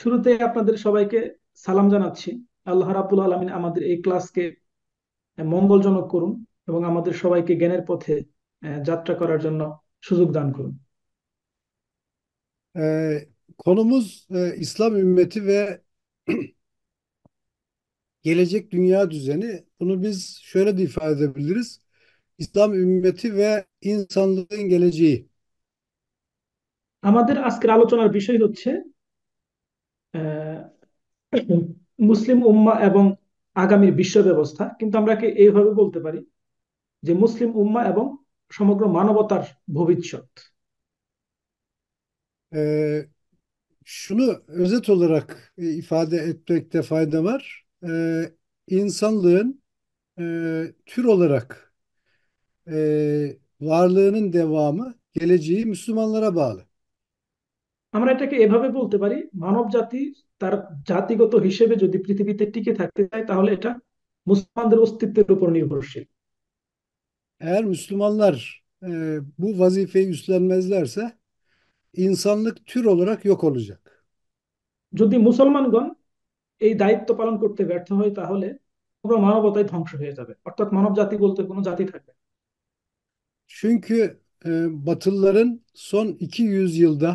শুরুতে আপনাদের সবাইকে সালাম জানাচ্ছি। আল্লাহ রাব্বুল আলামিন আমাদের এই ক্লাসকে মঙ্গলজনক করুন এবং আমাদের সবাইকে জ্ঞানের পথে যাত্রা করার জন্য সুযোগ দান করুন। Konumuz İslam ümmeti ve gelecek dünya düzeni. Bunu biz şöyle de ifade edebiliriz. İslam ümmeti ve insanlığın geleceği. আমাদের আজকের আলোচনার বিষয় হচ্ছে আহ, মুসলিম উম্মাহ এবং আগামীর বিশ্ব ব্যবস্থা, কিন্তু আমরা কি এইভাবে বলতে পারি যে মুসলিম উম্মাহ এবং সমগ্র মানবতার ভবিষ্যৎ। Ee, Şunu özet olarak ifade etmekte fayda var. İnsanlığın tür olarak varlığının devamı, geleceği Müslümanlara bağlı. আমরা এটাকে এভাবে বলতে পারি, মানব জাতি তার জাতিগত হিসেবে যদি পৃথিবীতে টিকে থাকতে চায় তাহলে এটা মুসলমানদের অস্তিত্বের উপর নির্ভরশীল। Eğer Müslümanlar bu vazifeyi üstlenmezlerse insanlık tür olarak yok olacak. যদি মুসলমানগণ এই দায়িত্ব পালন করতে ব্যর্থ হয় তাহলে পুরো মানবতাই ধ্বংস হয়ে যাবে, অর্থাৎ মানব জাতি বলতে কোনো জাতি থাকবে না। Çünkü Batılıların son 200 yılda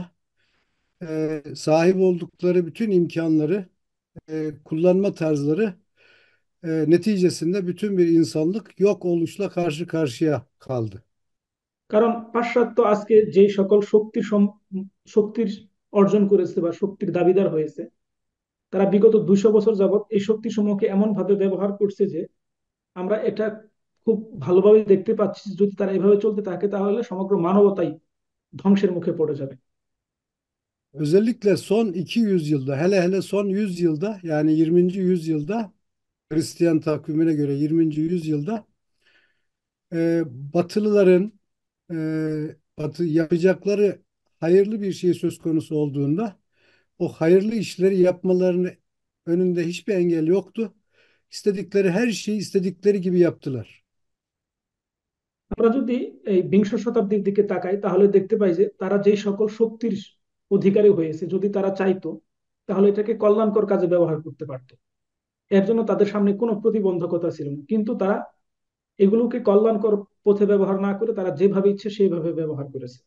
sahip oldukları bütün imkanları, kullanma tarzları neticesinde bütün bir insanlık yok oluşla karşı karşıya kaldı. কারণ পাশ্চাত্য আজকে যে সকল শক্তির অর্জন করেছে বা শক্তির দাবিদার হয়েছে, তারা বিগত 200 বছর যাবত এই শক্তি সমূহকে এমন ভাবে ব্যবহার করছে যে আমরা এটা খুব ভালোভাবে দেখতে পাচ্ছি যে যদি তারা এভাবে চলতে থাকে তাহলে সমগ্র মানবতাই ধ্বংসের মুখে পড়ে যাবে। Özellikle son 200 yılda, hele hele son 100 yılda, yani 20. yüzyılda, Hristiyan takvimine göre 20. yüzyılda Batılıların Batı yapacakları hayırlı bir şey söz konusu olduğunda o hayırlı işleri yapmalarını önünde hiçbir engel yoktu. İstedikleri her şeyi istedikleri gibi yaptılar. আমরা যদি এই বিংশ শতাব্দীর দিকে তাকাই তাহলে দেখতে পাই যে তারা যে সকল শক্তির অধিকারী হয়েছে, যদি তারা চাইতো তাহলে এটাকে কল্যাণকর কাজে ব্যবহার করতে পারতো। এর জন্য তাদের সামনে কোনো প্রতিবন্ধকতা ছিল না, কিন্তু তারা এগুলোকে কল্যাণকর পথে ব্যবহার না করে তারা যেভাবে ইচ্ছে সেইভাবে ব্যবহার করেছে।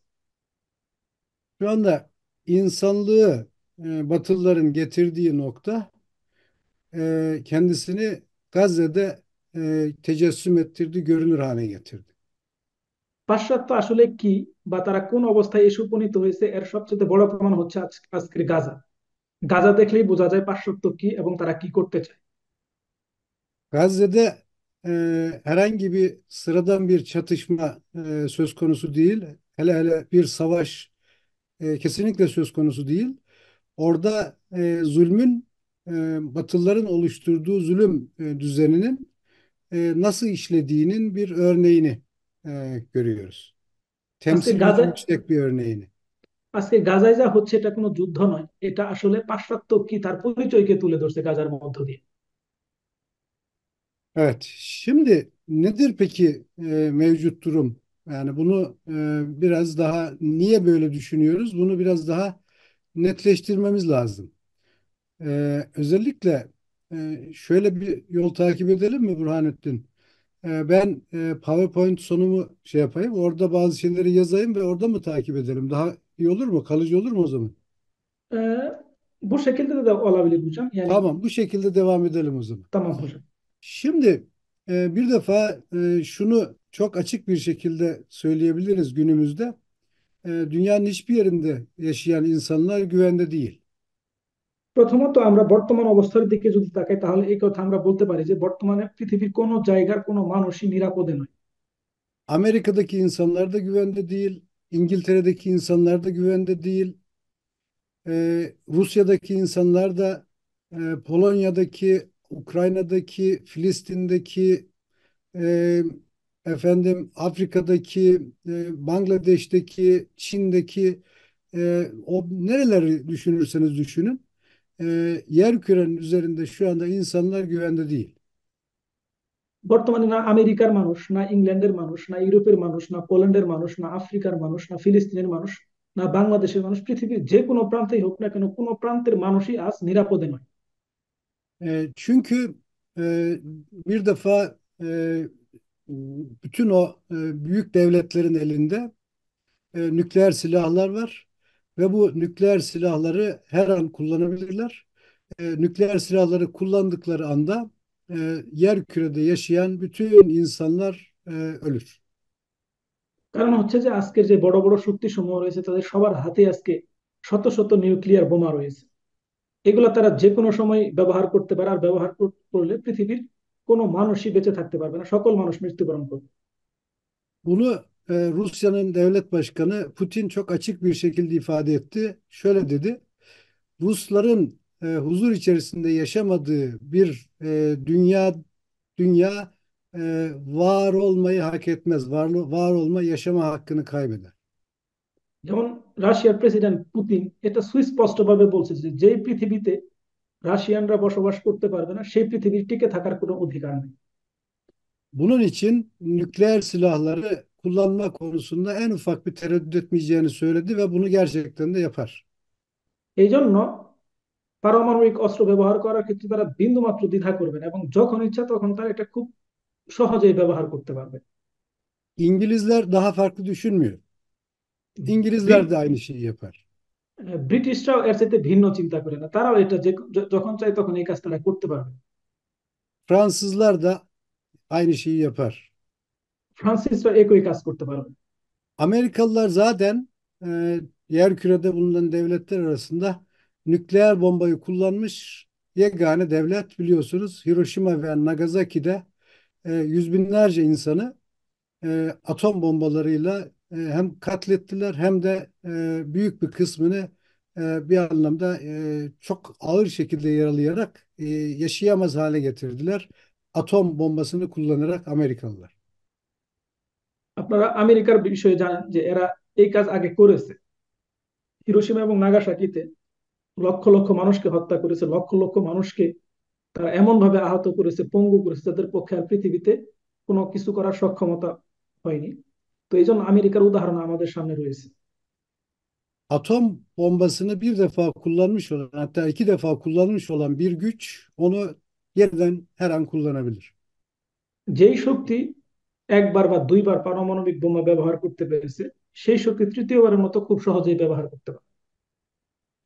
Şu anda insanlığı Batılıların getirdiği nokta kendisini Gazze'de tecessüm ettirdi, görünür hale getirdi. পাশ্চাত্য আসলে কি বা তারা কোন অবস্থায় এসে উপনীত হয়েছে এর সবচেয়ে বড় প্রমাণ হচ্ছে আজকের গাজা। গাজা দেখলেই বোঝা যায় পাশ্চাত্য কি এবং তারা কি করতে চায়। Gazze'de herhangi bir sıradan bir çatışma söz konusu değil. Hele hele bir savaş kesinlikle söz konusu değil. Orada zulmün Batılıların oluşturduğu zulüm düzeninin nasıl işlediğinin bir örneğini görüyoruz. আজকে Temsiliyeti গাজা yüksek bir örneğini. আজকে গাজায় যা হচ্ছে এটা কোনো যুদ্ধ নয়, এটা আসলে পাশ্চাত্য কি তার পরিচয়কে তুলে ধরছে গাজার মধ্য দিয়ে। Evet. Şimdi nedir peki mevcut durum? Yani bunu biraz daha niye böyle düşünüyoruz? Bunu biraz daha netleştirmemiz lazım. Özellikle şöyle bir yol takip edelim mi Burhanettin? Ben PowerPoint sunumu şey yapayım. Orada bazı şeyleri yazayım ve orada mı takip edelim? Daha iyi olur mu? Kalıcı olur mu o zaman? Ee, Bu şekilde de olabilir hocam. Yani Tamam, bu şekilde devam edelim o zaman. tamam hocam. Şimdi bir defa şunu çok açık bir şekilde söyleyebiliriz günümüzde. Dünyanın hiçbir yerinde yaşayan insanlar güvende değil. প্রথমত আমরা বর্তমান অবস্থার দিকে যদি তাকাই তাহলে এই কথা আমরা বলতে পারি যে বর্তমানে পৃথিবীর কোনো জায়গার কোনো মানুষই নিরাপদে নয়। Amerika'daki insanlar da güvende değil, İngiltere'deki insanlar da güvende değil, Rusya'daki insanlar da, Polonya'daki, Ukrayna'daki, Filistin'deki, e, efendim Afrika'daki, Bangladeş'teki, Çin'deki, o nereleri düşünürseniz düşünün, yer kürenin üzerinde şu anda insanlar güvende değil. বর্তমানে না আমেরিকার মানুষ, না ইংল্যান্ডের মানুষ, না ইউরোপের মানুষ, না পোল্যান্ডের মানুষ, না আফ্রিকার মানুষ, না ফিলিস্তিনের মানুষ না বাংলাদেশের মানুষ, পৃথিবীর যে কোনো প্রান্তেই হোক না কেন, কোনো প্রান্তের মানুষই আজ নিরাপদে নয়। Çünkü bir defa bütün o büyük devletlerin elinde nükleer silahlar var ve bu nükleer silahları her an kullanabilirler. Nükleer silahları kullandıkları anda yer kürede yaşayan bütün insanlar ölür. কারণ হচ্ছে যে আজকের যে বড় বড় শক্তি সমূহ রয়েছে তাদের সবার হাতে আজকে শত শত নিউক্লিয়ার বোমা রয়েছে। এগুলো তারা যে কোনো সময় ব্যবহার করতে পারে, আর ব্যবহার করলে পৃথিবীর কোনো মানুষই বেঁচে থাকতে পারবে না, সকল মানুষ mৃত্যুবরণ করবে। Bunu Rusya'nın devlet başkanı Putin çok açık bir şekilde ifade etti. Şöyle dedi: Rusların huzur içerisinde yaşamadığı bir dünya var olmayı hak etmez. Var olma, yaşama hakkını kaybeder. যেমন রাশিয়ার প্রেসিডেন্ট পুতিন এটা সুস্পষ্ট ভাবে বলছে যে যেই পৃথিবীতে রাশিয়ানরা বসবাস করতে পারবে না, সেই পৃথিবীর টিকে থাকার কোনো অধিকার নেই। Bunun için nükleer silahları kullanma konusunda en ufak bir tereddüt etmeyeceğini söyledi ve bunu gerçekten de yapar. এই জন্য পারমাণবিক অস্ত্র ব্যবহার করার ক্ষেত্রে তারা বিন্দুমাত্র দ্বিধা করবে না, এবং যখন ইচ্ছা তখন তারা এটা খুব সহজেই ব্যবহার করতে পারবে। İngilizler daha farklı düşünmüyor. İngilizler ব্রি- de aynı şeyi yapar. ব্রিটিশরাও এর চাইতে ভিন্ন চিন্তা করে না, তারাও এটা যে যখন চায় তখন এই কাজ তারা করতে পারবে। Fransızlar da aynı şeyi yapar. ফ্রান্সিসরা একই কাজ করতে পারবে। Amerikalılar zaten yerkürede bulunan devletler arasında nükleer bombayı kullanmış yegane devlet biliyorsunuz. Hiroşima ve Nagasaki'de yüz binlerce insanı atom bombalarıyla hem katlettiler hem de büyük bir kısmını bir anlamda çok ağır şekilde yaralayarak yaşayamaz hale getirdiler. Atom bombasını kullanarak Amerikalılar. আপনারা আমেরিকার বিষয়ে জানেন যে এরা এই কাজ আগে করেছে। হিরোশিমা এবং নাগাসাকিতে লক্ষ লক্ষ মানুষকে হত্যা করেছে, লক্ষ লক্ষ মানুষকে তারা এমন ভাবে আহত করেছে, পঙ্গু করেছে, যাদের পক্ষে আর পৃথিবীতে কোনো কিছু করার সক্ষমতা হয়নি। তো এই জন্য আমেরিকার উদাহরণ আমাদের সামনে রয়েছে। Atom bombasını bir defa kullanmış olan, hatta iki defa kullanmış olan bir güç onu yeniden her an kullanabilir. যেই শক্তি একবার বা দুইবার পারমাণবিক বোমা ব্যবহার করতে পেরেছে, সেই শক্তি তৃতীয়বারের মতো খুব সহজেই ব্যবহার করতে পারে।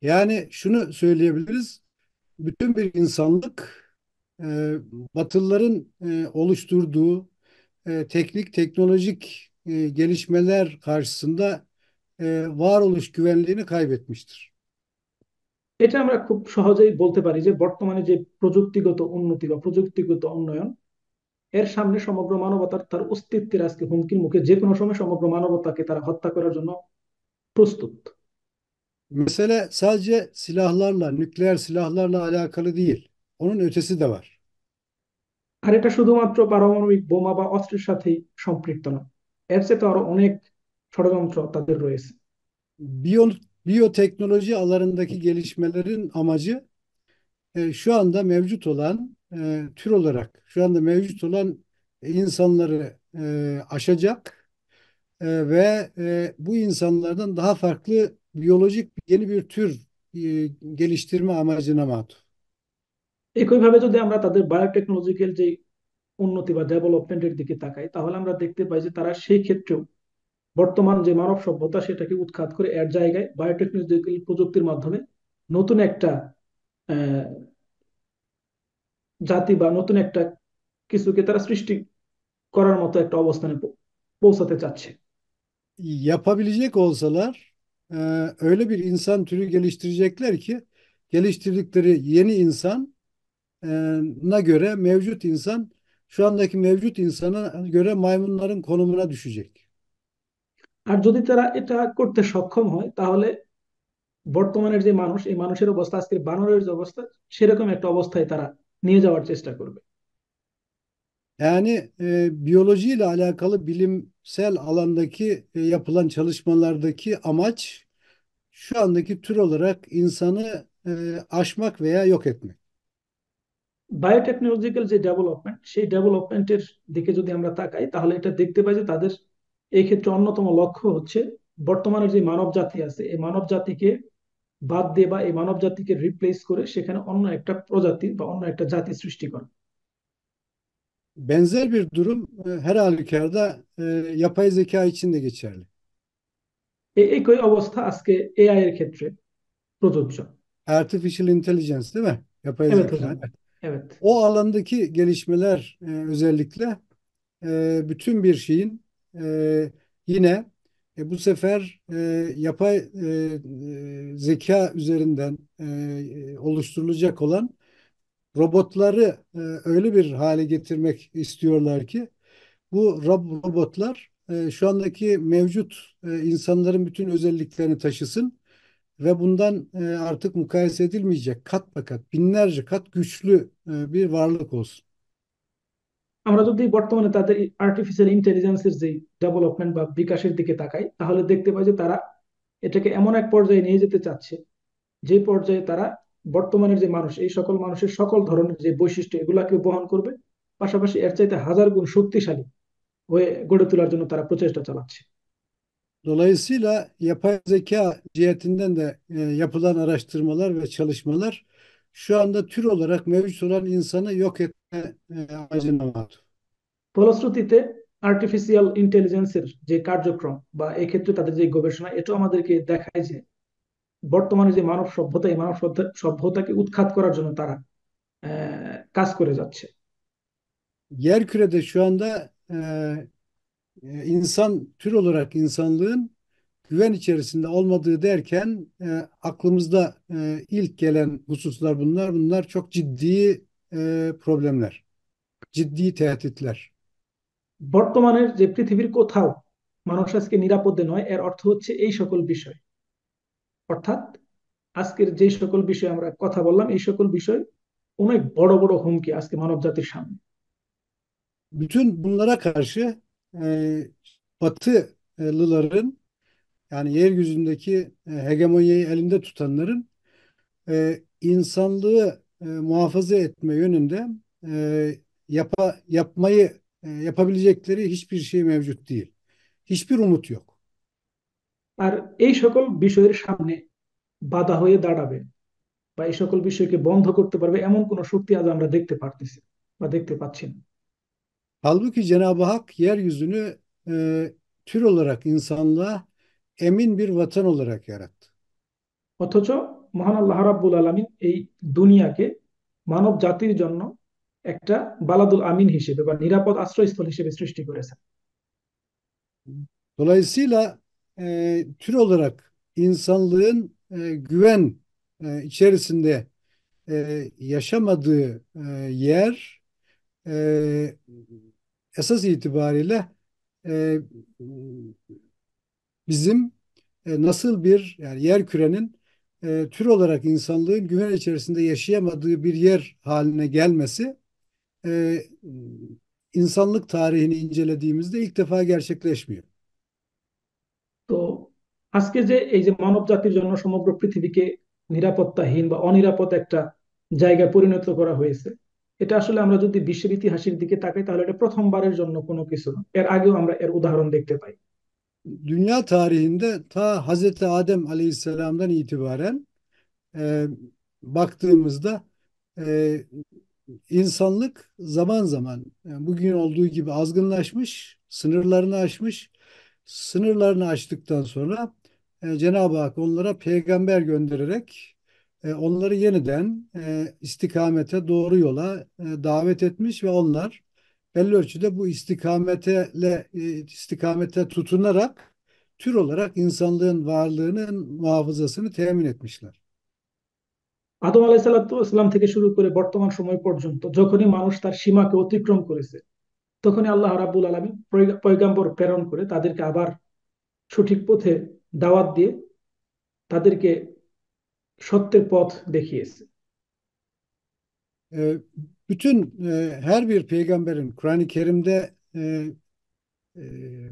Yani şunu söyleyebiliriz: bütün bir insanlık e, Batılıların oluşturduğu teknik, teknolojik gelişmeler karşısında varoluş güvenliğini kaybetmiştir. এটা আমরা খুব সহজেই বলতে পারি যে বর্তমানে যে প্রযুক্তিগত উন্নতি বা প্রযুক্তিগত উন্নয়ন, এর সামনে সমগ্র মানবতার তার অস্তিত্বের আজকে হুমকির মুখে, যে কোনো সময় সমগ্র মানবতাকে তারা হত্যা করার জন্য প্রস্তুত। Mesele sadece silahlarla, nükleer silahlarla alakalı değil. Onun ötesi de var. আর এটা শুধুমাত্র পারমাণবিক বোমা বা অস্ত্রের সাথেই সম্পৃক্ত না, এর চেয়ে তো আরো অনেক ষড়যন্ত্র তাদের rয়েছে। Biyo, biyoteknoloji alanındaki gelişmelerin amacı şu anda mevcut olan tür olarak şu anda mevcut olan insanları aşacak ve bu insanlardan daha farklı biyolojik yeni bir tür geliştirme amacına matuf. একইভাবে যদি আমরা তাদের বায়োটেকনোলজিক্যাল যে উন্নতি বা ডেভেলপমেন্টের দিকে তাকাই, তাহলে আমরা দেখতে পাই যে তারা সেই ক্ষেত্রেও বর্তমান যে মানব সভ্যতা সেটাকে উৎখাত করে এর জায়গায় বায়োটেকনোলজিক্যাল প্রযুক্তির মাধ্যমে নতুন একটা আহ, জাতি বা নতুন একটা কিছুকে তারা সৃষ্টি করার মতো একটা অবস্থানে পৌঁছাতে চাচ্ছে। Yapabilecek olsalar e, öyle bir insan türü geliştirecekler ki geliştirdikleri yeni insan na göre mevcut insan şu andaki mevcut insana göre maymunların konumuna düşecek. আর যদি তারা এটা করতে সক্ষম হয়, তাহলে বর্তমানের যে মানুষ, এই মানুষের অবস্থা আজকের বানরের যে অবস্থা, সেরকম একটা অবস্থায় তারা নিয়ে যাওয়ার চেষ্টা করবে। Yani biyolojiyle alakalı bilimsel alandaki yapılan çalışmalardaki amaç şu andaki tür olarak insanı aşmak veya yok etmek. Biotechnological যে ডেভেলপমেন্ট, সেই ডেভেলপমেন্টের দিকে যদি আমরা তাকাই, তাহলে এটা দেখতে পাই যে তাদের এই ক্ষেত্রে অন্যতম লক্ষ্য হচ্ছে বর্তমানের যে মানব জাতি আছে এই মানব জাতিকে বাদ দিয়ে বা এই মানব জাতিকে রিপ্লেস করে সেখানে অন্য একটা প্রজাতি বা অন্য একটা জাতি সৃষ্টি করে। Benzer bir durum her halükarda yapay zeka için de geçerli. একই অবস্থা আজকে এআই এর ক্ষেত্রে প্রযোজ্য। Artificial Intelligence değil mi? Yapay Evet zeka. hocam. Evet. O alandaki gelişmeler özellikle bütün bir şeyin yine bu sefer yapay zeka üzerinden oluşturulacak olan robotları öyle bir hale getirmek istiyorlar ki bu robotlar şu andaki mevcut insanların bütün özelliklerini taşısın ve bundan artık mukayese edilmeyecek kat be kat binlerce kat güçlü bir varlık olsun. আমরা যদি বর্তমানে তাদের আর্টিফিশিয়াল ইন্টেলিজেন্সের যে ডেভেলপমেন্ট বা বিকাশের দিকে তাকাই তাহলে দেখতে পাই যে তারা এটাকে এমন এক পর্যায়ে নিয়ে যেতে চাচ্ছে যে পর্যায়ে তারা বর্তমানের যে মানুষ এই সকল মানুষের সকল ধরনের যে বৈশিষ্ট্য এগুলাকে বহন করবে, পাশাপাশি এর চাইতে হাজার গুণ শক্তিশালী হয়ে গড়ে তোলার জন্য তারা প্রচেষ্টা চালাচ্ছে। Dolayısıyla yapay zeka cihetinden de yapılan araştırmalar ve çalışmalar şu anda tür olarak mevcut olan insanı yok etme amacına matuf. ফলশ্রুতিতে আর্টিফিশিয়াল ইন্টেলিজেন্সের যে কার্যক্রম বা এক্ষেত্রে তাদের যে গবেষণা এটাও আমাদেরকে দেখায় যে বর্তমানে যে মানব সভ্যতা এই মানব সভ্যতাকে উৎখাত করার জন্য তারা কাজ করে যাচ্ছে। Yerkürede şu anda insan tür olarak insanlığın güven içerisinde olmadığı derken aklımızda ilk gelen hususlar bunlar. Bunlar çok ciddi problemler, ciddi tehditler. বর্তমানের যে পৃথিবীর কোথাও মানুষ আজকে নিরাপদে নয় এর অর্থ হচ্ছে এই সকল বিষয়। অর্থাৎ আজকের যে সকল বিষয়ে আমরা কথা বললাম এই সকল বিষয় অনেক বড় বড় হুমকি আজকে মানব জাতির সামনে। Bütün bunlara karşı Batılıların yani yeryüzündeki hegemonyayı elinde tutanların insanlığı muhafaza etme yönünde yapabilecekleri hiçbir şey mevcut değil. Hiçbir umut yok. আর এই সকল বিষয়ের সামনে বাধা হয়ে দাঁড়াবে বা এই সকল বিষয়কে বন্ধ করতে পারবে এমন কোন শক্তি আজ আমরা দেখতে পারতেছি বা দেখতে পাচ্ছি না। Halbuki Cenab-ı Hak yeryüzünü tür olarak insanlığa emin bir vatan olarak yarattı. অথচ মহান আল্লাহ রাব্বুল আলামিন এই দুনিয়াকে মানব জাতির জন্য একটা বালাদুল আমিন হিসেবে বা নিরাপদ আশ্রয়স্থল হিসেবে সৃষ্টি করেছেন। Dolayısıyla tür olarak insanlığın güven içerisinde yaşamadığı yer e, esas itibariyle e, bizim nasıl bir yani yer kürenin tür olarak insanlığın güven içerisinde yaşayamadığı bir yer haline gelmesi e, insanlık tarihini incelediğimizde ilk defa gerçekleşmiyor. তো আজকে যে এই যে মানব জাতির জন্য সমগ্র পৃথিবীকে নিরাপত্তাহীন বা অনিরাপদ একটা জায়গায় পরিণত করা হয়েছে, এটা আসলে আমরা যদি বিশ্বের ইতিহাসের diye তাকাই তাহলে এটা প্রথমবারের জন্য কোনো কিছু না, এর আগেও আমরা এর উদাহরণ দেখতে পাই। Dünya tarihinde ta Hazreti Adem Aleyhisselam'dan itibaren e, baktığımızda e, insanlık zaman zaman yani bugün olduğu gibi azgınlaşmış, sınırlarını aşmış. Sınırlarını aştıktan sonra Cenab-ı Hak onlara peygamber göndererek onları yeniden istikamete, doğru yola davet etmiş ve onlar belli ölçüde bu istikamete tutunarak tür olarak insanlığın varlığının muhafazasını temin etmişler. আদম আলাইসাল্লাম থেকে শুরু করে বর্তমান সময় পর্যন্ত যখনই মানুষ তার সীমাকে অতিক্রম করেছে তখনই আল্লাহ রাব্বুল আলামিন পয়গাম্বর প্রেরণ করে তাদেরকে আবার সঠিক pothe দাওয়াত দিয়ে তাদেরকে সত্যের পথ দেখিয়েছে। E, Bütün her bir peygamberin Kur'an-ı Kerim'de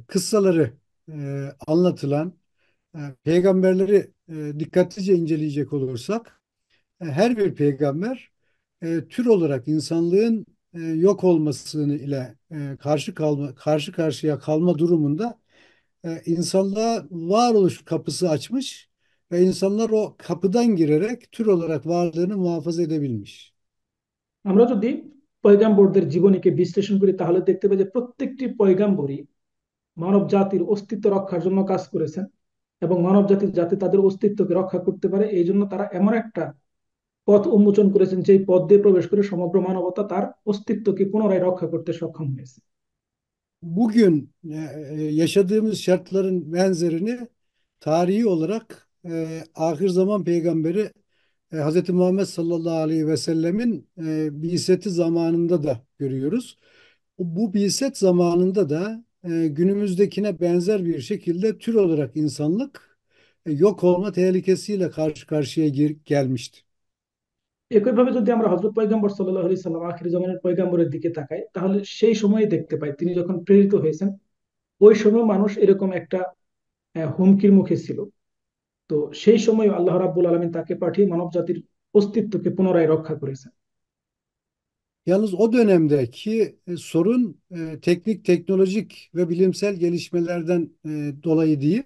kıssaları anlatılan peygamberleri dikkatlice inceleyecek olursak her bir peygamber tür olarak insanlığın yok olmasını ile karşı karşıya kalma durumunda insanlığa varoluş kapısı açmış ve insanlar o kapıdan girerek tür olarak varlığını muhafaza edebilmiş. আমরা যদি পয়গাম্বরদের জীবনীকে বিশ্লেষণ করি তাহলে দেখতে পাই যে প্রত্যেকটি পয়গাম্বরই মানব জাতির অস্তিত্ব রক্ষার জন্য কাজ করেছেন, এবং মানব জাতির যাতে তাদের অস্তিত্বকে রক্ষা করতে পারে এই জন্য তারা এমন একটা পথ উন্মোচন করেছেন যেই পথ দিয়ে প্রবেশ করে সমগ্র মানবতা তার অস্তিত্বকে পুনরায় রক্ষা করতে সক্ষম হয়েছে। Bugün yaşadığımız şartların benzerini tarihi olarak ahir zaman peygamberi Hz. Muhammed sallallahu aleyhi ve sellemin bi'seti zamanında da görüyoruz. Bu bi'set zamanında da günümüzdekine benzer bir şekilde tür olarak insanlık yok olma tehlikesiyle karşı karşıya gelmişti. একইভাবে যদি আমরা হজরত পয়গম্বর সাল্লাহ আলি সাল্লাম আখির জামানের পয়গম্বরের দিকে তাকাই তাহলে সেই সময়ে দেখতে পাই তিনি যখন প্রেরিত হয়েছেন ওই সময় মানুষ এরকম একটা হুমকির মুখে ছিল। তো সেই সময় আল্লাহ রাব্বুল আলমিন তাকে পাঠিয়ে মানব জাতির অস্তিত্বকে পুনরায় রক্ষা করেছেন। Yalnız o dönemdeki sorun teknik, teknolojik ve bilimsel gelişmelerden dolayı değil.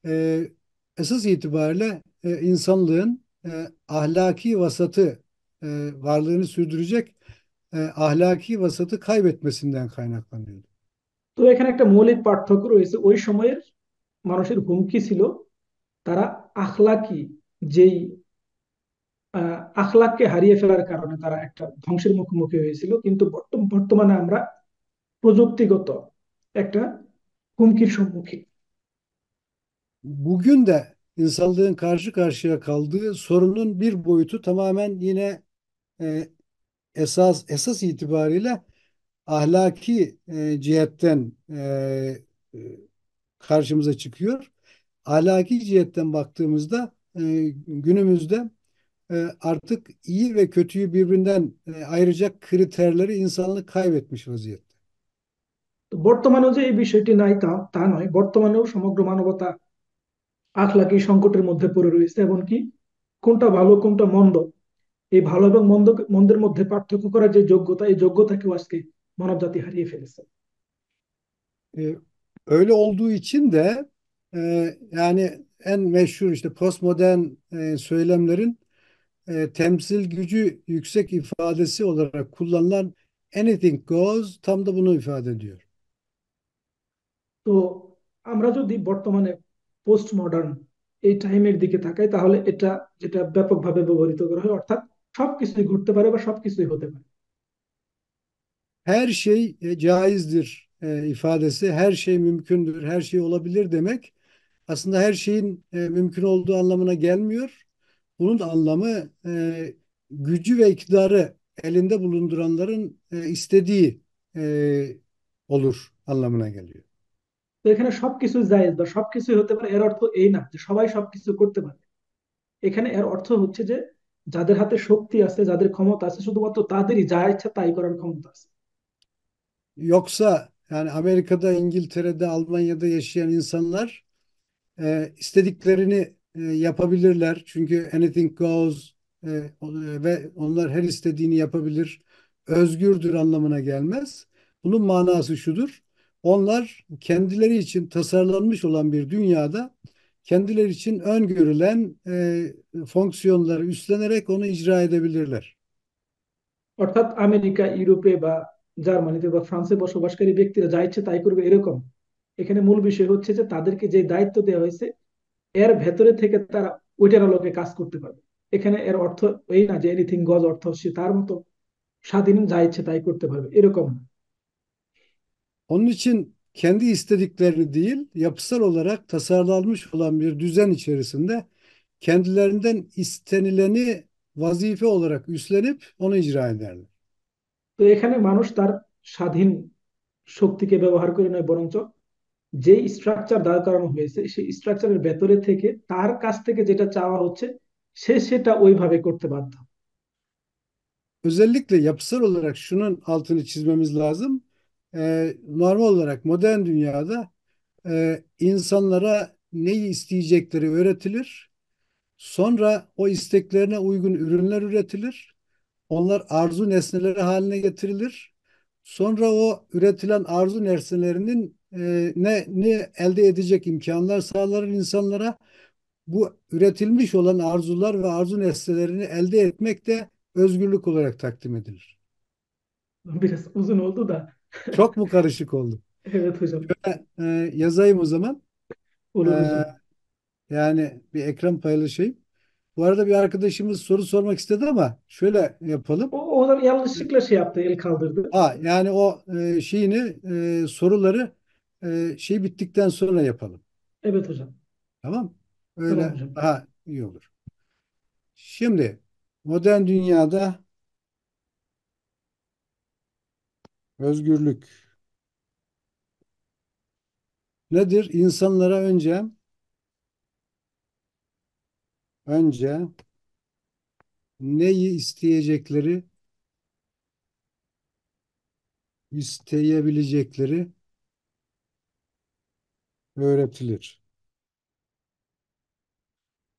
E, Esas itibariyle insanlığın ahlaki vasatı varlığını sürdürecek ahlaki vasatı kaybetmesinden kaynaklanıyor. তো এখানে একটা মৌলিক পার্থক্য রয়েছে, ওই সময়ের মানুষের হুমকি ছিল তারা আখলাকি যেই আখলাককে হারিয়ে ফেলার কারণে তারা একটা ধ্বংসের মুখোমুখি হয়েছিল, কিন্তু বর্তমানে আমরা প্রযুক্তিগত একটা হুমকির সম্মুখীন। Bugün de insanlığın karşı karşıya kaldığı sorunun bir boyutu tamamen yine e, esas itibariyle ahlaki cihetten e, karşımıza çıkıyor. Ahlaki cihetten baktığımızda günümüzde artık iyi ve kötüyü birbirinden ayıracak kriterleri insanlık kaybetmiş vaziyette. তো বর্তমানেও যে এই বিষয়টি নাই তা তা নয়, বর্তমানেও সমগ্র মানবতা আখলাকি সংকটের মধ্যে পড়ে রয়েছে, এমনকি কোনটা ভালো কোনটা মন্দ, এই ভালো এবং মন্দের মধ্যে পার্থক্য করার যে যোগ্যতা, এই যোগ্যতাকেও aşkı মানব জাতি হারিয়ে ফেলেছে। E, Öyle olduğu için de yani en meşhur işte postmodern söylemlerin temsil gücü yüksek ifadesi olarak kullanılan anything goes tam da bunu ifade ediyor. তো আমরা যদি বর্তমানে পোস্ট মডার্ন এই টাইমের দিকে তাকাই তাহলে এটা যেটা ব্যাপকভাবে ব্যবহৃত করা হয়, অর্থাৎ সবকিছুই ঘটতে পারে বা সবকিছুই হতে পারে। Her şey caizdir ifadesi, her şey mümkündür, her şey olabilir demek aslında her şeyin mümkün olduğu anlamına gelmiyor. Bunun da anlamı gücü ve iktidarı elinde bulunduranların istediği olur anlamına geliyor. তো এখানে সবকিছু জায়েজ বা সবকিছুই হতে পারে এর অর্থ এই না যে সবাই সবকিছু করতে পারে। এখানে এর অর্থ হচ্ছে যে যাদের হাতে শক্তি আছে, যাদের ক্ষমতা আছে, শুধুমাত্র তাদেরই যা ইচ্ছা তাই করার ক্ষমতা আছে। Yoksa yani Amerika'da, İngiltere'de, Almanya'da yaşayan insanlar istediklerini yapabilirler. Çünkü anything goes ve onlar her istediğini yapabilir. Özgürdür anlamına gelmez. Bunun manası şudur. Onlar kendileri için tasarlanmış olan bir dünyada kendileri için öngörülen fonksiyonları üstlenerek onu icra edebilirler. অর্থাৎ আমেরিকা, ইউরোপে বা জার্মানিতে বা ফ্রান্সে বসবাসকারী ব্যক্তিরা যা ইচ্ছে তাই করবে এরকম। এখানে মূল বিষয় হচ্ছে যে তাদেরকে যে দায়িত্ব দেওয়া হয়েছে এর ভেতরে থেকে তারা ওইটার আলোকে কাজ করতে পারবে। এখানে এর অর্থ এই না যে এনিথিং গজ, অর্থ সে তার মতো স্বাধীন যা ইচ্ছে তাই করতে পারবে এরকম না। Onun için kendi istediklerini değil, yapısal olarak tasarlanmış olan bir düzen içerisinde kendilerinden istenileni vazife olarak üstlenip onu icra ederler. তো এখানে মানুষ তার স্বাধীন শক্তিকে ব্যবহার করে নয়, বরঞ্চ যে স্ট্রাকচার দাঁড় করানো হয়েছে সেই স্ট্রাকচারের ভেতরে থেকে তার কাছ থেকে যেটা চাওয়া হচ্ছে সে সেটা ওইভাবে করতে বাধ্য। Özellikle yapısal olarak şunun altını çizmemiz lazım. Normal olarak modern dünyada insanlara neyi isteyecekleri öğretilir. Sonra o isteklerine uygun ürünler üretilir. Onlar arzu nesneleri haline getirilir. Sonra o üretilen arzu nesnelerinin ne elde edecek imkanlar sağlar insanlara. Bu üretilmiş olan arzular ve arzu nesnelerini elde etmek de özgürlük olarak takdim edilir. Biraz uzun oldu da. Çok mu karışık oldu? Evet hocam. E, Yazayım o zaman. Olur E, hocam. Yani bir ekran paylaşayım. Bu arada bir arkadaşımız soru sormak istedi ama şöyle yapalım. O da yanlışlıkla şey yaptı, el kaldırdı. Yani o soruları şey bittikten sonra yapalım. Evet hocam. Tamam? Tamam Öyle hocam. daha iyi olur. Şimdi modern dünyada özgürlük nedir? İnsanlara önce neyi isteyecekleri, isteyebilecekleri öğretilir.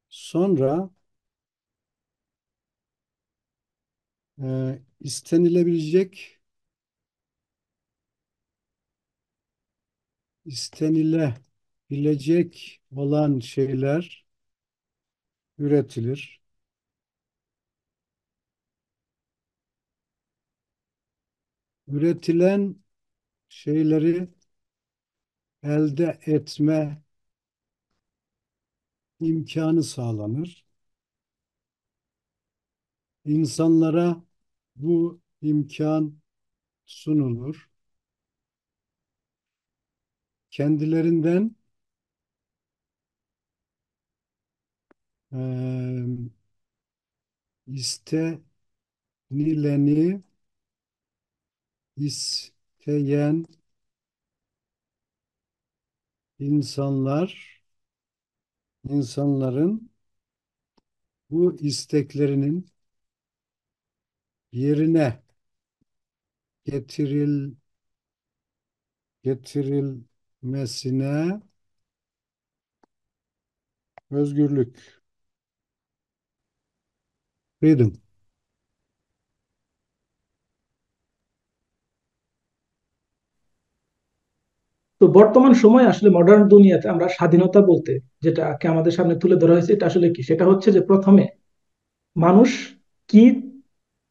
Sonra istenilebilecek, istenilebilecek olan şeyler üretilir. Üretilen şeyleri elde etme imkanı sağlanır. İnsanlara bu imkan sunulur. Kendilerinden eee istenileni isteyen insanlar, insanların bu isteklerinin yerine getiril getirilmesine özgürlük, freedom. তো বর্তমান সময়ে আসলে মডার্ন দুনিয়াতে আমরা স্বাধীনতা বলতে যেটাকে আমাদের সামনে তুলে ধরা হয়েছে, এটা আসলে কি? সেটা হচ্ছে যে প্রথমে মানুষ কি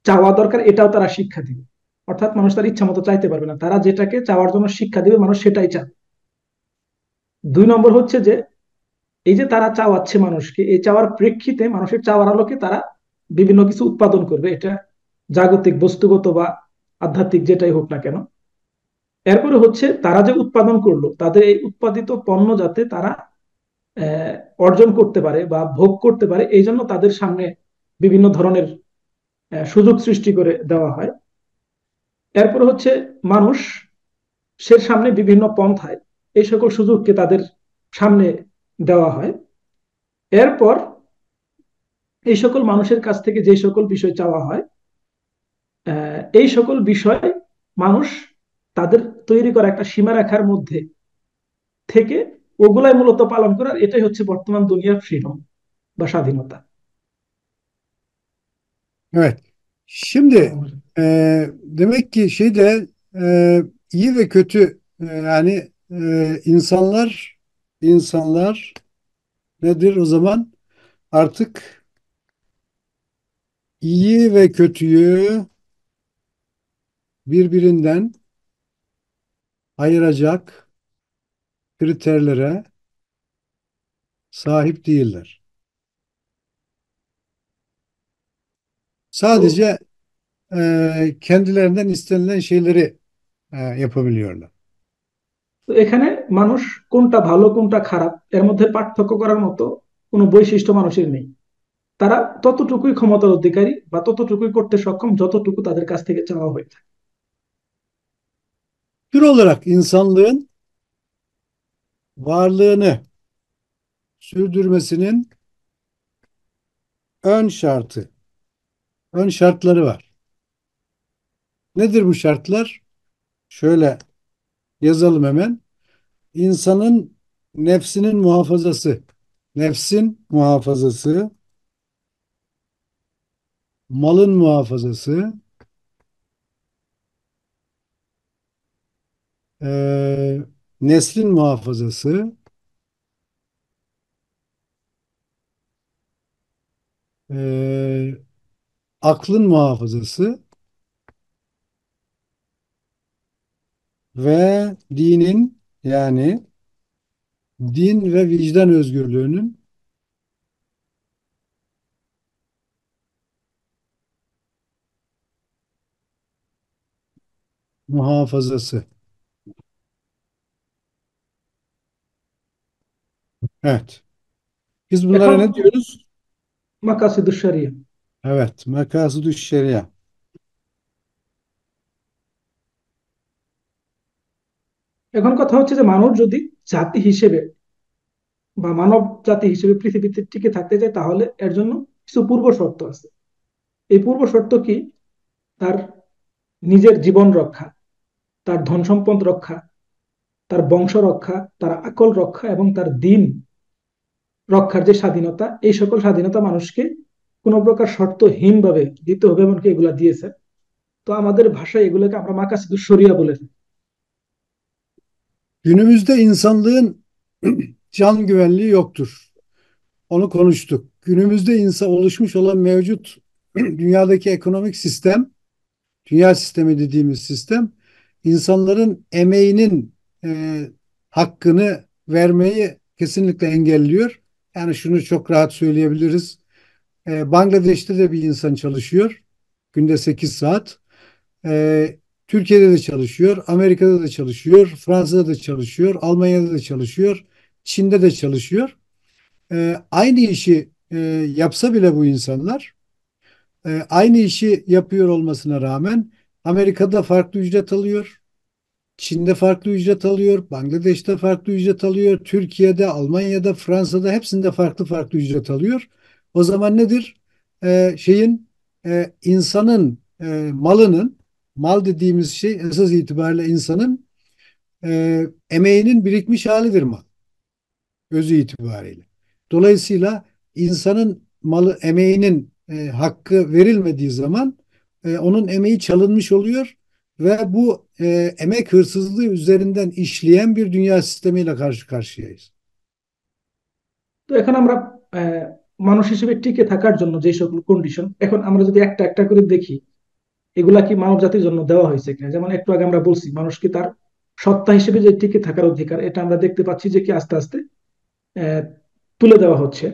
চাওয়া দরকার এটাও তারা শিক্ষা দিবে। অর্থাৎ মানুষ তার ইচ্ছা মতো চাইতে পারবে না, তারা যেটাকে চাওয়ার জন্য শিক্ষা দিবে মানুষ সেটাই চায়। 2 নম্বর হচ্ছে যে এই যে তারা চাওয়াচ্ছে মানুষকে, এই চাওয়ার প্রেক্ষিতে মানুষের চাওয়ার আলোকে তারা বিভিন্ন কিছু উৎপাদন করবে, এটা জাগতিক বস্তুগত বা আধ্যাত্মিক যেটাই হোক না কেন। এরপরে হচ্ছে তারা যে উৎপাদন করলো তাদের এই উৎপাদিত পণ্য যাতে তারা আহ, অর্জন করতে পারে বা ভোগ করতে পারে, এই জন্য তাদের সামনে বিভিন্ন ধরনের সুযোগ সৃষ্টি করে দেওয়া হয়। এরপর হচ্ছে মানুষ সে সামনে বিভিন্ন পন্থায় এই সকল সুযোগকে তাদের সামনে দেওয়া হয়। এরপর এই সকল মানুষের কাছ থেকে যে সকল বিষয় চাওয়া হয়, এই সকল বিষয় মানুষ তাদের তৈরি করা একটা সীমারেখার মধ্যে থেকে ওগুলাই মূলত পালন করার, এটাই হচ্ছে বর্তমান দুনিয়ার ফ্রিডম বা স্বাধীনতা। Evet. tamam Şimdi hocam demek ki iyi ve kötü yani insanlar nedir o zaman? Artık iyi ve kötüyü birbirinden ayıracak kriterlere sahip değiller. তো Sadece kendilerinden istenilen şeyleri yapabiliyorlar. তো এখানে মানুষ কোনটা ভালো কোনটা খারাপ এর মধ্যে পার্থক্য করার মতো কোনো বৈশিষ্ট্য মানুষের নেই। তারা ততটুকুই ক্ষমতার অধিকারী বা ততটুকুই করতে সক্ষম যতটুকু তাদের কাছ থেকে চাওয়া হয়ে থাকে। Tür olarak insanlığın varlığını sürdürmesinin ön şartı, ön şartları var. Nedir bu şartlar? Şöyle yazalım hemen. İnsanın nefsinin muhafazası, nefsin muhafazası, malın muhafazası, neslin muhafazası, e, aklın muhafazası ve dinin, yani din ve vicdan özgürlüğünün muhafazası. Evet. Biz bunlara ne এখন diyoruz? মাকাসিদুশ শরিয়া। Evet, makasıdü şeria. এখন কথা হচ্ছে যে মানুষ যদি জাতি হিসেবে বা মানব জাতি হিসেবে পৃথিবীতে টিকে থাকতে চায় তাহলে এর জন্য কিছু পূর্ব শর্ত আছে। এই পূর্ব শর্ত কি? তার নিজের জীবন রক্ষা, তার ধন সম্পদ রক্ষা, তার বংশ রক্ষা, তার আকল রক্ষা এবং তার দিন রক্ষার যে স্বাধীনতা, এই সকল স্বাধীনতা মানুষকে কোনো প্রকার শর্তহীন ভাবে দিতে হবে, এমনকি এগুলা দিয়েছে। তো আমাদের ভাষায় এগুলোকে আমরা মাকাসিদুশ শরিয়া বলে থাকি। Günümüzde insanlığın can güvenliği yoktur. Onu konuştuk. Günümüzde insan oluşmuş olan mevcut dünyadaki ekonomik sistem, dünya sistemi dediğimiz sistem, insanların emeğinin e, hakkını vermeyi kesinlikle engelliyor. Yani şunu çok rahat söyleyebiliriz. Bangladeş'te de bir insan çalışıyor. Günde 8 saat. Türkiye'de de çalışıyor, Amerika'da da çalışıyor, Fransa'da da çalışıyor, Almanya'da da çalışıyor, Çin'de de çalışıyor. Aynı işi yapsa bile bu insanlar aynı işi yapıyor olmasına rağmen Amerika'da farklı ücret alıyor, Çin'de farklı ücret alıyor, Bangladeş'te farklı ücret alıyor, Türkiye'de, Almanya'da, Fransa'da hepsinde farklı farklı ücret alıyor. O zaman nedir? İnsanın malının, mal dediğimiz şey esas itibariyle insanın emeğinin birikmiş halidir mal, özü itibariyle. Dolayısıyla insanın malı, emeğinin hakkı verilmediği zaman onun emeği çalınmış oluyor ve bu emek hırsızlığı üzerinden işleyen bir dünya sistemiyle karşı karşıyayız. তো এখন আমরা আহ, মানুষ হিসেবে টিকে থাকার জন্য যে সকল কন্ডিশন, এখন আমরা যদি একটা একটা করে দেখি এগুলা কি মানব জাতির জন্য দেওয়া হয়েছে কিনা। যেমন একটু আগে আমরা বলছি মানুষকে তার সত্তা হিসেবে যে টিকে থাকার অধিকার, এটা আমরা দেখতে পাচ্ছি যে কি আস্তে আস্তে আহ, তুলে দেওয়া হচ্ছে।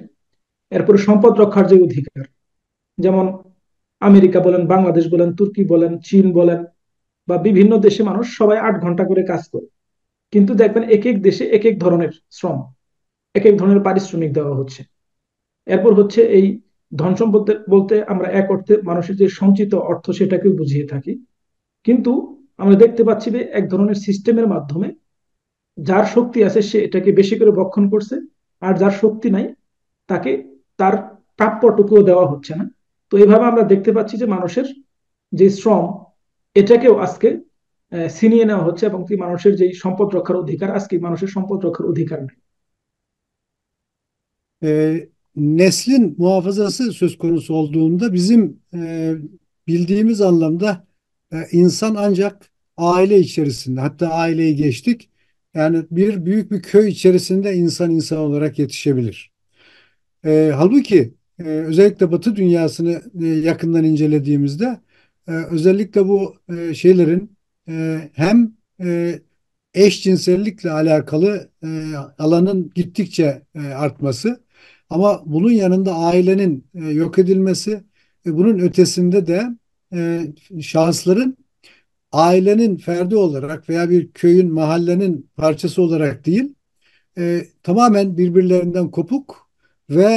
এরপরে সম্পদ রক্ষার যে অধিকার, যেমন আমেরিকা বলেন, বাংলাদেশ বলেন, তুর্কি বলেন, চীন বলেন, বা বিভিন্ন দেশে মানুষ সবাই 8 ঘন্টা করে কাজ করে, কিন্তু দেখবেন এক এক দেশে এক এক ধরনের শ্রম, এক এক ধরনের পারিশ্রমিক দেওয়া হচ্ছে। এরপর হচ্ছে এই ধন সম্পদ বলতে আমরা এক অর্থে মানুষের যে সঞ্চিত অর্থ সেটাকেও বুঝিয়ে থাকি। কিন্তু আমরা দেখতে পাচ্ছি যে এক ধরনের সিস্টেমের মাধ্যমে যার শক্তি আছে সে এটাকে বেশি করে বক্ষণ করছে, আর যার শক্তি নাই তাকে তার প্রাপ্যটুকুও দেওয়া হচ্ছে না। তো এইভাবে আমরা দেখতে পাচ্ছি যে মানুষের যে শ্রম, এটাকেও আজকে ছিনিয়ে নেওয়া হচ্ছে, এবং কি মানুষের যে সম্পদ রক্ষার অধিকার, আজকে মানুষের সম্পদ রক্ষার অধিকার নেই। Neslin muhafazası söz konusu olduğunda bizim bildiğimiz anlamda insan ancak aile içerisinde, hatta aileyi geçtik. Yani bir büyük bir köy içerisinde insan olarak yetişebilir. Halbuki özellikle Batı dünyasını yakından incelediğimizde özellikle bu şeylerin hem eşcinsellikle alakalı alanın gittikçe artması, ama bunun yanında ailenin yok edilmesi ve bunun ötesinde de şahısların ailenin ferdi olarak veya bir köyün, mahallenin parçası olarak değil, tamamen birbirlerinden kopuk ve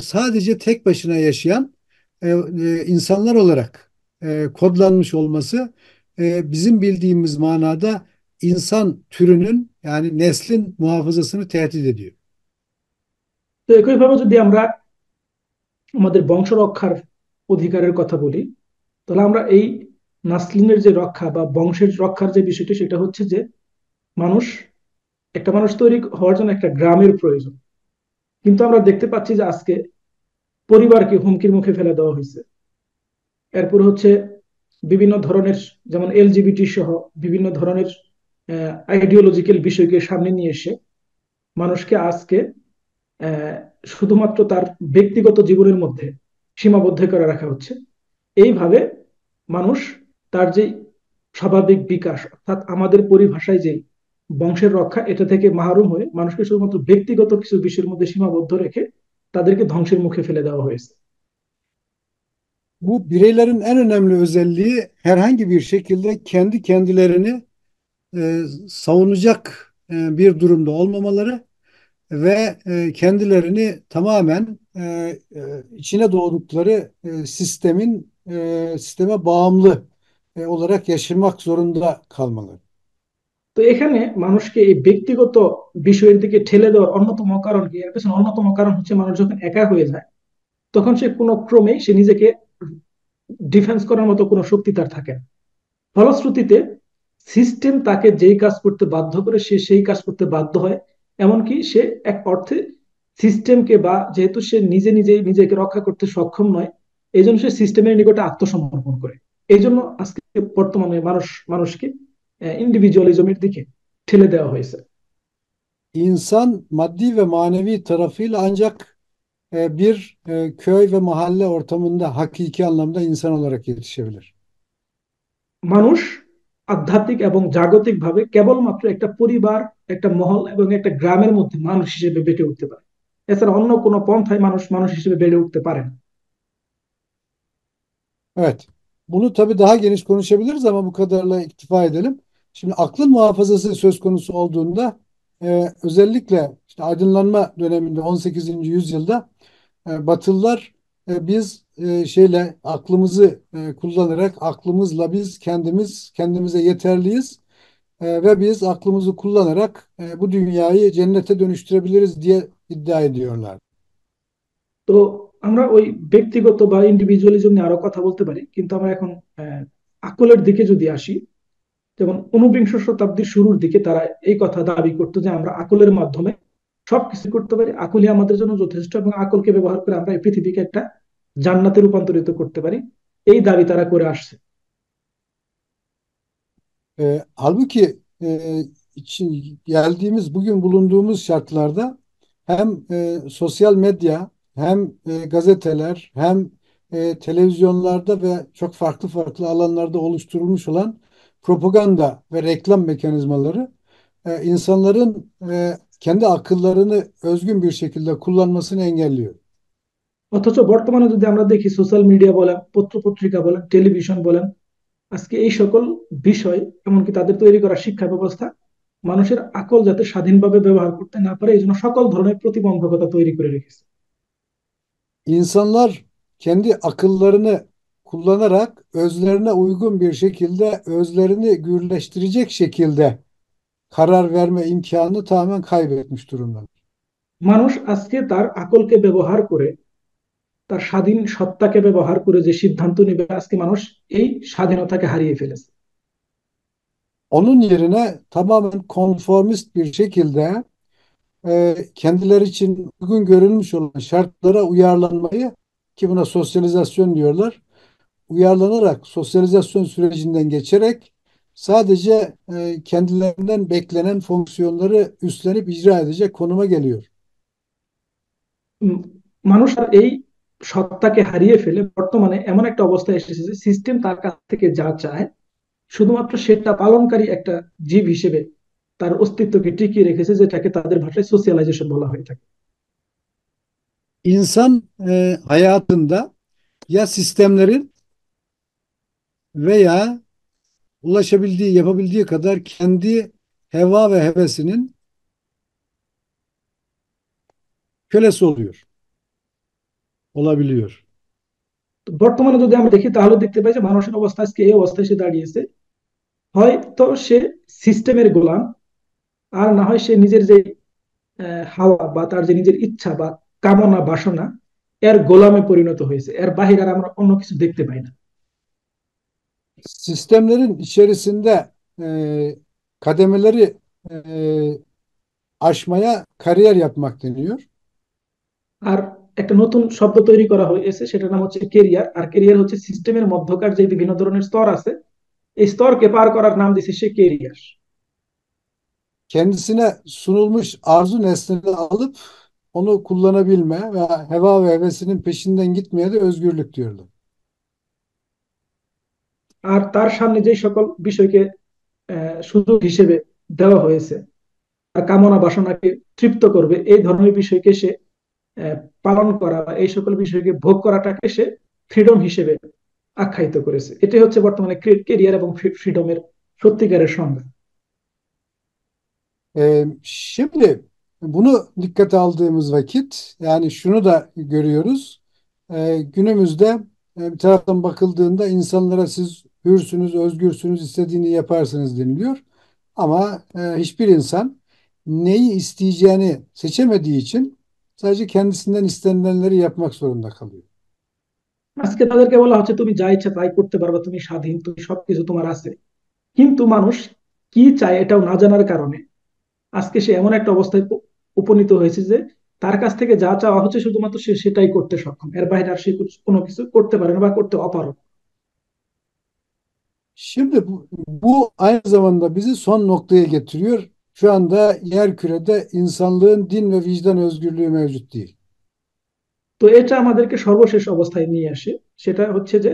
sadece tek başına yaşayan insanlar olarak kodlanmış olması bizim bildiğimiz manada insan türünün, yani neslin muhafazasını tehdit ediyor. তো একইভাবে যদি আমরা আমাদের বংশ রক্ষার অধিকারের কথা বলি, তাহলে আমরা এই নাসলিনের যে রক্ষা বা বংশের রক্ষার যে বিষয়টি, সেটা হচ্ছে যে মানুষ, একটা মানুষ তৈরি হওয়ার জন্য একটা গ্রামের প্রয়োজন। কিন্তু আমরা দেখতে পাচ্ছি যে আজকে পরিবারকে হুমকির মুখে ফেলে দেওয়া হয়েছে। এরপর হচ্ছে বিভিন্ন ধরনের, যেমন এলজিবিটি সহ বিভিন্ন ধরনের আইডিওলজিক্যাল বিষয়কে সামনে নিয়ে এসে মানুষকে আজকে আহ, শুধুমাত্র তার ব্যক্তিগত জীবনের মধ্যে সীমাবদ্ধ করে রাখা হচ্ছে। এইভাবে মানুষ তার যে স্বাভাবিক বিকাশ, অর্থাৎ আমাদের পরিভাষায় যে বংশের রক্ষা, এটা থেকে মাহরুম হয়ে মানুষকে শুধুমাত্র ব্যক্তিগত কিছু বিষয়ের mধ্যে sınavবদ্ধ রেখে তাদেরকে ধ্বংসের মুখে fele দেওয়া hয়েছে। Bu bireylerin en önemli özelliği herhangi bir şekilde kendi kendilerini savunacak bir durumda olmamaları ve kendilerini tamamen içine doğdukları sisteme bağımlı olarak yaşamak zorunda kalmaları. তো এখানে মানুষকে এই ব্যক্তিগত বিষয়ের দিকে ঠেলে দেওয়ার অন্যতম কারণ কি? এর পেছনে অন্যতম কারণ হচ্ছে মানুষ যখন একা হয়ে যায় তখন সে কোনো ক্রমে সে নিজেকে ডিফেন্স করার মতো কোনো শক্তি তার থাকে না। ফলশ্রুতিতে সিস্টেম তাকে যেই কাজ করতে বাধ্য করে সে সেই কাজ করতে বাধ্য হয়। এমনকি সে এক অর্থে সিস্টেমকে, বা যেহেতু সে নিজে নিজেই নিজেকে রক্ষা করতে সক্ষম নয়, এই জন্য সে সিস্টেমের নিকটে আত্মসমর্পণ করে। এই জন্য আজকে বর্তমানে মানুষকে ইন্ডিভিজুয়ালিজমের দিকে ঠেলে দেওয়া হয়েছে। İnsan maddi ve manevi tarafıyla ancak köy ve mahalle ortamında hakiki anlamda insan olarak yetişebilir. মানুষ আধ্যাত্মিক এবং জাগতিক ভাবে কেবলমাত্র একটা পরিবার, একটা মহল এবং একটা গ্রামের মধ্যে মানুষ হিসেবে বেঁচে উঠতে পারে। এছাড়া অন্য কোনো পন্থায় মানুষ মানুষ হিসেবে বেড়ে উঠতে পারে না। Evet. Bunu tabii daha geniş konuşabiliriz ama bu kadarla iktifa edelim. Şimdi aklın muhafazası söz konusu olduğunda özellikle işte aydınlanma döneminde 18. yüzyılda Batılılar biz şeyle aklımızı kullanarak aklımızla biz kendimize yeterliyiz ve biz aklımızı kullanarak bu dünyayı cennete dönüştürebiliriz diye iddia ediyorlar. তো আমরা ওই ব্যক্তিগত বা ইন্ডিভিজুয়ালিজম নিয়ে আরো কথা বলতে পারি, কিন্তু আমরা এখন আকলের দিকে যদি আসি, যেমন ঊনবিংশ শতাব্দীর শুরুর দিকে তারা এই কথা দাবি করতো যে আমরা আকলের মাধ্যমে সবকিছু করতে পারি, আকলই আমাদের জন্য যথেষ্ট, এবং আকলকে ব্যবহার করে আমরা এই পৃথিবীকে একটা জান্নাতে রূপান্তরিত করতে পারি। এই দাবি তারা করে আসছে। Halbuki geldiğimiz bugün bulunduğumuz şartlarda hem sosyal medya hem gazeteler hem televizyonlarda ve çok farklı farklı alanlarda oluşturulmuş olan propaganda ve reklam mekanizmaları insanların kendi akıllarını özgün bir şekilde kullanmasını engelliyor. অথচ বর্তমানে যদি আমরা দেখি, social media বলেন, পত্র পত্রিকা বলেন, টেলিভিশন বলেন, আজকে এই সকল বিষয়, এমনকি তাদের তৈরি করা শিক্ষা ব্যবস্থা মানুষের আকল যাতে স্বাধীনভাবে ব্যবহার করতে না পারে এই জন্য সকল ধরনের প্রতিবন্ধকতা তৈরি করে রেখেছে। İnsanlar kendi akıllarını kullanarak özlerine uygun bir şekilde özlerini gürleştirecek şekilde karar verme imkanını tamamen kaybetmiş durumdalar. মানুষ আজকে তার আকলকে ব্যবহার করে, তার স্বাধীন সত্তাকে ব্যবহার করে যে সিদ্ধান্ত নেবে, আজকে মানুষ এই স্বাধীনতাকে হারিয়ে ফেলেছে। Onun yerine tamamen konformist bir şekilde kendileri için uygun görülmüş olan şartlara uyarlanmayı ki buna sosyalizasyon diyorlar. Uyarlanarak sosyalizasyon sürecinden geçerek sadece kendilerinden beklenen fonksiyonları üstlenip icra edecek konuma geliyor. উম, মানুষ আর এই সত্তাকে হারিয়ে ফেলে বর্তমানে এমন একটা অবস্থায় এসেছে যে সিস্টেম তার কাছ থেকে যা চায় শুধুমাত্র সেটা পালনকারী একটা জীব হিসেবে তার অস্তিত্বকে টিকিয়ে রেখেছে, যেটাকে তাদের ভাষায় সোশিয়ালাইজেশন বলা হয়ে থাকে। İnsan hayatında ya sistemlerin veya ulaşabildiği, yapabildiği kadar kendi heva ve hevesinin kölesi olabiliyor. তো বর্তমানে যদি আমরা দেখি তাহলে দেখতে পাই যে মানুষের অবস্থা আজকে এই অবস্থায় এসে দাঁড়িয়েছে। হয়তো সে সিস্টেমের গোলাম, আর না হয় সে নিজের যে হাওয়া বা তার যে নিজের ইচ্ছা বা কামনা বাসনা, এর গোলামে পরিণত হয়েছে। এর বাহিরে আর আমরা অন্য কিছু দেখতে পাই না। Sistemlerin içerisinde kademeleri aşmaya kariyer yapmak deniyor. আর একটা নতুন শব্দ তৈরি করা হয়েছে, সেটার নাম হচ্ছে কেরিয়ার। আর কেরিয়ার হচ্ছে সিস্টেমের মধ্যকার যে বিভিন্ন ধরনের স্তর আছে, এই স্তরকে পার করার নাম দিছে সে career. kendisine sunulmuş arzu nesneni alıp onu kullanabilme ve heva ve hevesinin peşinden gitmeye de özgürlük diyordu. আর তার সামনে যে সকল বিষয়কে সুযোগ হিসেবে দেওয়া হয়েছে, আর কামনা বাসনাকে তৃপ্ত করবে এই ধরনের বিষয়কে সে আহ, পালন করা বা এই সকল বিষয়কে ভোগ করাটাকে সে ফ্রিডম হিসেবে আখ্যায়িত করেছে। এটাই হচ্ছে বর্তমানে কেরিয়ার এবং ফ্রিডমের সত্যিকারের সংজ্ঞা। Şimdi bunu dikkate aldığımız vakit yani şunu da görüyoruz. Günümüzde bir taraftan bakıldığında insanlara siz hürsünüz, özgürsünüz, istediğini yaparsınız deniliyor. Ama hiçbir insan neyi isteyeceğini seçemediği için sadece kendisinden istenilenleri yapmak zorunda kalıyor. আজকে তাদেরকে বলা হচ্ছে তুমি যা ইচ্ছা তাই করতে পারবে, তুমি স্বাধীন, তুমি সবকিছু তোমার আছে। কিন্তু মানুষ কি চায় এটাও না জানার কারণে আজকে সে এমন একটা অবস্থায় উপনীত হয়েছে যে তার কাছ থেকে যা চাওয়া হচ্ছে শুধুমাত্র সে সেটাই করতে সক্ষম, এর বাইরে আর সে কোনো কিছু করতে পারে না বা করতে অপারগ। Şimdi bu aynı zamanda bizi son noktaya getiriyor. Şu anda yerkürede insanlığın din ve vicdan özgürlüğü mevcut değil. তো এটা আমাদেরকে সর্বশেষ অবস্থায় নিয়ে আসে, সেটা হচ্ছে যে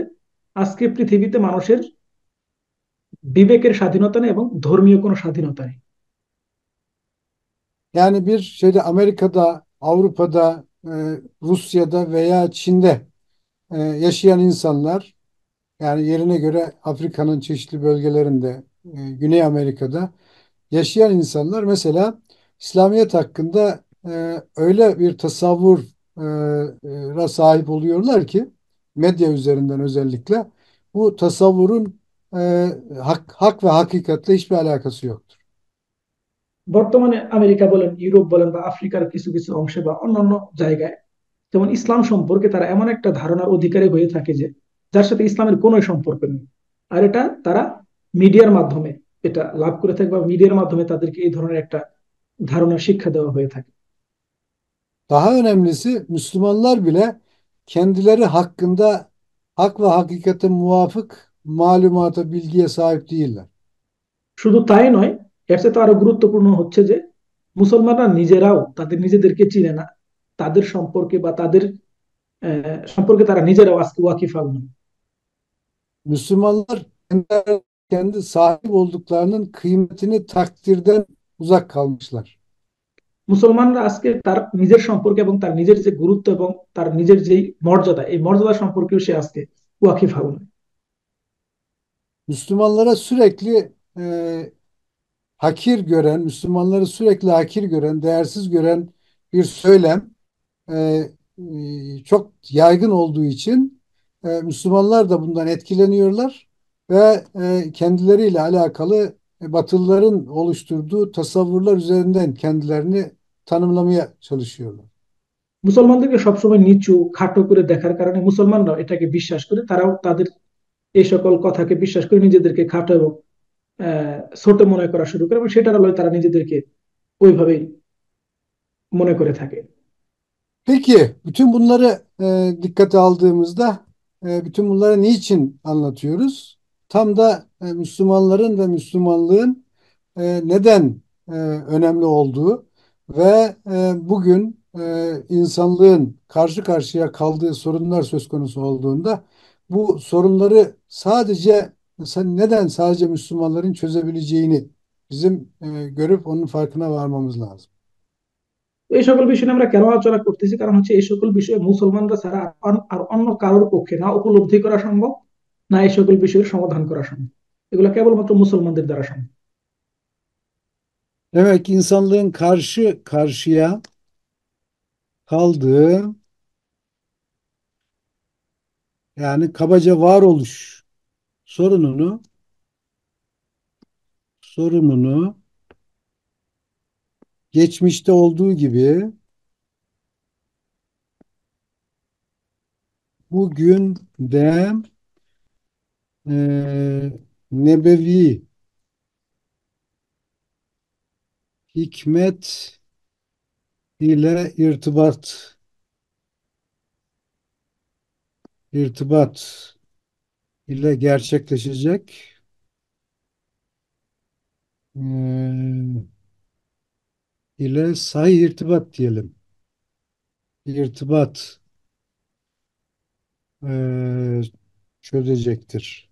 আজকে পৃথিবীতে মানুষের বিবেকের স্বাধীনতা নেই এবং ধর্মীয় কোনো স্বাধীনতা নেই। Yani bir şeyde Amerika'da, Avrupa'da, Rusya'da veya Çin'de yaşayan insanlar yani yerine göre Afrika'nın çeşitli bölgelerinde, Güney Amerika'da yaşayan insanlar mesela İslamiyet hakkında öyle bir tasavvura sahip oluyorlar ki medya üzerinden özellikle bu tasavvurun hak ve hakikatle hiçbir alakası yoktur. বর্তমানে আমেরিকা বলেন, ইউরোপ বলেন বা আফ্রিকার কিছু কিছু অংশে বা অন্যান্য জায়গায় যেমন ইসলাম সম্পর্কে তারা এমন একটা ধারণার অধিকারী হয়ে থাকে যে যার সাথে ইসলামের কোনো সম্পর্ক নেই। আর এটা তারা মিডিয়ার মাধ্যমে এটা লাভ করে থাকে বা মিডিয়ার মাধ্যমে তাদেরকে এই ধরনের একটা ধারণার শিক্ষা দেওয়া হয়ে থাকে। Daha önemlisi Müslümanlar bile kendileri hakkında hak ve hakikate muvafık malumata, bilgiye sahip değiller. শুধু তাই নয়, এর চেয়ে তো আরো গুরুত্বপূর্ণ হচ্ছে যে মুসলমানরা নিজেরাও তাদের নিজেদেরকে চিনে না, তাদের সম্পর্কে বা তাদের সম্পর্কে তারা নিজেরাও আজকে ওয়াকিফাল নয়। Müslümanlar kendi sahip olduklarının kıymetini takdirden uzak kalmışlar. মুসলমানরা আজকে তার নিজের সম্পর্কে এবং তার নিজের যে গুরুত্ব এবং তার নিজের যে মর্যাদা, এই মর্যাদা সম্পর্কেও সে আজকে ওয়াকিফাল নয়। Müslümanlara sürekli hakir gören, Müslümanları sürekli hakir gören, değersiz gören bir söylem çok yaygın olduğu için Müslümanlar da bundan etkileniyorlar ve kendileriyle alakalı Batılıların oluşturduğu tasavvurlar üzerinden kendilerini tanımlamaya çalışıyorlar. মুসলমানদেরকে সবসময় নিচু খাটো করে দেখার কারণে মুসলমানরাও এটাকে বিশ্বাস করে, তারাও তাদের এই সকল কথাকে বিশ্বাস করে নিজেদেরকে খাটো এবং ছোট মনে করা শুরু করে এবং সেটার আলোয় তারা নিজেদেরকে ওইভাবেই মনে করে থাকে। Peki bütün bunları dikkate aldığımızda bütün bunları niçin anlatıyoruz? Tam da Müslümanların ve Müslümanlığın neden önemli olduğu ve bugün insanlığın karşı karşıya kaldığı sorunlar söz konusu olduğunda bu sorunları neden sadece Müslümanların çözebileceğini bizim görüp onun farkına varmamız lazım. এই সকল বিষয় নিয়ে আমরা কেন আলোচনা করতেছি, কারণ হচ্ছে এই সকল বিষয়ে মুসলমানরা ছাড়া আর অন্য কারোর পক্ষে না উপলব্ধি করা সম্ভব, না এই সকল বিষয়ের সমাধান করা সম্ভব। এগুলো কেবলমাত্র মুসলমানদের দ্বারা সম্ভব। Demek ki insanlığın karşı karşıya kaldığı yani kabaca varoluş sorununu sorununu geçmişte olduğu gibi bugün de nebevi hikmet ile irtibat ile gerçekleşecek. Eee, ile sahih irtibat diyelim. İrtibat eee, çözecektir.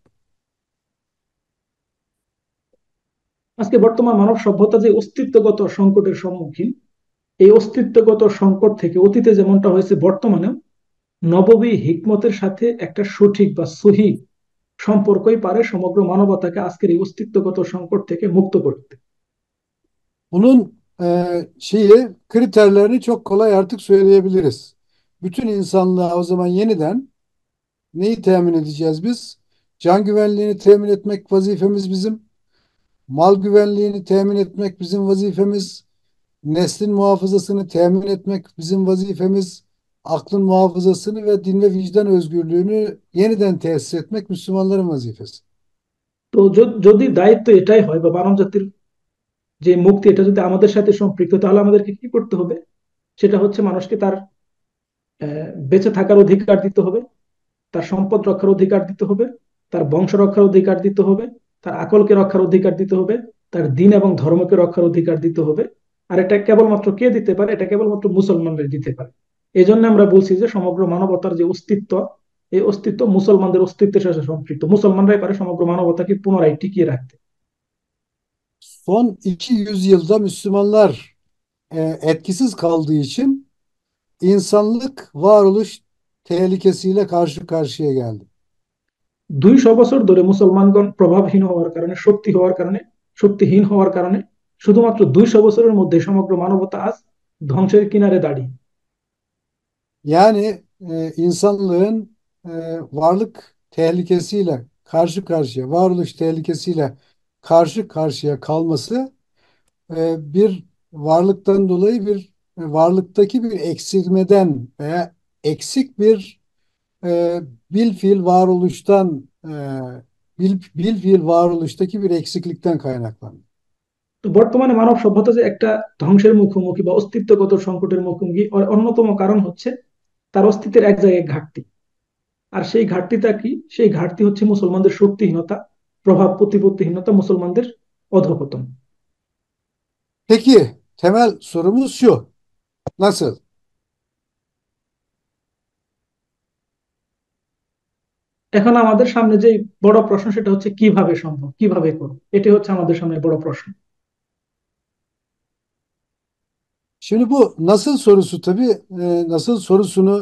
আজকে বর্তমান মানব সভ্যতা যে অস্তিত্বগত সংকটের সম্মুখীন, এই অস্তিত্বগত সংকট থেকে অতীতে যেমনটা হয়েছে বর্তমানেও নববী হিকমতের সাথে একটা সঠিক বা সহি সম্পর্কই পারে সমগ্র মানবতাকে আজকের এই অস্তিত্বগত সংকট থেকে মুক্ত করতে। Bunun kriterlerini çok kolay artık söyleyebiliriz. Bütün insanlığa o zaman yeniden neyi temin edeceğiz biz? Can güvenliğini temin etmek vazifemiz bizim. Mal güvenliğini temin etmek bizim vazifemiz. Neslin muhafazasını temin etmek bizim vazifemiz. Aklın muhafazasını ve din ve vicdan özgürlüğünü yeniden tesis etmek Müslümanların vazifesi. তো যদি দায়িত্ব এটাই হয় বা মানব জাতির যে মুক্তি এটা যদি আমাদের সাথে সম্পৃক্ত, তাহলে আমাদেরকে কি করতে হবে? সেটা হচ্ছে মানুষকে তার বেঁচে থাকার অধিকার দিতে হবে, তার সম্পদ রক্ষার অধিকার দিতে হবে, তার বংশ রক্ষার অধিকার দিতে হবে, তার আকলকে রক্ষার অধিকার দিতে হবে, তার দিন এবং ধর্মকে রক্ষার অধিকার দিতে হবে। আর এটা কেবলমাত্র কে দিতে পারে? এটা কেবলমাত্র মুসলমানরাই দিতে পারে। এই জন্য আমরা বলছি যে সমগ্র মানবতার যে অস্তিত্ব, এই অস্তিত্ব মুসলমানদের অস্তিত্বের সাথে সম্পৃক্ত। মুসলমানরাই পারে সমগ্র মানবতাকে পুনরায় টিকিয়ে রাখতে। Son 200 yılda Müslümanlar etkisiz kaldığı için insanlık varoluş tehlikesiyle karşı karşıya geldi. 200 বছর ধরে মুসলমানগণ প্রভাবহীন হওয়ার কারণে, শক্তিহীন হওয়ার কারণে শুধুমাত্র 200 বছরের মধ্যে সমগ্র মানবতা আজ ধ্বংসের কিনারে দাঁড়িয়ে। Yani insanlığın e, varlık tehlikesiyle karşı karşıya, varoluş tehlikesiyle karşı karşıya kalması bir varlıktan dolayı bir varlıktaki bir eksilmeden veya eksik bir bil fiil varoluştan bil fiil varoluştaki bir eksiklikten kaynaklanıyor. তো বর্তমানে মানব সভ্যতা যে একটা ধ্বংসের মুখোমুখি বা অস্তিত্বগত সংকটের মুখোমুখি, অন্যতম কারণ হচ্ছে তার অস্তিত্বের এক জায়গায় ঘাটতি। আর সেই ঘাটতিটা কি? সেই ঘাটতি হচ্ছে মুসলমানদের শক্তিহীনতা, প্রভাব প্রতিপত্তিহীনতা, মুসলমানদের অধঃপতন। Peki temel sorumuz şu. Nasıl? এখন আমাদের সামনে যে বড় প্রশ্ন সেটা হচ্ছে কিভাবে সম্ভব, কিভাবে করবো, এটি hচ্ছে আমাদের সামনে বড় প্রশ্ন। Şimdi bu nasıl sorusu tabii nasıl sorusunu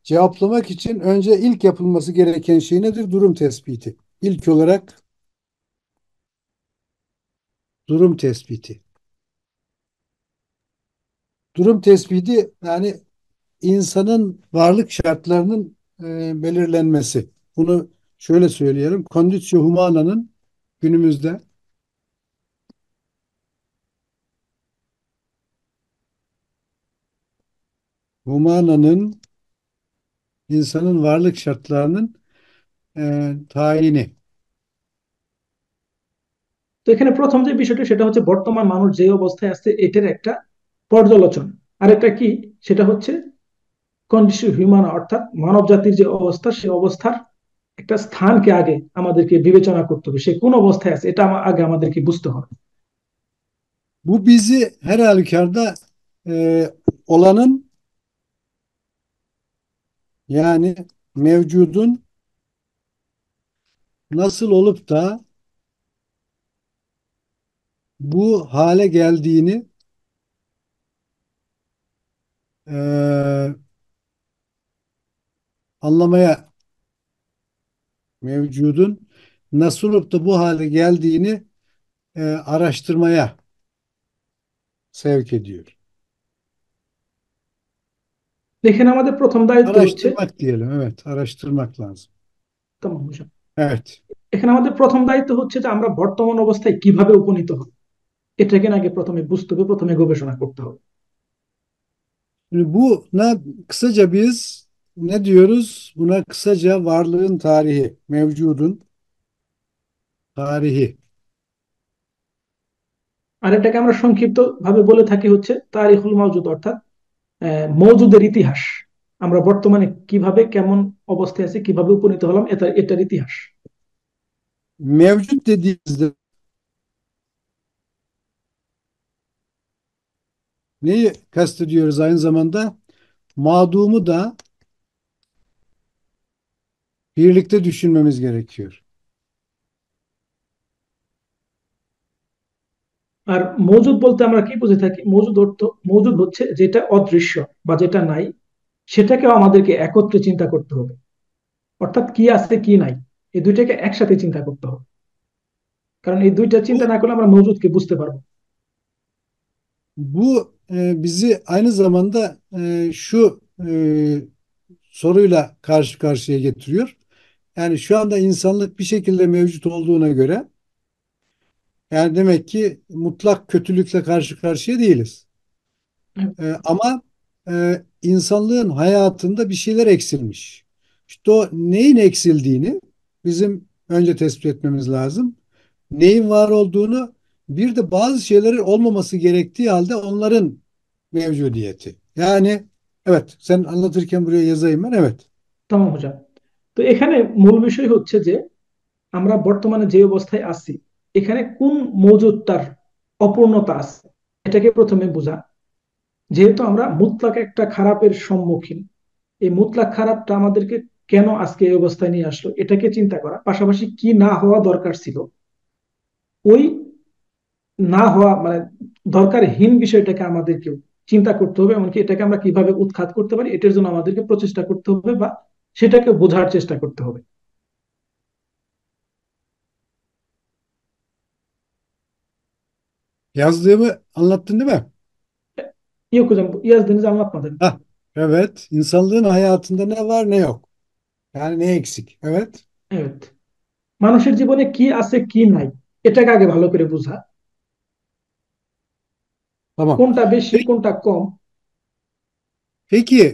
cevaplamak için önce ilk yapılması gereken şey nedir? Durum tespiti. İlk olarak durum tespiti. Durum tespiti yani insanın varlık şartlarının belirlenmesi. Bunu şöyle söyleyelim. Conditio humana'nın günümüzde humana'nın insanın varlık şartlarının tayini. তো এখানে প্রথম যে বিষয়টা সেটা হচ্ছে বর্তমান মানুষ যে অবস্থায় আছে এটার একটা পর্যালোচনা। আর এটা কি? সেটা হচ্ছে কন্ডিশন হিউম্যান, অর্থাৎ মানব জাতির যে অবস্থা, সেই অবস্থার একটা স্থানকে আগে আমাদেরকে বিবেচনা করতে হবে। সে কোন অবস্থায় আছে এটা আগে আমাদেরকে বুঝতে হবে। Bu bizi her halükarda olanın yani mevcudun nasıl olup da bu hale geldiğini e, anlamaya mevcudun nasıl olup da bu hale geldiğini araştırmaya sevk ediyor. এখানে আমাদের প্রথম দায়িত্ব হচ্ছে, Araştırmak diyelim. Evet, araştırmak lazım. তেমন বুঝুন, Evet. এখানে আমাদের প্রথম দায়িত্ব হচ্ছে যে আমরা বর্তমান অবস্থায় কিভাবে উপনীত হব, এটাকে আগে প্রথমে বুঝতে হবে, প্রথমে গবেষণা করতে হবে। Şimdi buna kısaca biz ne diyoruz? Buna kısaca varlığın tarihi, mevcudun tarihi. আর এটাকে আমরা সংক্ষিপ্ত ভাবে বলে থাকি হচ্ছে তারিখুল মাওজুদ, অর্থাৎ মওজুদের ইতিহাস। আমরা বর্তমানে কিভাবে কেমন অবস্থায় আছি, কিভাবে উপনীত হলাম, এটার ইতিহাস। Mevcut dediğimizde Neyi kastediyoruz aynı zamanda? Mağdumu da birlikte düşünmemiz gerekiyor. আর মজুদ বলতে আমরা কি বুঝে থাকি? মজুদ অর্থ, মজুদ হচ্ছে যেটা অদৃশ্য বা যেটা নাই, সেটাকেও আমাদেরকে একত্রে চিন্তা করতে হবে। অর্থাৎ কি আছে কি নাই, এই দুইটাকে একসাথে চিন্তা করতে হবে। কারণ এই দুইটা চিন্তা Bu, না করলে আমরা মজুদকে বুঝতে পারবো না। bu bizi aynı zamanda şu soruyla karşı karşıya getiriyor. Yani şu anda insanlık bir şekilde mevcut olduğuna göre yani demek ki mutlak kötülükle karşı karşıya değiliz. Ama insanlığın hayatında bir şeyler eksilmiş. İşte o neyin eksildiğini bizim önce tespit etmemiz lazım. Neyin var olduğunu, bir de bazı şeylerin olmaması gerektiği halde onların mevcudiyeti. Yani evet, sen anlatırken buraya yazayım ben, evet. তামাম হোজা। তো এখানে মূল বিষয় হচ্ছে যে আমরা বর্তমানে যে অবস্থায় আছি, এখানে কোন মজুদটার অপূর্ণতা আছে, এটাকে প্রথমে বোঝা। যেহেতু আমরা মুতলাক একটা খারাপের সম্মুখীন, এই মুতলাক খারাপটা আমাদেরকে কেন আজকে এই অবস্থায় নিয়ে আসলো, এটাকে চিন্তা করা, পাশাপাশি কি না হওয়া দরকার ছিল, ওই না হওয়া মানে দরকারহীন বিষয়টাকে আমাদেরকে চিন্তা করতে হবে, এমনকি এটাকে আমরা কিভাবে উৎখাত করতে পারি এটার জন্য আমাদেরকে প্রচেষ্টা করতে হবে বা সেটাকে বোঝার চেষ্টা করতে হবে। Yazdığımı anlattın değil mi? Yok hocam, yazdığınızı anlatmadım. Hah, evet. İnsanlığın hayatında ne var ne yok. Yani ne eksik. Evet. Evet, মানুষের জীবনে কি আছে কি নাই, এটাকে আগে ভালো করে বোঝা, Tamam. কোনটা বেশি Peki, কোনটা কম। peki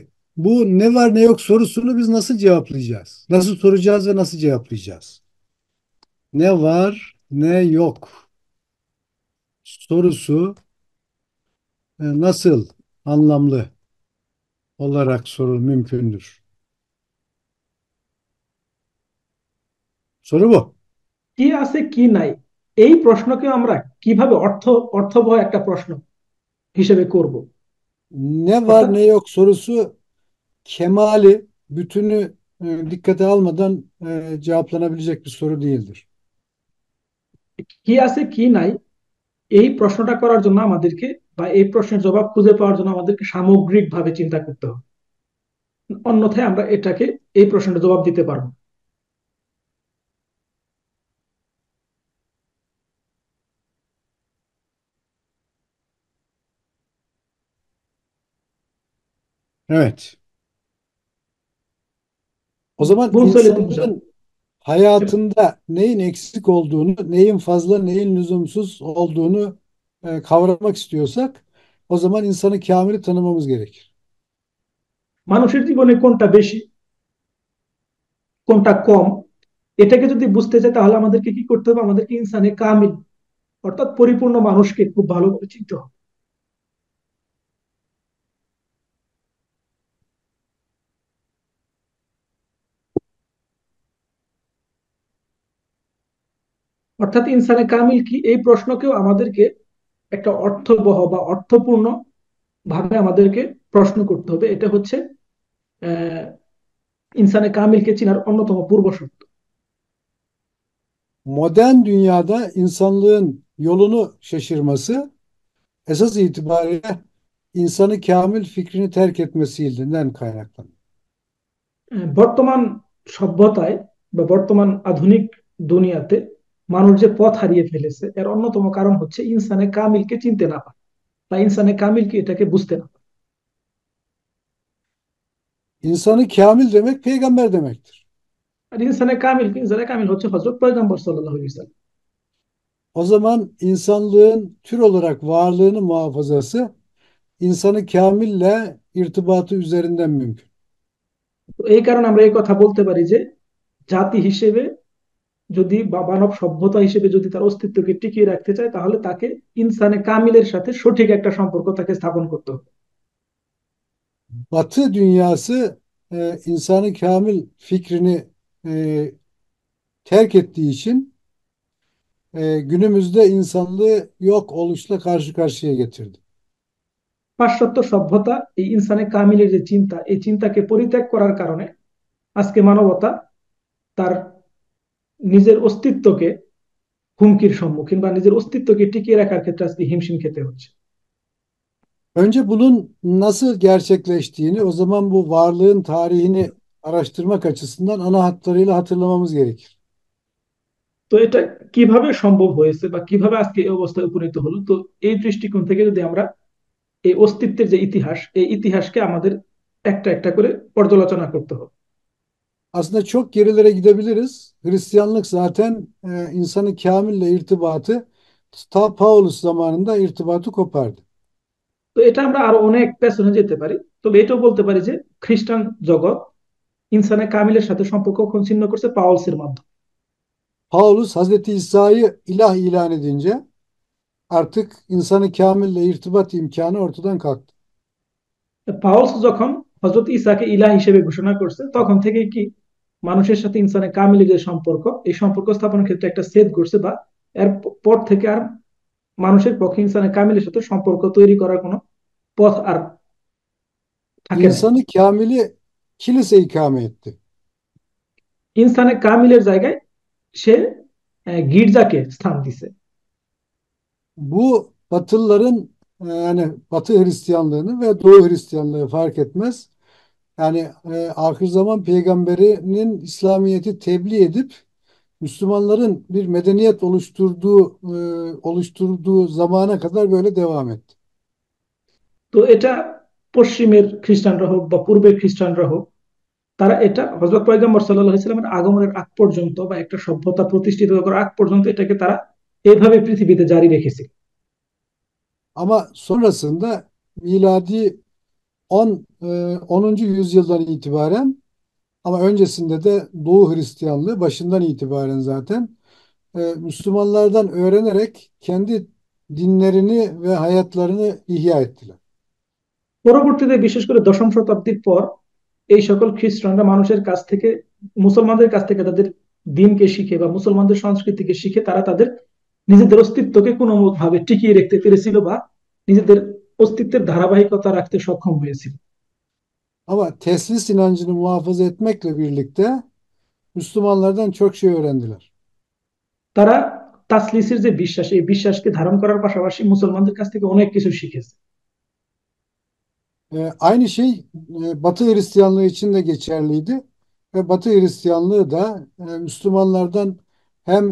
bu ne var ne yok sorusunu biz nasıl cevaplayacağız? Nasıl soracağız ve nasıl cevaplayacağız? Ne var ne yok sorusu nasıl anlamlı olarak sorul mümkündür? Soru bu. কি আছে কি নাই, এই প্রশ্নকে আমরা কিভাবে অর্থবহ একটা প্রশ্ন হিসেবে করব। Ne var অর্থাৎ ne yok sorusu kemali, bütünü dikkate almadan cevaplanabilecek bir soru değildir. কি আছে কি নাই, এই প্রশ্নটা করার জন্য আমাদেরকে বা এই প্রশ্নের জবাব খুঁজে পাওয়ার জন্য আমাদেরকে সামগ্রিকভাবে চিন্তা করতে হবে। অন্যথায় আমরা এটাকে, এই প্রশ্নের জবাব দিতে পারবো না। Evet. O zaman Bunu söyledim hocam. insanların Evet. hayatında neyin eksik olduğunu, neyin fazla, neyin lüzumsuz olduğunu kavramak istiyorsak o zaman insanı kamili tanımamız gerekir. মানুষের জীবনে কোনটা বেশি কোনটা কম, এটাকে যদি বুঝতে চাই তাহলে আমাদেরকে কি করতে হবে? আমাদেরকে ইনসানে কামিল অর্থাৎ পরিপূর্ণ মানুষকে খুব ভালোভাবে চিনতে হবে। অর্থাৎ ইনসানে কামিল কি, এই প্রশ্নকেও আমাদেরকে একটা অর্থবহ বা অর্থপূর্ণ ভাবে আমাদেরকে প্রশ্ন করতে হবে। এটা হচ্ছে আহ ইনসানে কামিলকে চিনার অন্যতম পূর্ব শর্ত। Modern dünyada insanlığın yolunu şaşırması esas itibariyle insanı kamil fikrini terk etmesinden kaynaklanıyor. বর্তমান সভ্যতায় বা বর্তমান আধুনিক দুনিয়াতে মানুষ যে পথ হারিয়ে ফেলেছে, এর অন্যতম কারণ হচ্ছে ইনসানে কামিলকে চিনতে না পারা বা ইনসানে কামিলকে এটাকে বুঝতে না পারা। İnsanı kamil demek peygamber demektir. আর ইনসানে কামিল হচ্ছে হযরত পয়গম্বর সাল্লাল্লাহু আলাইহি ওয়াসাল্লাম। O zaman insanlığın tür olarak varlığını muhafazası insanı kamille irtibatı üzerinden mümkün. তো এই কারণে আমরা এই কথা বলতে পারি যে জাতি হিসেবে যদি বা মানব সভ্যতা হিসেবে যদি তার অস্তিত্বকে টিকিয়ে রাখতে চায়, তাহলে তাকে ইনসানে কামিলের সাথে সঠিক একটা সম্পর্ক তাকে স্থাপন করতে হবে। Batı dünyası insanı kamil fikrini e, terk ettiği için günümüzde insanlığı yok oluşla karşı karşıya getirdi. পাশ্চাত্য সভ্যতা এই ইনসানে কামিলের যে চিন্তা, এই চিন্তাকে পরিত্যাগ করার কারণে আজকে মানবতা তার নিজের অস্তিত্বকে হুমকির সম্মুখীন বা নিজের অস্তিত্বকে টিকিয়ে রাখার ক্ষেত্রে aslında হিমশিম খেতে হচ্ছে। Önce bunun nasıl gerçekleştiğini, o zaman bu varlığın tarihini araştırmak açısından ana hatlarıyla hatırlamamız gerekir. তো এটা কিভাবে সম্ভব হয়েছে বা কিভাবে আজকে এই অবস্থায় উপনীত হলো, তো এই দৃষ্টিকোণ থেকে যদি আমরা এই অস্তিত্বের যে ইতিহাস, এই ইতিহাসকে আমাদের একটা একটা করে পর্যালোচনা করতে হবে। Aslında çok gerilere gidebiliriz. Hristiyanlık zaten insanı kamille irtibatı ta Paulus zamanında irtibatı kopardı. তো এটা আমরা আরো অনেক পেছনে যেতে পারি, তবে এটাও bölতে পারি যে খ্রিস্টান জগৎ ইনসানে কামিলের সাথে সম্পর্ক ছিন্ন করছে পাওলসের মাধ্যমে। Paulus Hazreti İsa'yı ilah ilan edince artık insanı kamille irtibat imkanı ortadan kalktı. পাওলস যখন হযরত ঈসাকে ইলাহ হিসেবে ঘোষণা করছে, তখন থেকে কি মানুষের সাথে ইনসানে কামিলের যে সম্পর্ক, এই সম্পর্ক স্থাপনের ক্ষেত্রে একটা ছেদ ঘটছে, বা এর পর থেকে আর মানুষের পক্ষে ইনসানে কামিলের সাথে সম্পর্ক তৈরি করার কোনো পথ আর থাকে নাই। İnsanı kamili kilise ikame etti. ইনসানে কামিলের জায়গায় সে গির্জাকে স্থান দিছে। Bu Batılıların yani Batı Hristiyanlığını ve Doğu Hristiyanlığı fark etmez. Yani ahir zaman peygamberinin İslamiyet'i tebliğ edip Müslümanların bir medeniyet oluşturduğu zamana kadar böyle devam etti. তো এটা পশ্চিমের খ্রিস্টানরা হোক বা পূর্বের খ্রিস্টানরা হোক, তারা এটা হযরত পয়গম্বর সাল্লাল্লাহু আলাইহি সাল্লামের আগমনের আগ পর্যন্ত বা একটা সভ্যতা প্রতিষ্ঠিত করার আগ পর্যন্ত এটাকে তারা এইভাবে পৃথিবীতে জারি রেখেছে। Ama sonrasında miladi 10. yüzyıldan itibaren ama öncesinde de Doğu Hristiyanlığı başından itibaren zaten Müslümanlardan öğrenerek kendi dinlerini ve hayatlarını ihya ettiler. পরবর্তীতে বিশেষ করে দশম শতাব্দীর পর এই সকল খ্রিস্টানরা মানুষের কাছ থেকে, মুসলমানদের কাছ থেকে তাদের দিনকে শিখে বা মুসলমানদের সংস্কৃতিকে শিখে তারা তাদের নিজেদের অস্তিত্বকে কোনো ভাবে টিকিয়ে রাখতে পেরেছিল বা নিজেদের অস্তিত্বের ধারাবাহিকতা রাখতে সক্ষম হয়েছিল। Ama teslis inancını muhafaza etmekle birlikte Müslümanlardan çok şey öğrendiler. তারা তাসলিসের যে বিশ্বাস, এই বিশ্বাসকে ধারণ করার পাশাপাশি মুসলমানদের কাছ থেকে অনেক কিছু শিখেছে। Aynı şey Batı Hristiyanlığı için de geçerliydi. Ve Batı Hristiyanlığı da Müslümanlardan hem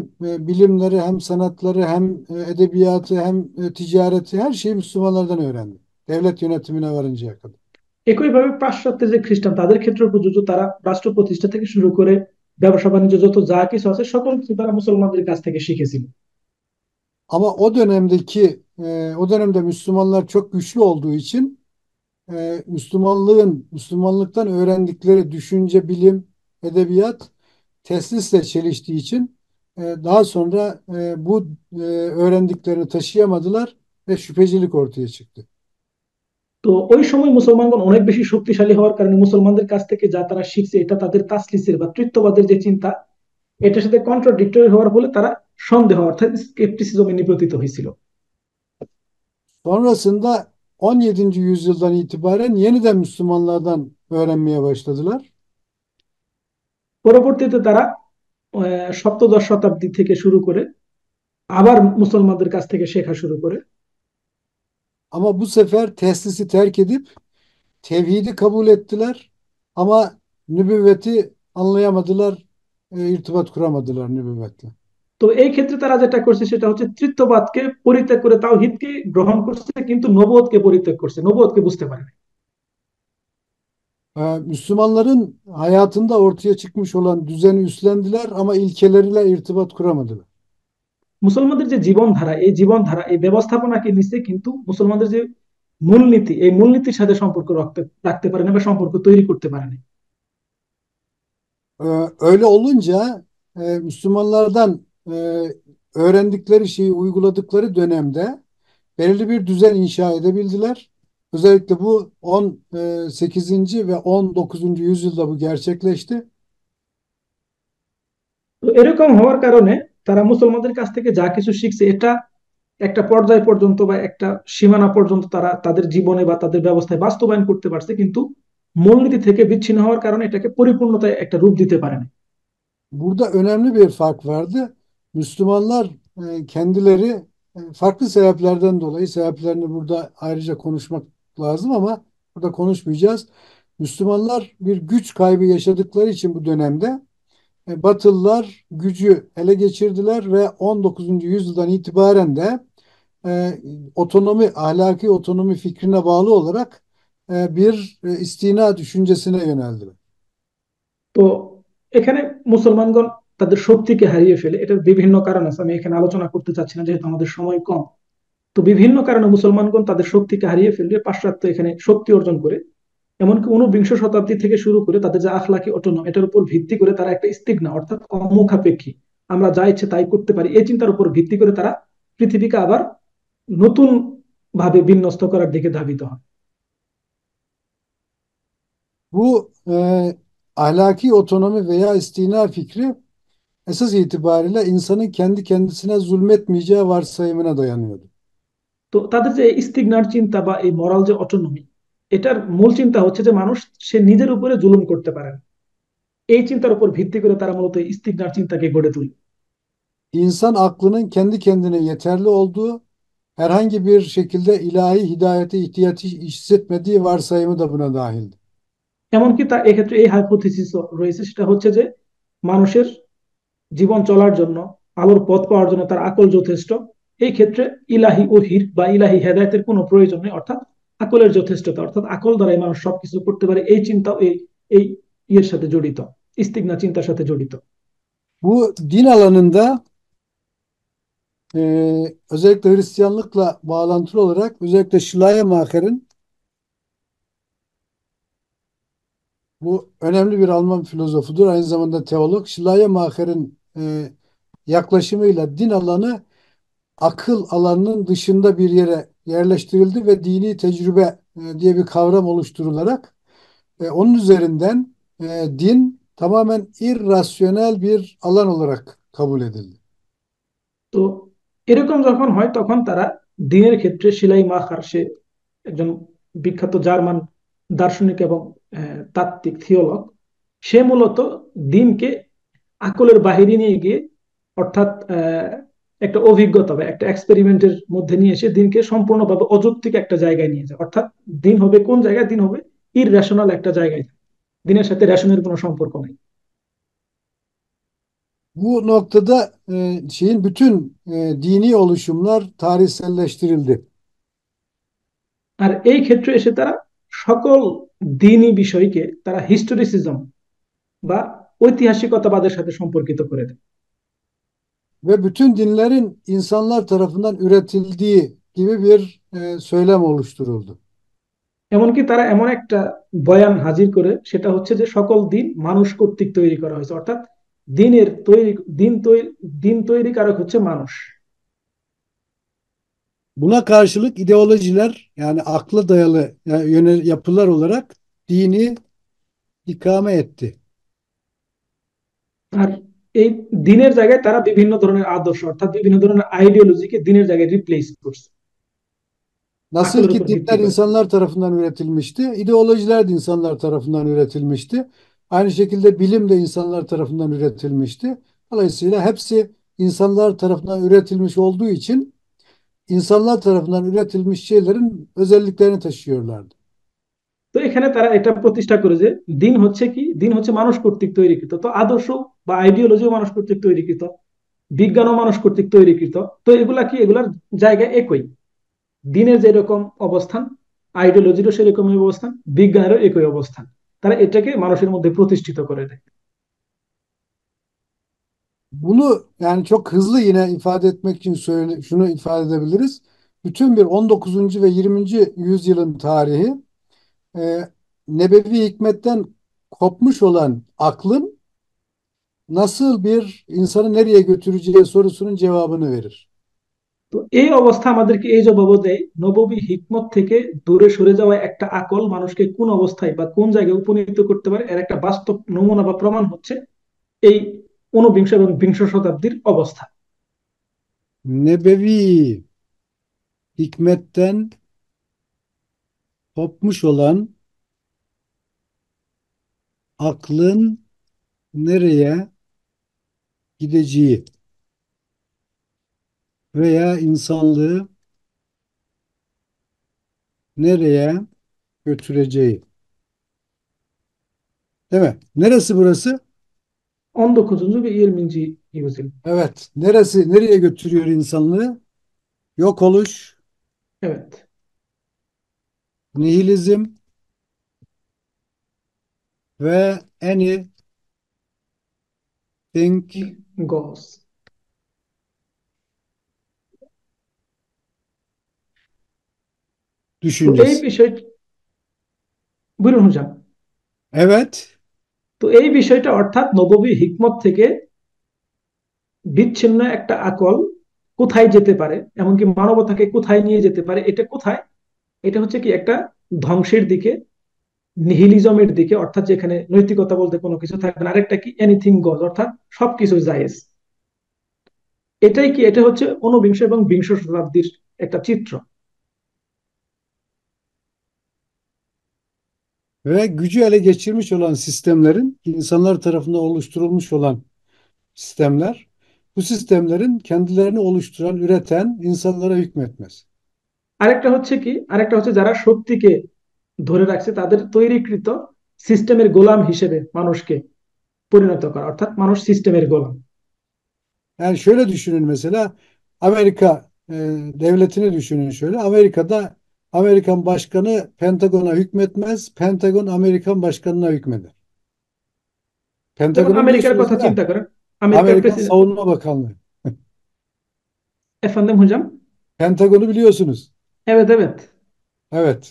bilimleri hem sanatları hem edebiyatı hem ticareti her şeyi Müslümanlardan öğrendi. Devlet yönetimine varıncaya kadar. একইভাবে পাশ্চাত্যের যে খ্রিস্টান, তাদের ক্ষেত্রে প্রযোজ্য, তারা রাষ্ট্র প্রতিষ্ঠা থেকে শুরু করে ব্যবসা বাণিজ্য যত যা কিছু আছে সকল কিছু তারা মুসলমানদের কাছ থেকে শিখেছিল। Ama o dönemde Müslümanlar çok güçlü olduğu için Müslümanlıktan öğrendikleri düşünce, bilim, edebiyat teslisle çeliştiği için daha sonra bu öğrendiklerini taşıyamadılar ve şüphecilik ortaya çıktı. তো ওই সময় মুসলমানগণ অনেক বেশি শক্তিশালী হওয়ার কারণে মুসলমানদের কাছ থেকে যা তারা শিখছে, এটা তাদের তাসলিসের বা তৃতীয়বাদের যে চিন্তা, এটার সাথে কন্ট্রাডিক্টরি হওয়ার ফলে তারা সন্দেহ অর্থাৎ স্কেপটিসিজমে নিপতিত হয়েছিল। Sonrasında 17. yüzyıldan itibaren yeniden Müslümanlardan öğrenmeye başladılar. পরবর্তীতে তারা সপ্তদশ শতাব্দী থেকে শুরু করে আবার মুসলমানদের কাছ থেকে শেখা শুরু করে। Ama bu sefer teslisi terk edip tevhidi kabul ettiler. Ama nübüvveti anlayamadılar, irtibat kuramadılar nübüvvetle. তো এই ক্ষেত্রে তারা যেটা করছে সেটা হচ্ছে তৃতীয়বাদকে পরিত্যাগ করে তাওহীদকে গ্রহণ করছে, কিন্তু নবুয়তকে পরিত্যাগ করছে, নবুয়তকে বুঝতে পারে না। Müslümanların hayatında ortaya çıkmış olan düzeni üstlendiler ama ilkeleriyle irtibat kuramadılar. মুসলমানদের যে জীবনধারা, এই জীবনধারা, এই ব্যবস্থাপনাকে নিচ্ছে, কিন্তু মুসলমানদের যে মূলনীতি, এই মূলনীতির সাথে সম্পর্ক রাখতে রাখতে পারে না বা সম্পর্ক তৈরি করতে পারে না। Öyle olunca Müslümanlardan öğrendikleri şeyi uyguladıkları dönemde belirli bir düzen inşa edebildiler. Özellikle bu 18. ve 19. yüzyılda bu gerçekleşti. তো এরকম হওয়ার কারণে তারা মুসলমানদের কাছ থেকে যা কিছু শিখছে, এটা একটা পর্যায় পর্যন্ত বা একটা সীমানা পর্যন্ত তারা তাদের জীবনে বা তাদের ব্যবস্থায় বাস্তবায়ন করতে পারছে, কিন্তু মূলনীতি থেকে বিচ্ছিন্ন হওয়ার কারণে এটাকে পরিপূর্ণতায় একটা রূপ দিতে পারেনি। Burada önemli bir fark vardı. Müslümanlar kendileri farklı sebeplerden dolayı sebeplerini burada ayrıca konuşmak lazım ama burada konuşmayacağız. Müslümanlar bir güç kaybı yaşadıkları için bu dönemde Batılılar gücü ele geçirdiler ve 19. yüzyıldan itibaren de otonomi, ahlaki otonomi fikrine bağlı olarak bir istina düşüncesine yöneldiler. তো এখানে মুসলমানগণ তাদের শক্তিকে হারিয়ে ফেলে, এটার বিভিন্ন কারণ আছে, আমি এখানে আলোচনা করতে চাচ্ছি না যেহেতু আমাদের সময় কম। তো বিভিন্ন কারণে মুসলমানগণ তাদের শক্তিকে হারিয়ে ফেললে পাশ্চাত্য এখানে শক্তি অর্জন করে। এমনকি ঊনবিংশ শতাব্দী থেকে শুরু করে তাদের যে আখলাকি অটোনম, এটার উপর ভিত্তি করে তারা একটা ইস্তিগনা অর্থাৎ অমুখাপেক্ষী, আমরা যা ইচ্ছে তাই করতে পারি, এই চিন্তার উপর ভিত্তি করে তারা পৃথিবীকে আবার নতুন ভাবে বিন্যস্ত করার দিকে ধাবিত হয়। Bu ahlaki otonomi veya istina fikri esas itibariyle insanın kendi kendisine zulmetmeyeceği varsayımına dayanıyordu. তো তাদের যে ইস্তিগনার চিন্তা বা এই মরাল যে অটোনমি, এটার মূল চিন্তা হচ্ছে যে মানুষ সে নিজের উপরে জুলুম করতে পারে না। এই চিন্তার উপর ভিত্তি করে তারা মূলত এই ইস্তিগনার চিন্তাকে গড়ে তোলে। İnsan aklının kendi kendine yeterli olduğu, herhangi bir şekilde ilahi hidayete ihtiyaç hissetmediği varsayımı da buna dahildi. এমনকি তা এক্ষেত্রে এই হাইপোথিসিস রয়েছে, সেটা হচ্ছে যে মানুষের জীবন চলার জন্য, আলোর পথ পাওয়ার জন্য তার আকল যথেষ্ট। এই ক্ষেত্রে ইলাহি ওহির বা ইলাহি হেদায়তের কোনো প্রয়োজন নেই, অর্থাৎ আকলের যথেষ্টতা, অর্থাৎ আকল দ্বারাই মানুষ সবকিছু করতে পারে, এই চিন্তা এই এই ইয়ের সাথে জড়িত, ইস্তিগনা চিন্তার সাথে জড়িত। Bu din alanında özellikle Hristiyanlıkla bağlantılı olarak özellikle Schleiermacher'in, bu önemli bir Alman filozofudur, aynı zamanda teolog. Schleiermacher'in yaklaşımıyla din alanı akıl alanının dışında bir yere yerleştirildi ve dini tecrübe diye bir kavram oluşturularak onun üzerinden din tamamen irrasyonel bir alan olarak kabul edildi. তো এরকম যখন হয় তখন তারা দিনের ক্ষেত্রে সিলাই মাখার, সে একজন বিখ্যাত জার্মান দার্শনিক এবং তাত্ত্বিক থিওলগ, সে মূলত দিনকে আকলের বাহিরে নিয়ে গিয়ে, অর্থাৎ একটা অভিজ্ঞতা বা একটা এক্সপেরিমেন্টের মধ্যে নিয়ে এসে দিনকে সম্পূর্ণভাবে অযৌক্তিক একটা জায়গায় নিয়ে যায়। অর্থাৎ দিন হবে কোন জায়গায়, দিন হবে ইররেশনাল একটা জায়গায়, দিনের সাথে রেশনের কোনো সম্পর্ক নেই। Bu noktada şeyin bütün dini oluşumlar tarihselleştirildi. আর এই ক্ষেত্রে এসে তারা সকল দিনই বিষয়কে তারা হিস্টোরিসিজম বা ঐতিহাসিকতাবাদের সাথে সম্পর্কিত করে দেয়। Ve bütün dinlerin insanlar tarafından üretildiği gibi bir söylem oluşturuldu. এমনকি তারা এমন একটা বয়ান হাজির করে, সেটা হচ্ছে যে সকল দিন মানুষ কর্তৃক তৈরি করা হয়েছে, অর্থাৎ দিনের তৈরি দিন তৈরিকারক hocce মানুষ। Buna karşılık ideolojiler, yani akla dayalı yani yapılar olarak dini ikame etti. আর এই দিনের জায়গায় তারা বিভিন্ন ধরনের আদর্শ অর্থাৎ বিভিন্ন ধরনের আইডিওলজিকে দিনের জায়গায় রিপ্লেস করছে Nasıl আকলের ki উপর ভিত্তি dinler করে। insanlar tarafından üretilmişti, ideolojiler de insanlar tarafından üretilmişti. Aynı şekilde bilim de insanlar tarafından üretilmişti. Dolayısıyla hepsi insanlar tarafından üretilmiş olduğu için insanlar tarafından üretilmiş şeylerin özelliklerini taşıyorlardı. তো এখানে তারা এটা প্রতিষ্ঠা করে যে দিন হচ্ছে কি, দিন হচ্ছে মানুষ কর্তৃক তৈরিকৃত, তো আদর্শ বা আইডিওলজিও মানুষ কর্তৃক তৈরিকৃত, বিজ্ঞানও মানুষ কর্তৃক তৈরিকৃত। তো এগুলা কি, এগুলার জায়গা একই, দিনের যেরকম অবস্থান আইডিওলজিরও সেরকমই অবস্থান, বিজ্ঞানেরও একই অবস্থান। তারা এটাকে মানুষের মধ্যে প্রতিষ্ঠিত করে দেয়। Bunu yani çok hızlı yine ifade etmek için şunu ifade edebiliriz. Bütün bir 19. ve 20. yüzyılın tarihi e, nebevi hikmetten kopmuş olan aklın nasıl bir insanı nereye götüreceği sorusunun cevabını verir. তো এই অবস্থা আমাদেরকে এই জবাব দেয়, নববী হিকমত থেকে দূরে সরে যাওয়া একটা আকল মানুষকে কোন অবস্থায় বা কোন জায়গায় উপনীত করতে পারে, এর একটা বাস্তব নমুনা বা প্রমাণ হচ্ছে এই ঊনবিংশ এবং বিংশ শতাব্দীর অবস্থা। Nebevi. hikmetten kopmuş olan aklın nereye gideceği veya insanlığı nereye götüreceği. Değil mi? Neresi burası? 19. ve 20. yüzyıl. Evet. Neresi, nereye götürüyor insanlığı? Yok oluş, Evet. nihilizm ve anything Goes. তো এই düşüncesi. বিষয় বলুন হুজাম। Evet. তো এই বিষয়টা অর্থাৎ নববী হিকমত থেকে বিচ্ছিন্ন একটা আকল কোথায় যেতে পারে, এমনকি মানবতাকে কোথায় নিয়ে যেতে পারে, এটা কোথায়, এটা হচ্ছে কি একটা ধ্বংসের দিকে, নিহিলিজমের দিকে, অর্থাৎ যেখানে নৈতিকতা বলতে কোনো কিছু থাকবে না। আরেকটা কি এনিথিং গজ, অর্থাৎ সবকিছু জায়েজ। এটাই কি, এটা হচ্ছে ঊনবিংশ এবং বিংশ শতাব্দীর একটা চিত্র। Ve gücü ele geçirmiş olan sistemlerin insanlar tarafından oluşturulmuş olan sistemler, bu sistemlerin kendilerini oluşturan, üreten insanlara hükmetmez. আরেকটা হচ্ছে কি, আরেকটা হচ্ছে যারা শক্তিকে ধরে রাখছে তাদের তৈরিকৃত সিস্টেমের গোলাম হিসেবে মানুষকে পরিণত করা, অর্থাৎ মানুষ সিস্টেমের গোলাম। Yani şöyle düşünün mesela Amerika devletini düşünün şöyle. Amerika'da Amerikan başkanı Pentagon'a hükmetmez. Pentagon Amerikan başkanına hükmeder. যেমন Pentagon'u আমেরিকার biliyorsunuz কথা değil mi? চিন্তা করেন, আমেরিকার Amerikan president Savunma Bakanlığı. efendim hocam. Pentagon'u biliyorsunuz. Evet, evet. Evet.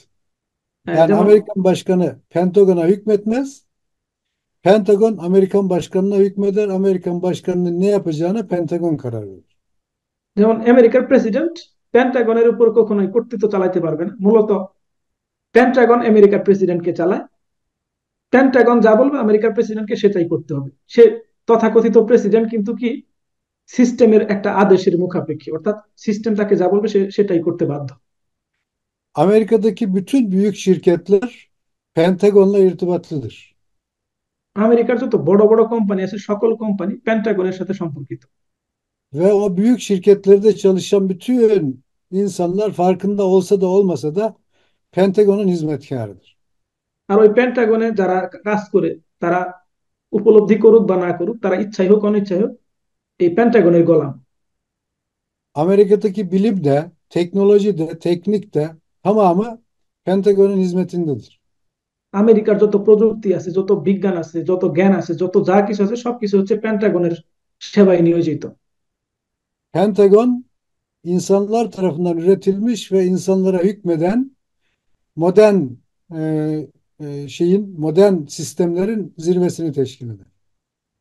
Yani যেমন Amerikan başkanı Pentagon'a hükmetmez. Pentagon Amerikan başkanına hükmeder. Amerikan başkanının ne yapacağına Pentagon karar verir. যেমন আমেরিকার প্রেসিডেন্ট পেন্টাগনের উপর কখনোই কর্তৃত্ব চালাতে পারবে না। মূলত পেন্টাগন আমেরিকার প্রেসিডেন্টকে চালায়, পেন্টাগন যা বলবে আমেরিকার প্রেসিডেন্টকে সেটাই করতে হবে। সে তথাকথিত প্রেসিডেন্ট কিন্তু কি সিস্টেমের একটা আদেশের মুখাপেক্ষী, অর্থাৎ সিস্টেম তাকে যা বলবে সে সেটাই করতে বাধ্য। Amerika'daki bütün büyük şirketler Pentagon'la irtibatlıdır. আমেরিকার যত বড় বড় কোম্পানি আছে সকল কোম্পানি পেন্টাগনের সাথে সম্পর্কিত। Ve o büyük şirketlerde çalışan bütün insanlar farkında olsa da olmasa da Pentagon'un hizmetkarıdır. আর ওই পেন্টাগনে যারা কাজ করে তারা উপলব্ধি করুক বা না করুক, তারা ইচ্ছাই হোক অনিচ্ছাই হোক এই পেন্টাগনের গোলাম। Amerika'daki bilim de, teknoloji de, teknik de tamamı Pentagon'un hizmetindedir. আমেরিকার যত প্রযুক্তি আছে, যত বিজ্ঞান আছে, যত জ্ঞান আছে, যত যা কিছু আছে সবকিছু হচ্ছে পেন্টাগনের সেবায় নিয়োজিত। Pentagon insanlar tarafından üretilmiş ve insanlara hükmeden modern e, modern sistemlerin zirvesini teşkil eder.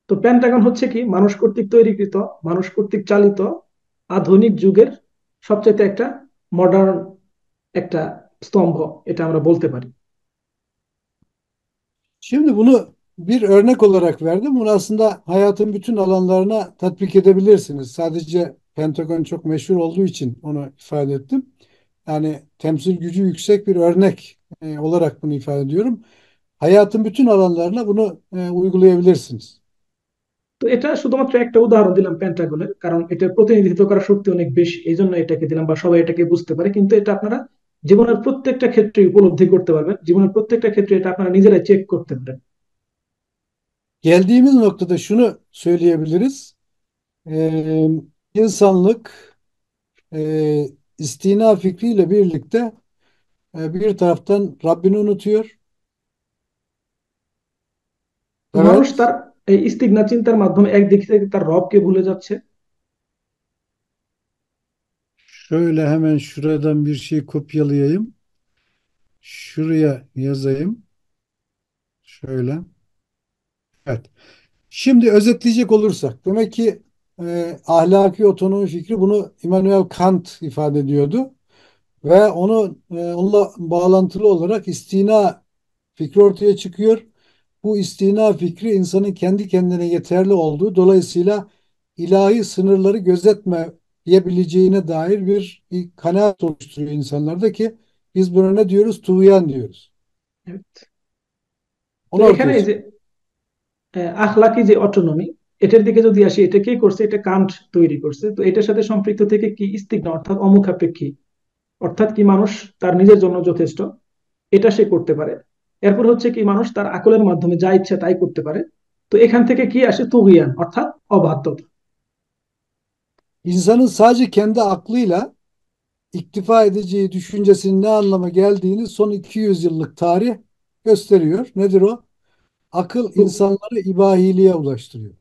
তো পেন্টাগন হচ্ছে কি মানুষ কর্তৃক তৈরিকৃত, মানুষ কর্তৃক চালিত আধুনিক যুগের সবচেয়ে একটা মডার্ন একটা স্তম্ভ, এটা আমরা বলতে পারি। Şimdi bunu bir örnek olarak verdim. Bunu aslında hayatın bütün alanlarına tatbik edebilirsiniz. Sadece Pentagon çok meşhur olduğu için onu ifade ettim. Yani temsil gücü yüksek bir örnek olarak bunu ifade ediyorum. Hayatın bütün alanlarına bunu uygulayabilirsiniz. তো এটা শুধুমাত্র একটা উদাহরণ দিলাম পেন্টাগনের, কারণ এটার প্রতিনিধিত্ব করার শক্তি অনেক বেশি, এই জন্য এটাকে দিলাম, বা সবাই এটাকে buçte পারে। কিন্তু এটা আপনারা জীবনের প্রত্যেকটা ক্ষেত্রে উপলব্ধি করতে পারবেন, জীবনের প্রত্যেকটা ক্ষেত্রে এটা আপনারা নিজেরাই চেক করতে পারেন। Geldiğimiz noktada şunu söyleyebiliriz. E, insanlık e, istina fikriyle birlikte bir taraftan Rabbini unutuyor. তো মানুষ Evet. তার এই ইস্তিগনা চিন্তার মাধ্যমে একদিক থেকে তার রবকে ভুলে যাচ্ছে। Şöyle hemen şuradan bir şey kopyalayayım. Şuraya yazayım. Şöyle. Evet. Şimdi özetleyecek olursak demek ki ahlaki otonomi fikri bunu Immanuel Kant ifade ediyordu ve onunla bağlantılı olarak istina fikri ortaya çıkıyor. Bu istina fikri insanın kendi kendine yeterli olduğu, dolayısıyla ilahi sınırları gözetme diyebileceğine dair bir kanaat oluşturuyor insanlarda ki biz buna ne diyoruz? Tuğyan diyoruz. Evet। তো Onu এখানে ortaya এই যে çıkıyor. আখলাকি যে অটোনমি, এটার দিকে যদি আসি, এটা কে করছে? এটা কান্ট তৈরি করছে। তো এটার সাথে সম্পৃক্ত থেকে কি ইস্তিগনা অর্থাৎ অমুখাপেক্ষী, অর্থাৎ কি মানুষ তার নিজের জন্য যথেষ্ট, এটা সে করতে পারে। এরপর হচ্ছে কি মানুষ তার আকলের মাধ্যমে যা ইচ্ছা তাই করতে পারে। তো এখান থেকে কি আসে? তুগিয়ান অর্থাৎ অবাধ্যতা। İnsanın sadece kendi aklıyla iktifa edeceği düşüncesinin ne anlama geldiğini son 200 yıllık tarih gösteriyor. Nedir o? Akıl তো insanları ibahiliğe ulaştırıyor.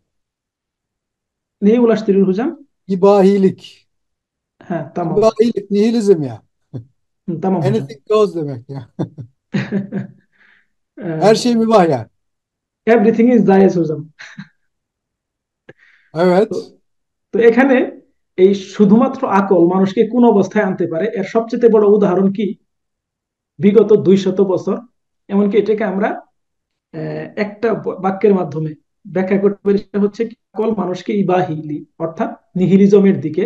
neyi ulaştırıyor hocam? İbahilik. হ্যাঁ, তামাম। İbahilik, nihilizm ya. তামাম hocam। Anything goes demek ya. Her şey mübah yani. Everything is জায়েজ hocam। তো Evet. তো এখানে এই শুধুমাত্র আকল মানুষকে কোন অবস্থায় আনতে পারে, এর সবচেয়ে বড় উদাহরণ কি? বিগত 200 বছর। এমনকি এটাকে আমরা একটা বাক্যের মাধ্যমে ব্যাখ্যা করতে পারি, সেটা হচ্ছে কি, আকল মানুষকে ইবাহিলি অর্থাৎ নিহিলিজমের দিকে,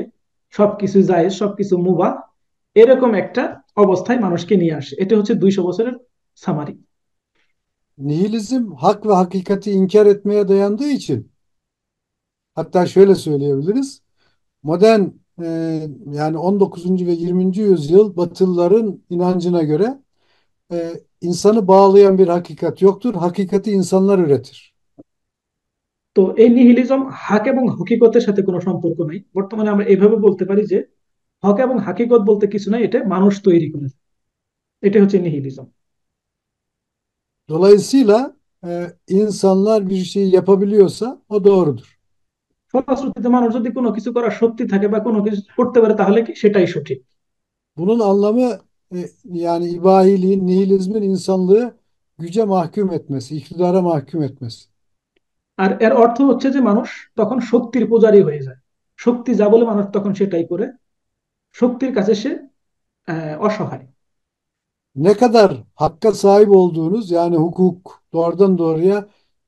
সবকিছু জায়েজ সবকিছু মুবাহ, এরকম একটা অবস্থায় মানুষকে নিয়ে আসে। এটা হচ্ছে 200 বছরের summary. Nihilizm hak ve hakikati inkar etmeye dayandığı için hatta şöyle söyleyebiliriz. Modern e, yani 19. ve 20. yüzyıl Batılıların inancına göre insanı bağlayan bir hakikat yoktur. Hakikati insanlar üretir. তো এই নিহিলিজম হক এবং হকিকতের সাথে কোনো সম্পর্ক নাই। বর্তমানে আমরা এইভাবে বলতে পারি যে হক এবং হাকিকত বলতে কিছু নাই, এটা মানুষ তৈরি করেছে। এটা হচ্ছে nihilism. Dolayısıyla insanlar bir şey yapabiliyorsa o doğrudur. ফলশ্রুতিতে মানুষ যদি কোনো কিছু করার শক্তি থাকে বা কোনো কিছু করতে পারে, তাহলে কি সেটাই সঠিক। Bunun anlamı yani ibahiliğin, nihilizmin insanlığı güce mahkum etmesi, iktidara mahkum etmesi. আর এর অর্থ হচ্ছে যে মানুষ তখন শক্তির পূজারী হয়ে যায়। শক্তি যা বলে মানুষ তখন সেটাই করে। শক্তির কাছে সে অসহায়। Ne kadar hakka sahip olduğunuz yani hukuk doğrudan doğruya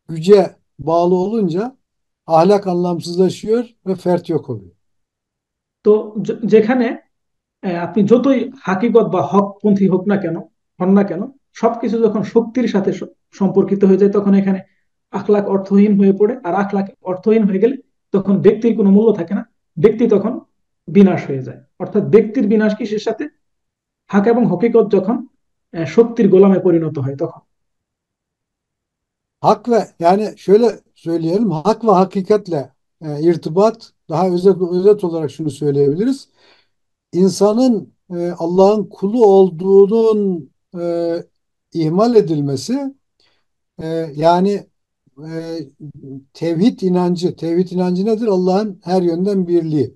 güce bağlı olunca ahlak anlamsızlaşıyor ve fert yok oluyor. তো যেখানে আপনি যতই হাকিগত বা হকপন্থী হোক না কেন, হন না কেন, সবকিছু যখন শক্তির সাথে সম্পর্কিত হয়ে যায়, তখন এখানে আখলাক অর্থহীন হয়ে পড়ে। আর আখলাক অর্থহীন হয়ে গেলে তখন ব্যক্তির কোনো মূল্য থাকে না। ব্যক্তি তখন বিনাশ hয়ে যায়। অর্থাৎ ব্যক্তির বিনাশ কিসের সাথে? হক এবং হকিকত যখন শক্তির গোলামে পরিণত হয় তখন। Hak ve yani şöyle söyleyelim hak ve hakikatle irtibat daha özet olarak şunu söyleyebiliriz. İnsanın Allah'ın kulu olduğunun ihmal edilmesi yani e, tevhid inancı nedir? Allah'ın her yönden birliği.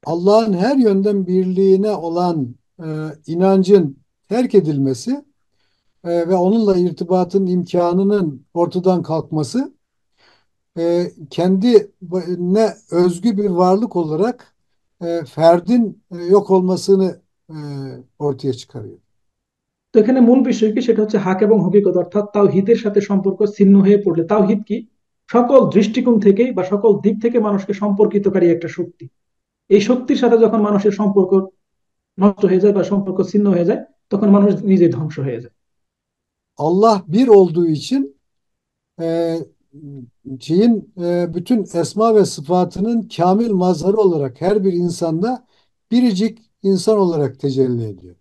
Allah'ın her yönden birliğine olan inancın terk edilmesi ve onunla irtibatın imkanının ortadan kalkması kendine özgü bir varlık olarak ferdin yok olmasını ortaya çıkarıyor. তো এখানে মূল বিষয় কি? সেটা হচ্ছে হক এবং হকিকত, অর্থাৎ তাওহীদের সাথে সম্পর্ক ছিন্ন হয়ে পড়লে, তাওহীদ কি সকল দৃষ্টিকোণ থেকে বা সকল দিক থেকে মানুষকে সম্পর্কিতকারী একটা শক্তি। এই শক্তির সাথে যখন মানুষের সম্পর্ক নষ্ট hয়ে যায় বা সম্পর্ক ছিন্ন হয়ে যায়, তখন মানুষ নিজে ধ্বংস হয়ে যায়। Allah bir olduğu için e, bütün esma ve sıfatının kamil mazharı olarak her bir insanda biricik insan olarak tecelli ediyor.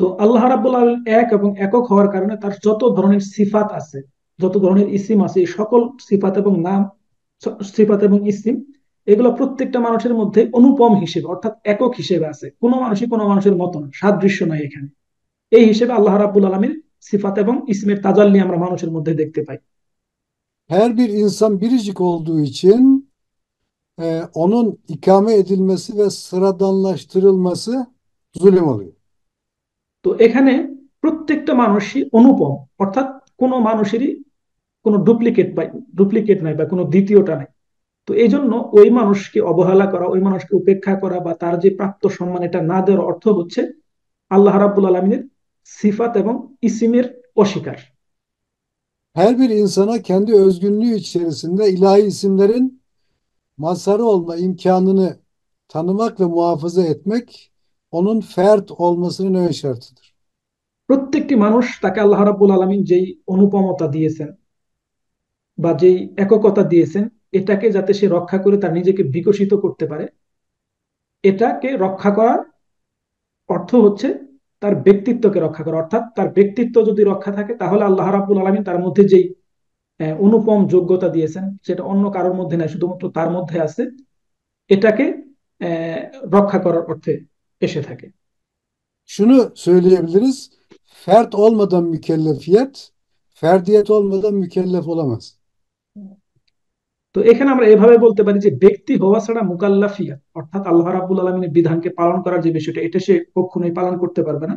তো আল্লাহ রাব্বুল আলামিন এক এবং একক হওয়ার কারণে তার যত ধরনের সিফাত আছে, যত ধরনের ইসিম আছে, এই সকল সিফাত এবং নাম, সিফাত এবং ইসিম, এগুলো প্রত্যেকটা মানুষের মধ্যে অনুপম হিসেবে অর্থাৎ একক হিসেবে আছে। কোনো মানুষই কোনো মানুষের মতো না, সাদৃশ্য নাই এখানে। এই হিসেবে আল্লাহ রাব্বুল আলামিন সিফাত এবং ইসমের তাজাল্লি আমরা মানুষের মধ্যে দেখতে পাই। Her bir insan biricik olduğu için onun ikame edilmesi ve sıradanlaştırılması zulüm oluyor. তো এখানে প্রত্যেকটা মানুষই অনুপম, অর্থাৎ কোনো মানুষেরই কোনো ডুপ্লিকেট নাই বা কোনো দ্বিতীয়টা নাই। তো এই জন্য ওই মানুষকে অবহেলা করা, ওই মানুষকে উপেক্ষা kora বা তার যে প্রাপ্ত সম্মান এটা না দেওয়ার অর্থ হচ্ছে আল্লাহ রাব্বুল আলামিনের সিফাত এবং ইসিমের অস্বীকার। Her bir insana kendi özgünlüğü içerisinde ilahi isimlerin mazharı olma imkanını tanımak ve muhafaza etmek onun fert olmasının ön şartıdır. প্রত্যেকটি মানুষ তাকে আল্লাহ রাব্বুল আলামিন যেই অনুপমতা দিয়েছেন বা যেই এককতা দিয়েছেন, এটাকে যাতে সে রক্ষা করে তার নিজেকে বিকশিত করতে পারে, এটাকে রক্ষা করার অর্থ হচ্ছে তার ব্যক্তিত্বকে রক্ষা করা। অর্থাৎ তার ব্যক্তিত্ব যদি রক্ষা থাকে, তাহলে আল্লাহ রাব্বুল আলামিন তার মধ্যে যেই অনুপম যোগ্যতা দিয়েছেন, সেটা অন্য কারোর মধ্যে নাই, শুধুমাত্র তার মধ্যে আছে, এটাকে আহ, রক্ষা করার অর্থে এসে থাকে। Şunu söyleyebiliriz. Fert olmadan mükellefiyet, ferdiyet olmadan mükellef olamaz. তো এখানে আমরা এভাবে বলতে পারি যে ব্যক্তি হওয়া ছাড়া মুকাল্লাফিয়াত, অর্থাৎ আল্লাহ রাব্বুল আলামিনের বিধানকে পালন করার যে বিষয়টা, এটা সে কখনোই পালন করতে পারবে না।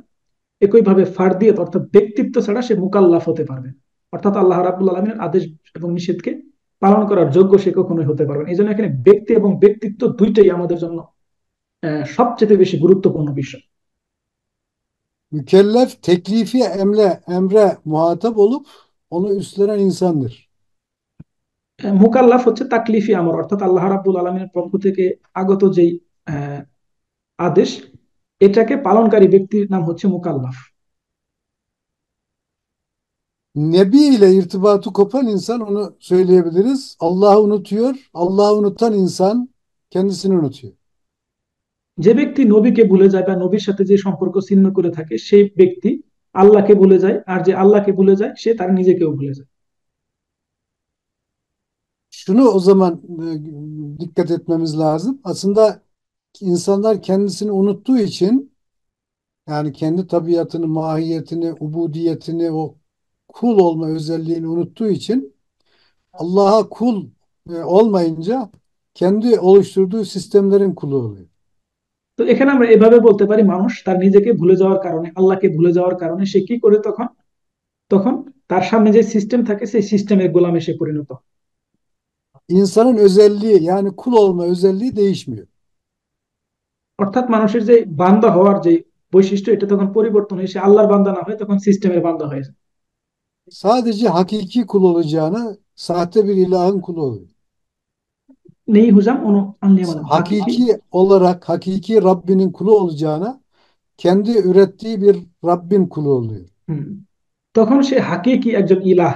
একইভাবে ফারদিয়ত অর্থাৎ ব্যক্তিত্ব ছাড়া সে মুকাল্লাফ হতে পারবে না। অর্থাৎ আল্লাহ রাব্বুল আলামিনের আদেশ এবং নিষেধকে পালন করার যোগ্য সে কখনোই হতে পারবে না। এই জন্য এখানে ব্যক্তি এবং ব্যক্তিত্ব দুইটাই আমাদের জন্য সবচেয়ে বেশি গুরুত্বপূর্ণ বিষয়। Mükellef teklifi emre muhatap olup onu üstlenen insandır. মুকাল্লাফ হচ্ছে তাকলিফি আমর, অর্থাৎ আল্লাহ রাব্বুল আলামিনের পক্ষ থেকে আগত যেই আহ, আদেশ, এটাকে পালনকারী ব্যক্তির নাম হচ্ছে মুকাল্লাফ। Nebi ile irtibatı kopan insan onu söyleyebiliriz. Allah'ı unutuyor. Allah'ı unutan insan kendisini unutuyor. যে ব্যক্তি নবীকে ভুলে যায় বা নবীর সাথে যে সম্পর্ক ছিন্ন করে থাকে, সেই ব্যক্তি আল্লাহকে ভুলে যায়, আর যে আল্লাহকে ভুলে যায় সে তার নিজেকেও ভুলে যায়। Şunu o zaman dikkat etmemiz lazım. Aslında insanlar kendisini unuttuğu için yani kendi tabiatını, mahiyetini, ubudiyetini, o kul olma özelliğini unuttuğu için Allah'a kul olmayınca kendi oluşturduğu sistemlerin kulu oluyor. তো এখানে আমরা এভাবে বলতে পারি, মানুষ তার নিজেকে ভুলে যাওয়ার কারণে, আল্লাহকে ভুলে যাওয়ার কারণে সে কি করে, তখন তখন তার সামনে যে সিস্টেম থাকে সেই সিস্টেমের গোলামে সে পরিণত হয়। İnsanın özelliği yani kul olma özelliği değişmiyor. অর্থাৎ মানুষের যে বান্দা হওয়ার যে বৈশিষ্ট্য, এটা তখন পরিবর্তন হয়ে সে আল্লাহর বান্দা না হয়, তখন সিস্টেমের বান্দা হয়ে যায়। Sadece hakiki kul olacağına sahte bir ilahın kulu oluyor. Neyi hocam, onu anlayamadım. Hakiki. Hakiki olarak hakiki Rabbinin kulu olacağına kendi ürettiği bir Rabbin kulu oluyor. হুম। তখন সে হাকিকি একজন ইলাহ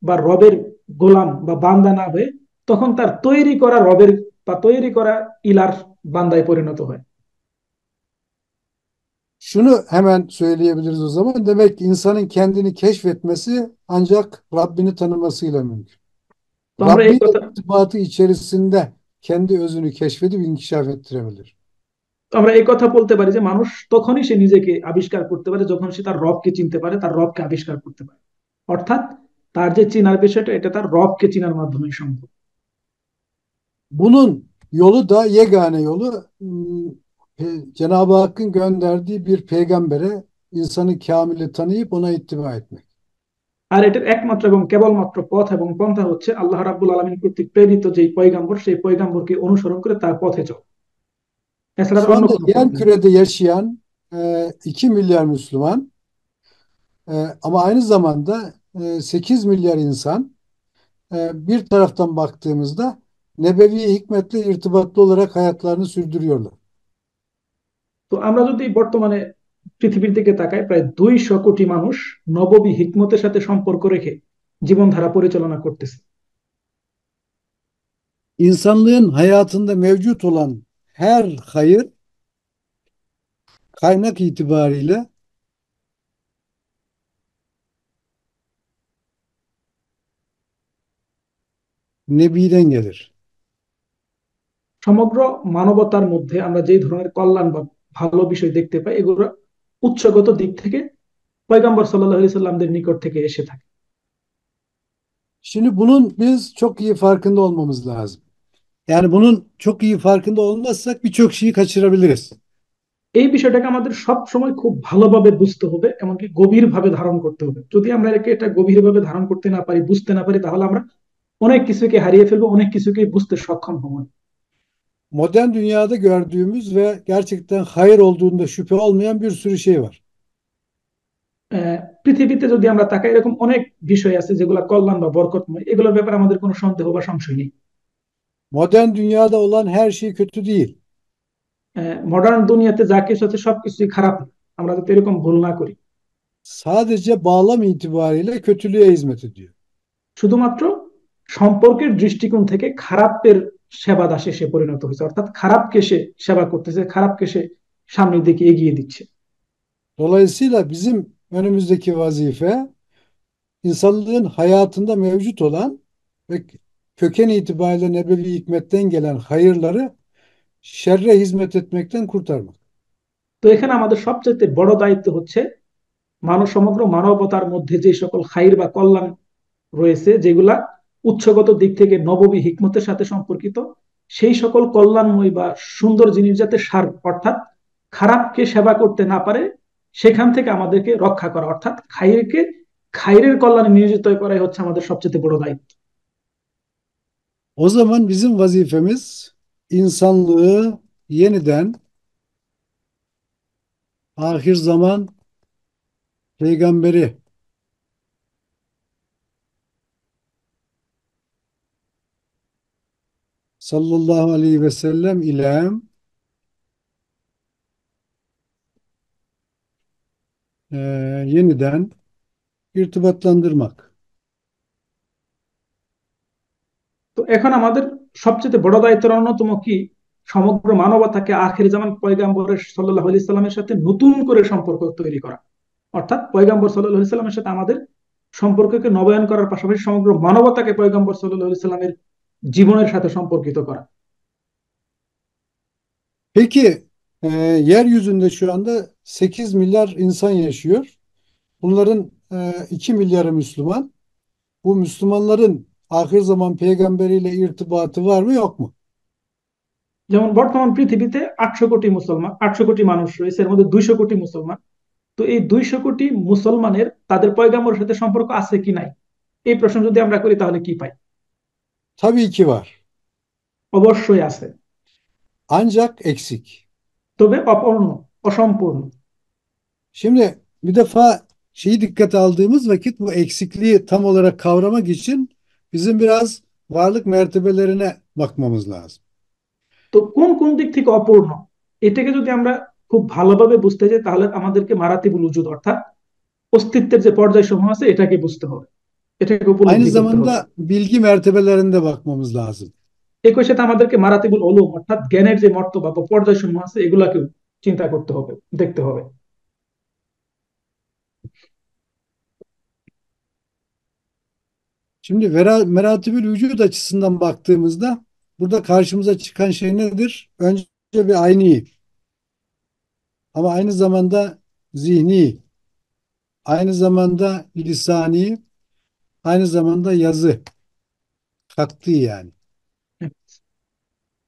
বা রবের গোলাম বা বান্দা না হয়ে, তখন তার তৈরি করা রবের বা তৈরি করা ইলার বান্দায় পরিণত হয়। Şunu hemen söyleyebiliriz o zaman. Demek ki insanın kendini keşfetmesi ancak Rabbini tanımasıyla mümkün. তো আমরা Rabbi এই ile কথা irtibatı içerisinde kendi özünü keşfedip inkişaf ettirebilir. তো আমরা এই কথা বলতে পারি যে মানুষ তখনই সে নিজেকে আবিষ্কার করতে পারে যখন সে তার রবকে চিনতে পারে, তার রবকে আবিষ্কার করতে পারে। অর্থাৎ তার যে চিনার বিষয়টা, এটা তার রবকে চিনার মাধ্যমে সম্ভব। Bunun yolu da yegane yolu Cenab-ı Hakk'ın gönderdiği bir peygambere insanı kamili tanıyıp ona ittiba etmek. আর এটার একমাত্র এবং কেবলমাত্র পথ এবং পন্থা হচ্ছে আল্লাহ রাব্বুল আলামিন কর্তৃক প্রেরিত যেই পয়গাম্বর, সেই পয়গাম্বরকে অনুসরণ করে তার পথে চল, এছাড়া আর Şu অন্য anda কোনো পথ yer নেই। kürede yaşayan 2 milyar Müslüman ama aynı zamanda 8 milyar insan bir taraftan baktığımızda nebevi hikmetle irtibatlı olarak hayatlarını sürdürüyorlar. তো আমরা যদি bর্তমানে পৃথিবীর দিকে তাকাই, প্রায় 200 কোটি মানুষ নববী হিকমতের সাথে সম্পর্ক রেখে জীবনধারা পরিচালনা করতেছে। İnsanlığın hayatında mevcut olan her hayır kaynak itibariyle Nebi'den gelir. সমগ্র মানবতার মধ্যে আমরা যে ধরনের কল্যাণ বা ভালো বিষয় দেখতে পাই, এগুলো উৎসগত দিক থেকে পয়গম্বর সাল্লাল্লাহু আলাইহি সাল্লামদের নিকট থেকে এসে থাকে। Şimdi bunun biz çok iyi farkında olmamız lazım. Yani bunun çok iyi farkında olmazsak birçok şeyi kaçırabiliriz. এই বিষয়টাকে আমাদের সব সময় খুব ভালোভাবে বুঝতে হবে, এমনকি গভীরভাবে ধারণ করতে হবে। যদি আমরা এটা গভীরভাve ধারণ করতে না পারি, বুঝতে না পারি, তাহলে আমরা অনেক কিছুকে হারিয়ে ফেলবো, অনেক কিছুকে বুঝতে সক্ষম হবো না। Modern dünyada gördüğümüz ve gerçekten hayır olduğunda şüphe olmayan bir sürü şey var. পৃথিবীতে যদি আমরা তাকাই, এরকম অনেক বিষয় আছে যেগুলো কল্যাণ বা বরকতময়, এগুলোর ব্যাপারে আমাদের কোনো সন্দেহ বা সংশয় নেই। Modern dünyada olan her şey kötü değil. Modern দুনিয়াতে যা কিছু আছে সবকিছুই খারাপ না। আমরা যাতে এরকম ভুল না করি। Sadece bağlam itibariyle kötülüğe hizmet ediyor. শুধুমাত্র সম্পর্কের দৃষ্টিকোণ থেকে খারাপের সেবা দাসে সে পরিণত হয়েছে, অর্থাৎ খারাপকে সে সেবা করতেছে, খারাপকে সে সামনের দিকে এগিয়ে দিচ্ছে। Dolayısıyla bizim önümüzdeki vazife insanlığın hayatında mevcut olan ve köken itibariyle nebevi hikmetten gelen hayırları şerre hizmet etmekten kurtarmak. তো এখানে আমাদের সবচেয়ে বড় দায়িত্ব হচ্ছে সমগ্র মানবতার মধ্যে যে সকল খাইর বা কল্যাণ রয়েছে, যেগুলা উৎসগত দিক থেকে নববী হিকমতের সাথে সম্পর্কিত, সেই সকল কল্যাণময় বা সুন্দর জিনিস যাতে সার, অর্থাৎ খারাপকে সেবা করতে না পারে, সেখান থেকে আমাদেরকে রক্ষা করা, অর্থাৎ খাইরের কল্যাণে নিয়োজিত করাই হচ্ছে আমাদের সবচেয়ে বড় দায়িত্ব। O zaman bizim vazifemiz insanlığı yeniden ahir zaman peygamberi sallallahu aleyhi ve sellem ile e, yeniden irtibatlandırmak. তো এখন আমাদের সবচেয়ে বড় দায়িত্বের অন্যতম কি, সমগ্র মানবতাকে আখির জামান পয়গাম্বরের সাল্লাল্লাহু আলাইহি সাল্লামের সাথে নতুন করে সম্পর্ক তৈরি করা, অর্থাৎ পয়গাম্বর সাল্লাল্লাহু আলাইহি সাল্লামের সাথে আমাদের সম্পর্ককে নবায়ন করার পাশাপাশি সমগ্র মানবতাকে পয়গম্বর সাল্লাল্লাহু আলাইহি সাল্লামের জীবনের সাথে সম্পর্কিত করা। Peki yeryüzünde şu anda 8 milyar insan yaşıyor. Bunların 2 milyarı Müslüman. Bu Müslümanların ahir zaman peygamberiyle irtibatı var mı yok mu? যেমন বর্তমান পৃথিবীতে 800 কোটি মানুষ রয়েছে, এর মধ্যে 200 কোটি মুসলমান। তো এই 200 কোটি মুসলমানের তাদের পয়গম্বরের সাথে সম্পর্ক আছে কি নাই, এই প্রশ্ন যদি আমরা করি তাহলে কি পাই? Tabii ki var. অবশ্যই আছে। Ancak eksik. তবে অপূর্ণ, অসম্পূর্ণ। Şimdi bir defa şeyi dikkate aldığımız vakit bu eksikliği tam olarak kavramak için bizim biraz varlık mertebelerine bakmamız lazım. তো কোন কোন দিক থেকে অপূর্ণ, এটাকে যদি আমরা খুব ভালোভাবে বুঝতে চাই তাহলে আমাদেরকে মারাতিবুল উজুদ, অর্থাৎ অস্তিত্বের যে পর্যায় সমূহ আছে এটাকে বুঝতে হবে, এটাকে Aynı উপলব্ধি করতে হবে। zamanda bilgi mertebelerine de bakmamız lazım. একই সাথে আমাদেরকে মারাতিবুল উলুম, অর্থাৎ জ্ঞানের যে মর্তবা বা পর্যায় সমূহ আছে এগুলাকেও চিন্তা করতে হবে, দেখতে হবে। Şimdi meratibül vücut açısından baktığımızda burada karşımıza çıkan şey nedir? Önce bir ayni ama aynı zamanda zihni, aynı zamanda lisani, aynı zamanda yazı, katli yani.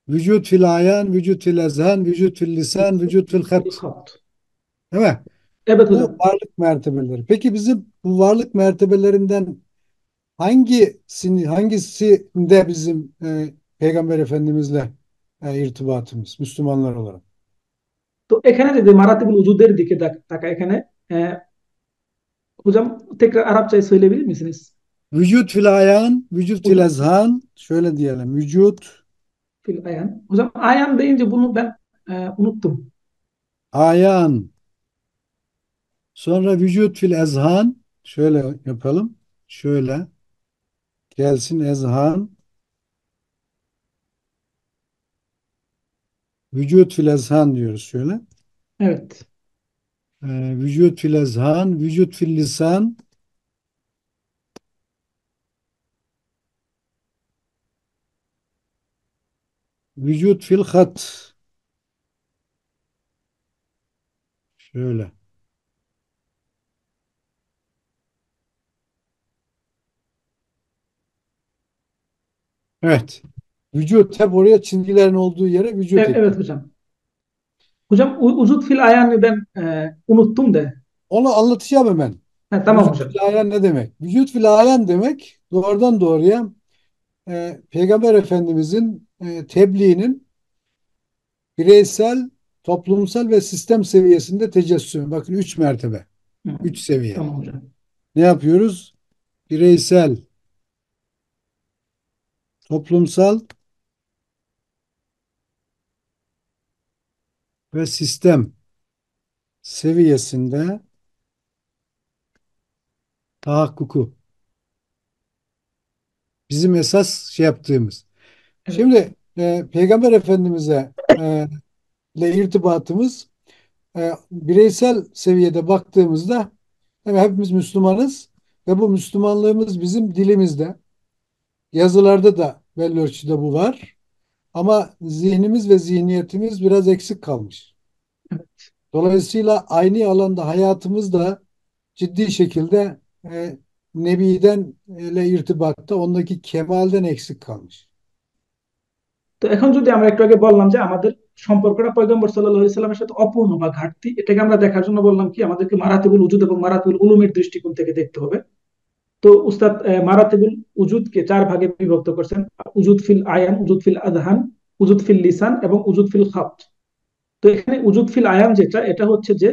Vücut fil ayan, vücut fil ezhan, vücut fil lisan, vücut fil hat. Değil mi? Evet Bu hocam. varlık mertebeleri. Peki bizim bu varlık mertebelerinden hangisinde bizim Peygamber Efendimizle irtibatımız Müslümanlar olarak? তো এখানে যদি মারাতিবুল উজুদের দিকে তাকায়, এখানে hocam tekrar Arapçayı söyleyebilir misiniz? Vücut fil ayan, vücut fil Ucuz ezhan. Şöyle diyelim. Vücut fil ayan. Hocam ayan deyince bunu ben unuttum. ayan. Sonra vücut fil ezhan. Şöyle yapalım. Şöyle gelsin ezhan. Vücut fil ezhan diyoruz şöyle. Evet. Vücut fil ezhan, vücut fil lisan, vücut fil hat. Şöyle. Evet. Vücut hep oraya çizgilerin olduğu yere vücut Evet ekledik. hocam. Hocam uzut fil ayanı ben unuttum da. Onu anlatacağım hemen. Tamam Vücut hocam. fil ayan ne demek? Vücut fil ayan demek doğrudan doğruya Peygamber Efendimizin tebliğinin bireysel, toplumsal ve sistem seviyesinde tecessüm. Bakın üç mertebe, Hı, üç seviye. tamam hocam. Ne yapıyoruz? Bireysel, toplumsal ve sistem seviyesinde tahakkuku. Bizim esas şey yaptığımız. Evet. Şimdi Peygamber Efendimiz'e ile irtibatımız bireysel seviyede baktığımızda hepimiz Müslümanız ve bu Müslümanlığımız bizim dilimizde, yazılarda da belli ölçüde bu var. Ama zihnimiz ve zihniyetimiz biraz eksik kalmış. Dolayısıyla aynı alanda hayatımız da ciddi şekilde Nebi'den ile irtibatta ondaki kemalden eksik kalmış. তো এখন যদি আমরা একটু আগে বললাম যে আমাদের সম্পর্কটা পয়গম্বর সাল্লাল্লাহু আলাইহি সাল্লামের সাথে অপূর্ণ বা ঘাটতি, এটাকে আমরা দেখার জন্য বললাম কি আমাদেরকে মারাতিবুল উজুদ এবং মারাতিবুল উলুমের দৃষ্টিকোণ থেকে দেখতে হবে। তো উস্তাদ মারাতিবুল উজুদকে চার ভাগে বিভক্ত করছেন: উজুদ ফিল আয়ান, উজুদ ফিল আযহান, উজুদ ফিল লিসান এবং উজুদ ফিল খাত। তো এখানে উজুদ ফিল আয়ান যেটা, এটা হচ্ছে যে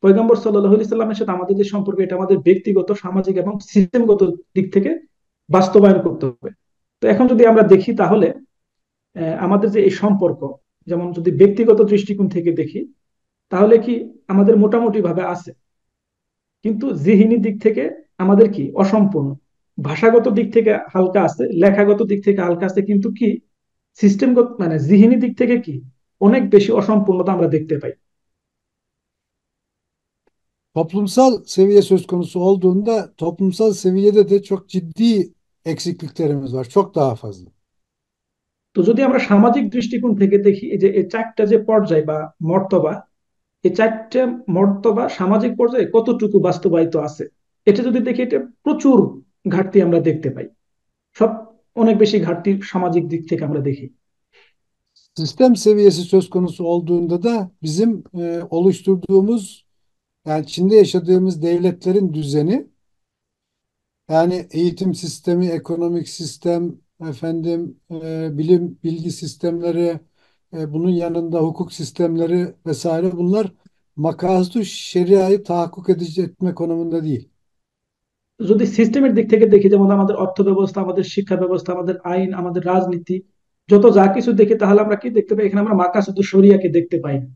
পয়গম্বর সাল্লাল্লাহু আলাইহি সাল্লামের সাথে আমাদের যে সম্পর্ক, এটা আমাদের ব্যক্তিগত, সামাজিক এবং সিস্টেমগত দিক থেকে বাস্তবায়ন করতে হবে। তো এখন যদি আমরা দেখি তাহলে আমাদের যে এই সম্পর্ক, যেমন যদি ব্যক্তিগত দৃষ্টিকোণ থেকে দেখি তাহলে কি আমাদের মোটামুটি ভাবে আছে, কিন্তু জিহিনী দিক থেকে আমাদের কি অসম্পূর্ণ। ভাষাগত দিক থেকে হালকা আছে, লেখাগত দিক থেকে হালকা আছে, কিন্তু কি সিস্টেমগত মানে জিহিনী দিক থেকে কি অনেক বেশি অসম্পূর্ণতা আমরা দেখতে পাই। Toplumsal seviye söz konusu olduğunda toplumsal seviyede de çok ciddi eksikliklerimiz var. Çok daha fazla. তো যদি আমরা সামাজিক দৃষ্টিকোণ থেকে দেখি, এই যে এই চারটা যে পর্যায় বা মর্তবা, এই চারটে মর্তবা সামাজিক পর্যায়ে কতটুকু বাস্তবায়িত আছে, এটা যদি দেখি, এটা প্রচুর ঘাটতি আমরা দেখতে পাই। সব অনেক বেশি ঘাটতি সামাজিক দিক থেকে আমরা দেখি। Sistem seviyesi söz konusu olduğunda da bizim oluşturduğumuz yani Çin'de yaşadığımız devletlerin düzeni yani eğitim sistemi, ekonomik sistem, efendim bilim bilgi sistemleri, bunun yanında hukuk sistemleri vesaire bunlar makasdu şeriayı tahakkuk edici etme konumunda değil. যদি সিস্টেমের দিক থেকে দেখি, যেমন আমাদের অর্থ ব্যবস্থা, আমাদের শিক্ষা ব্যবস্থা, আমাদের আইন, আমাদের রাজনীতি, যত যা কিছু দেখি, তাহলে আমরা কি দেখতে পাই? এখানে আমরা মাকাসুদুস শরিয়াকে দেখতে পাই না,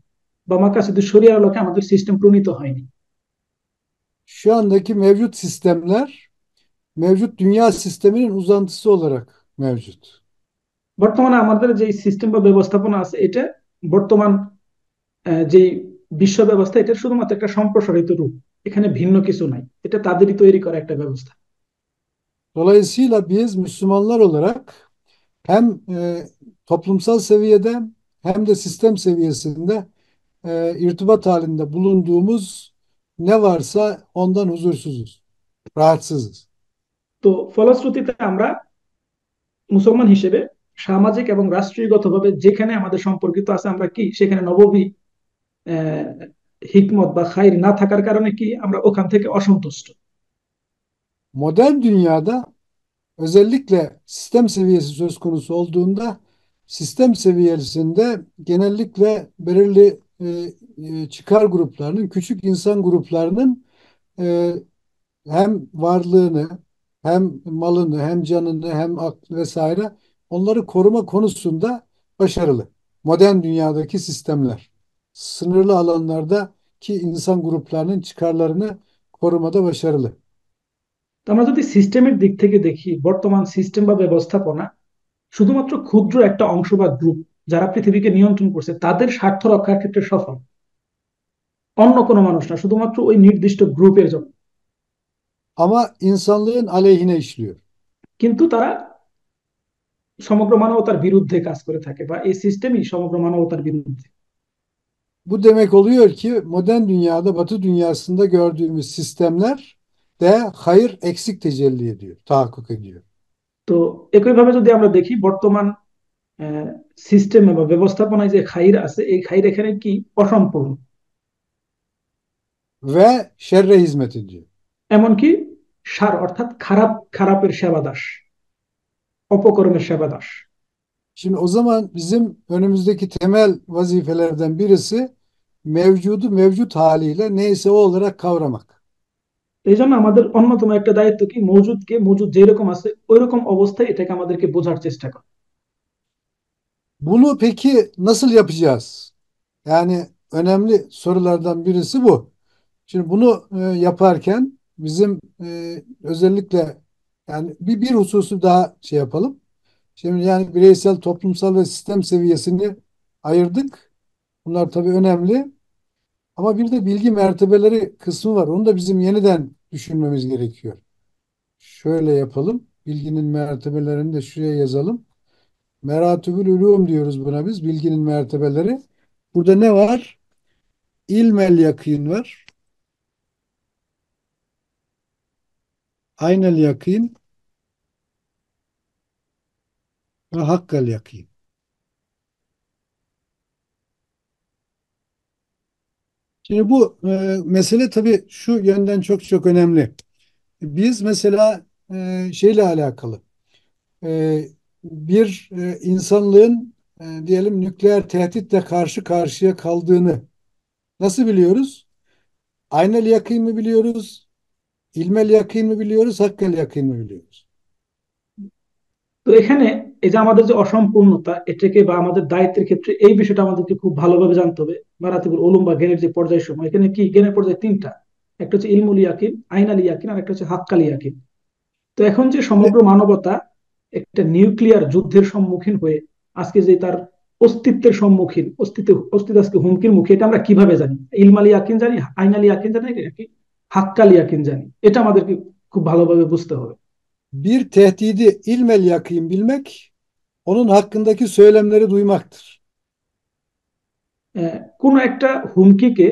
বা মাকাসুদুস শরিয়ার আলোকে আমাদের সিস্টেম প্রণীত হয়নি। Şu andaki mevcut sistemler mevcut dünya sisteminin uzantısı olarak mevcut. বর্তমানে আমাদের যে সিস্টেম বা ব্যবস্থাপনা আছে, এটা বর্তমান যে বিশ্ব ব্যবস্থা, এটা শুধুমাত্র একটা সম্প্রসারিত রূপ। এখানে ভিন্ন কিছু নাই, এটা তাদেরই তৈরি করা একটা ব্যবস্থা। Dolayısıyla biz Müslümanlar olarak hem toplumsal seviyede hem de sistem seviyesinde irtibat halinde bulunduğumuz ne varsa ondan huzursuzuz, rahatsızız. তো ফলশ্রুতিতে আমরা মুসলমান হিসেবে সামাজিক এবং রাষ্ট্রীয়গতভাবে যেখানে আমাদের সম্পর্কিত আছে, আমরা কি seখানে নববী আহ, হিকমত বা খাইর না থাকার কারণে কি আমরা ওখান থেকে অসন্তুষ্ট। Modern dünyada özellikle sistem seviyesi söz konusu olduğunda sistem seviyesinde genellikle belirli çıkar gruplarının, küçük insan gruplarının e, hem varlığını, hem malını, hem canını, hem aklı vesaire onları koruma konusunda başarılı. Modern dünyadaki sistemler sınırlı alanlardaki insan gruplarının çıkarlarını korumada başarılı. তো আমরা যদি সিস্টেমের দিক থেকে দেখি, বর্তমান সিস্টেম বা ব্যবস্থাপনা শুধুমাত্র ক্ষুদ্র একটা অংশ বা গ্রুপ যারা পৃথিবীকে নিয়ন্ত্রণ করছে তাদের স্বার্থ রক্ষার ক্ষেত্রে সফল, অন্য কোনো মানুষ না, শুধুমাত্র ওই নির্দিষ্ট গ্রুপের জন্য। Ama insanlığın aleyhine işliyor. কিন্তু তারা সমগ্র মানবতার বিরুদ্ধে কাজ করে থাকে, বা এই সিস্টেমই সমগ্র মানবতার বিরুদ্ধে। Bu demek oluyor ki modern dünyada, Batı dünyasında gördüğümüz sistemler de hayır eksik tecelli ediyor, tahakkuk ediyor. তো একইভাবে যদি আমরা দেখি বর্তমান সিস্টেমে বা ব্যবস্থাপনায় যে খাইর আছে, এই খাইর এখানে কি অসম্পূর্ণ। Ve şerre hizmet ediyor. এমনকি সার অর্থাৎ খারাপ, খারাপের সেবাদাস, অপকর্মের সেবাদাস। Şimdi o zaman bizim önümüzdeki temel vazifelerden birisi mevcudu mevcut haliyle neyse o olarak kavramak. এই jন্য আমাদের অন্যতম একটা দায়িত্ব কি, মজুদকে মজুদ যেরকম আছে ওই রকম অবস্থায় এটাকে আমাদেরকে বোঝার চেষ্টা করা। Bunu peki nasıl yapacağız? Yani önemli sorulardan birisi bu. Şimdi bunu yaparken bizim özellikle yani bir hususu daha şey yapalım. Şimdi yani bireysel, toplumsal ve sistem seviyesini ayırdık. Bunlar tabii önemli. Ama bir de bilgi mertebeleri kısmı var. Onu da bizim yeniden düşünmemiz gerekiyor. Şöyle yapalım. Bilginin mertebelerini de şuraya yazalım. Meratübül ulûm diyoruz buna biz. Bilginin mertebeleri. Burada ne var? İlmel yakîn var. Aynel yakîn ve hakkal yakîn. Şimdi bu mesele tabii şu yönden çok çok önemli. Biz mesela şeyle alakalı e, bir insanlığın diyelim nükleer tehditle karşı karşıya kaldığını nasıl biliyoruz? Aynel yakîn mi biliyoruz? İlmel yakîn mi biliyoruz? Hakkal yakîn mi biliyoruz? তো এখানে এই যে আমাদের যে অসম্পূর্ণতা এটাকে বা আমাদের দায়িত্বের ক্ষেত্রে এই বিষয়টা আমাদেরকে খুব ভালোভাবে জানতে হবে। মারাতিবুল উলুম বা জ্ঞানের যে পর্যায় সময়, এখানে কি জ্ঞানের পর্যায় তিনটা। একটা হচ্ছে ইলমুল ইয়াকিন, আইনাল ইয়াকিন, আর একটা হচ্ছে হাক্কাল ইয়াকিন। তো এখন যে Şimdi সমগ্র মানবতা একটা নিউক্লিয়ার যুদ্ধের সম্মুখীন হয়ে আজকে যে তার অস্তিত্বের সম্মুখীন, অস্তিত্ব আজকে হুমকির মুখে, এটা আমরা কিভাবে জানি? ইলমাল ইয়াকিন জানি, আইনাল ইয়াকিন জানি নাকি হাক্কাল ইয়াকিন জানি? এটা আমাদেরকে খুব ভালোভাবে বুঝতে হবে। bir tehdidi ilmel yakîn bilmek, onun hakkındaki söylemleri duymaktır. কোন একটা হুমকিকে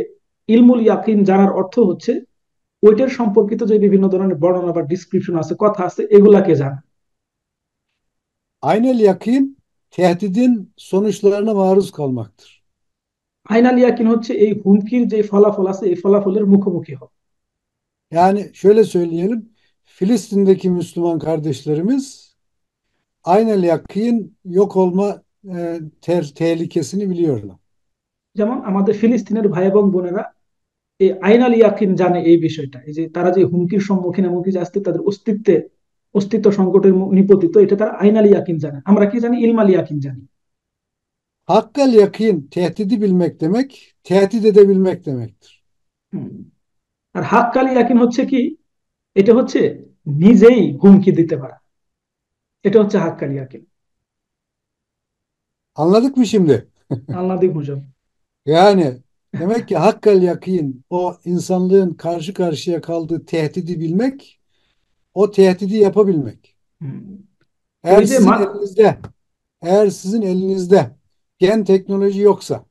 ইলমুল ইয়াকিন জানার অর্থ হচ্ছে ওইটার সম্পর্কিত যে বিভিন্ন ধরনের বর্ণনা বা ডিসক্রিপশন আছে, কথা আছে, এগুলাকে জানা। Aynel yakîn, tehdidin sonuçlarına maruz kalmaktır. Ainal ইয়াকিন হচ্ছে এই হুমকির যে ফলাফল আছে এই ফলাফলের মুখোমুখি হওয়া। Yani şöyle söyleyelim, Filistin'deki Müslüman kardeşlerimiz aynel yakîn yok olma tehlikesini biliyorlar. যেমন আমাদের ফিলিস্তিনের ভাই এবং বোনেরা এই আইনাল ইয়াকিন জানে এই বিষয়টা, এই যে তারা যে হুমকির সম্মুখীন, এমনকি যে আজকে তাদের অস্তিত্ব সংকটের নিপতিত, এটা তারা আইনাল ইয়াকিন জানে। আমরা কি জানি? ইলমাল ইয়াকিন জানি। Hakkal yakîn, tehdidi bilmek demek, tehdit edebilmek demektir. হুম। আর হাক্কাল ইয়াকিন হচ্ছে কি? এটা হচ্ছে নিজেই হুমকি দিতে পারা। এটা হচ্ছে হাক্কাল ইয়াকিন। Anladık mı şimdi? Anladık hocam. Yani demek ki hakkal yakîn, o insanlığın karşı karşıya kaldığı tehdidi bilmek, o tehdidi yapabilmek. হুম। তো Eğer এই যে sizin elinizde, eğer sizin elinizde gen teknoloji yoksa,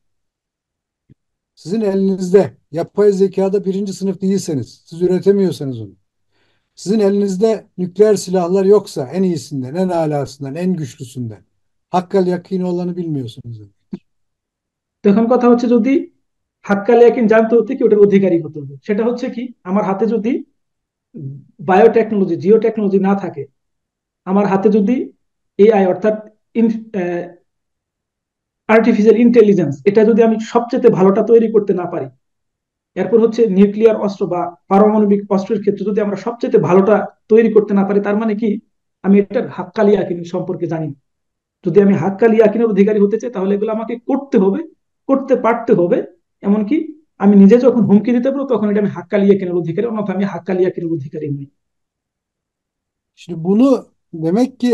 sizin elinizde yapay zekada birinci sınıf değilseniz, siz üretemiyorsanız onu. Sizin elinizde nükleer silahlar yoksa en iyisinden, en alasından, en güçlüsünden. Hakkal yakini olanı bilmiyorsunuz. তখন কথা হচ্ছে, যদি হাক্কাল ইয়াকিন জানতে হতে কি ওটার অধিকারী হতে হবে। সেটা হচ্ছে কি, আমার হাতে যদি বায়োটেকনোলজি, জিও টেকনোলজি না থাকে, আমার হাতে যদি এআই অর্থাৎ আর্টিফিশিয়াল ইন্টেলিজেন্স, এটা যদি আমি সবচেয়ে ভালোটা তৈরি করতে না পারি, এরপর হচ্ছে নিউক্লিয়ার অস্ত্র বা পারমাণবিক অস্ত্রের ক্ষেত্রে যদি আমরা সবচেয়ে ভালোটা তৈরি করতে না পারি, তার মানে কি আমি এটার হাক্কাল ইয়াকিন সম্পর্কে জানি না। যদি আমি হাক্কাল ইয়াকিনের অধিকারী হতে চাই, তাহলে এগুলো আমাকে করতে হবে, করতে paরতে হবে। এমনকি আমি নিজে যখন হুমকি দিতে পারবো, তখন এটা আমি হাক্কাল ইয়াকিনের অধিকারী, অন্যথা আমি হাক্কাল ইয়াকিনের অধিকারী নই। Şimdi bunu demek ki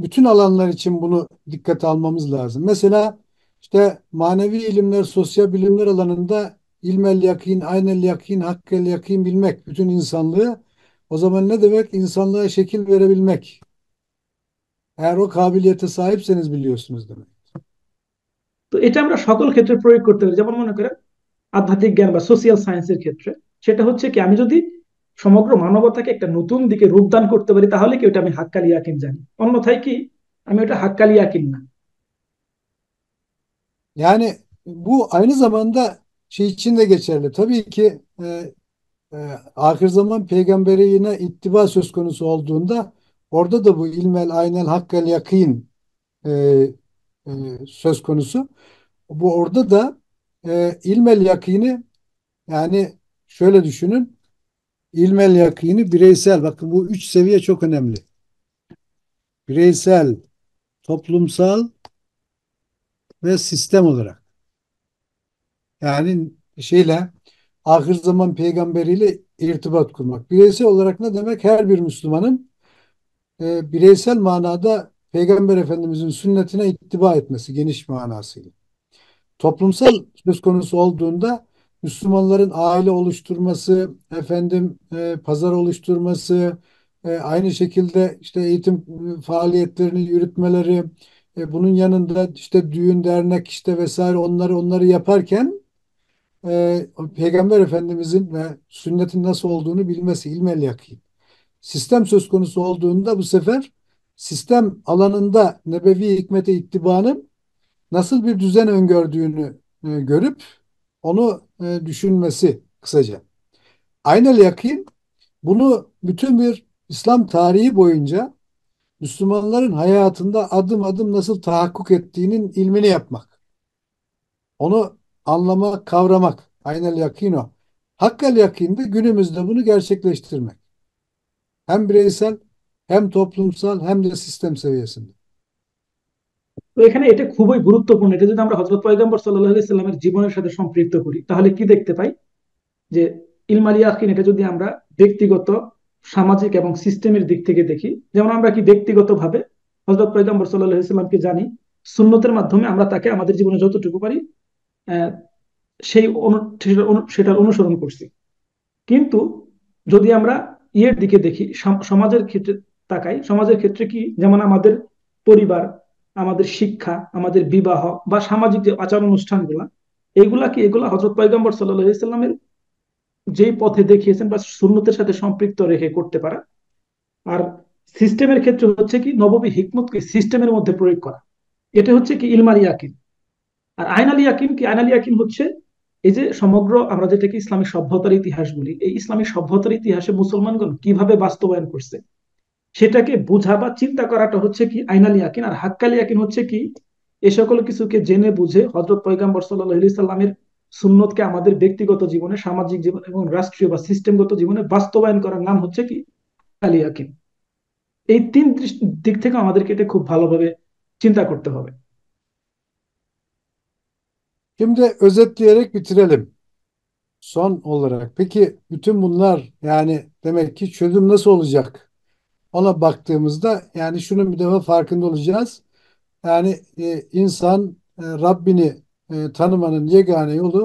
bütün alanlar için bunu dikkate almamız lazım. Mesela işte manevi ilimler, sosyal bilimler alanında ilmel yakin, aynel yakin, hakkel yakin bilmek bütün insanlığı. O zaman ne demek? İnsanlığa şekil verebilmek. Eğer o kabiliyete sahipseniz biliyorsunuz demek. তো এটা আমরা সকল ক্ষেত্রে প্রয়োগ করতে পারি। যেমন মনে করেন আধ্যাত্মিক জ্ঞান বা সোশিয়াল সায়েন্সের ক্ষেত্রে, সেটা হচ্ছে কি, আমি যদি সমগ্র মানবতাকে একটা নতুন দিকে রূপদান করতে পারি, তাহলে কি ওটা আমি হাক্কাল ইয়াকিন জানি। অন্যথায় কি আমি ওটা হাক্কাল ইয়াকিন না। Yani bu aynı zamanda şey için de geçerli. Tabii ki e, ahir zaman peygamberine ittiba söz konusu olduğunda orada da bu ilmel aynel hakkel yakin e, söz konusu. Bu orada da ilmel yakini yani şöyle düşünün. İlmel yakini bireysel. Bakın bu üç seviye çok önemli. Bireysel, toplumsal ve sistem olarak. Yani şeyle, ahir zaman peygamberiyle irtibat kurmak. Bireysel olarak ne demek? Her bir Müslümanın bireysel manada Peygamber Efendimizin sünnetine ittiba etmesi geniş manasıyla. Toplumsal söz konusu olduğunda Müslümanların aile oluşturması, pazar oluşturması, aynı şekilde işte eğitim faaliyetlerini yürütmeleri, bunun yanında işte düğün, dernek işte vesaire onları yaparken Peygamber Efendimizin ve sünnetin nasıl olduğunu bilmesi ilmel yakin. Sistem söz konusu olduğunda bu sefer sistem alanında nebevi hikmete ittibanın nasıl bir düzen öngördüğünü görüp onu düşünmesi kısaca. Aynel yakin bunu bütün bir İslam tarihi boyunca Müslümanların hayatında adım adım nasıl tahakkuk ettiğinin ilmini yapmak. Onu anlamak, kavramak. Aynel yakin o. Hakkel yakin de günümüzde bunu gerçekleştirmek. Hem bireysel hem toplumsal hem de sistem seviyesinde. তো এখানে এটা খুবই গুরুত্বপূর্ণ। এটা যদি আমরা হযরত পয়গম্বর সাল্লাল্লাহু আলাইহি সাল্লামের জীবনের সাথে সম্পৃক্ত করি তাহলে কি দেখতে পাই যে ইলমাল ইয়াকিন এটা যদি আমরা ব্যক্তিগত, সামাজিক এবং সিস্টেমের দিক থেকে দেখি, যেমন আমরা কি ব্যক্তিগতভাবে হযরত পয়গম্বর সাল্লাল্লাহু আলাইহি সাল্লামকে জানি, সুন্নতের মাধ্যমে আমরা তাকে আমাদের জীবনে যতটুকু পারি আহ, সেটার অনুসরণ করছি। কিন্তু যদি আমরা ইয়ের দিকে দেখি, সমাজের ক্ষেত্রে তাকাই, সমাজের ক্ষেত্রে কি, যেমন আমাদের পরিবার, আমাদের শিক্ষা, আমাদের বিবাহ বা সামাজিক যে আচার অনুষ্ঠানগুলা, এগুলা হযরত পয়গম্বর সাল্লাল্লাহু আলাইহি সাল্লামের যেই পথে দেখিয়েছেন বা সুন্নতের সাথে সম্পৃক্ত রেখে করতে পারা। আর সিস্টেমের ক্ষেত্রে হচ্ছে কি নববী হিকমতকে সিস্টেমের মধ্যে প্রয়োগ করা, এটা হচ্ছে কি ইলমাল ইয়াকিন। আর আইনাল ইয়াকিন কি, আইনাল ইয়াকিন হচ্ছে এই যে সমগ্র আমরা যেটাকে ইসলামী সভ্যতার ইতিহাস বলি, এই ইসলামী সভ্যতার ইতিহাসে মুসলমানগণ কিভাবে বাস্তবায়ন করছে সেটাকে বোঝা বা চিন্তা করাটা হচ্ছে কি আইনাল ইয়াকিন। আর হাক্কাল ইয়াকিন হচ্ছে কি এ সকল কিছুকে জেনে বুঝে হযরত পয়গম্বর সাল্লাল্লাহু আলাইহি সাল্লামের সুন্নতকে আমাদের ব্যক্তিগত জীবনে, সামাজিক জীবনে এবং রাষ্ট্রীয় বা সিস্টেমগত জীবনে বাস্তবায়ন করার নাম হচ্ছে কি আল ইয়াকিন। এই তিন দিক থেকে আমাদেরকে এটা খুব ভালোভাবে চিন্তা করতে হবে। Şimdi özetleyerek bitirelim. Son olarak peki bütün bunlar yani demek ki çözüm nasıl olacak? Ona baktığımızda yani şunun bir defa farkında olacağız. Yani insan Rabbini tanımanın yegane yolu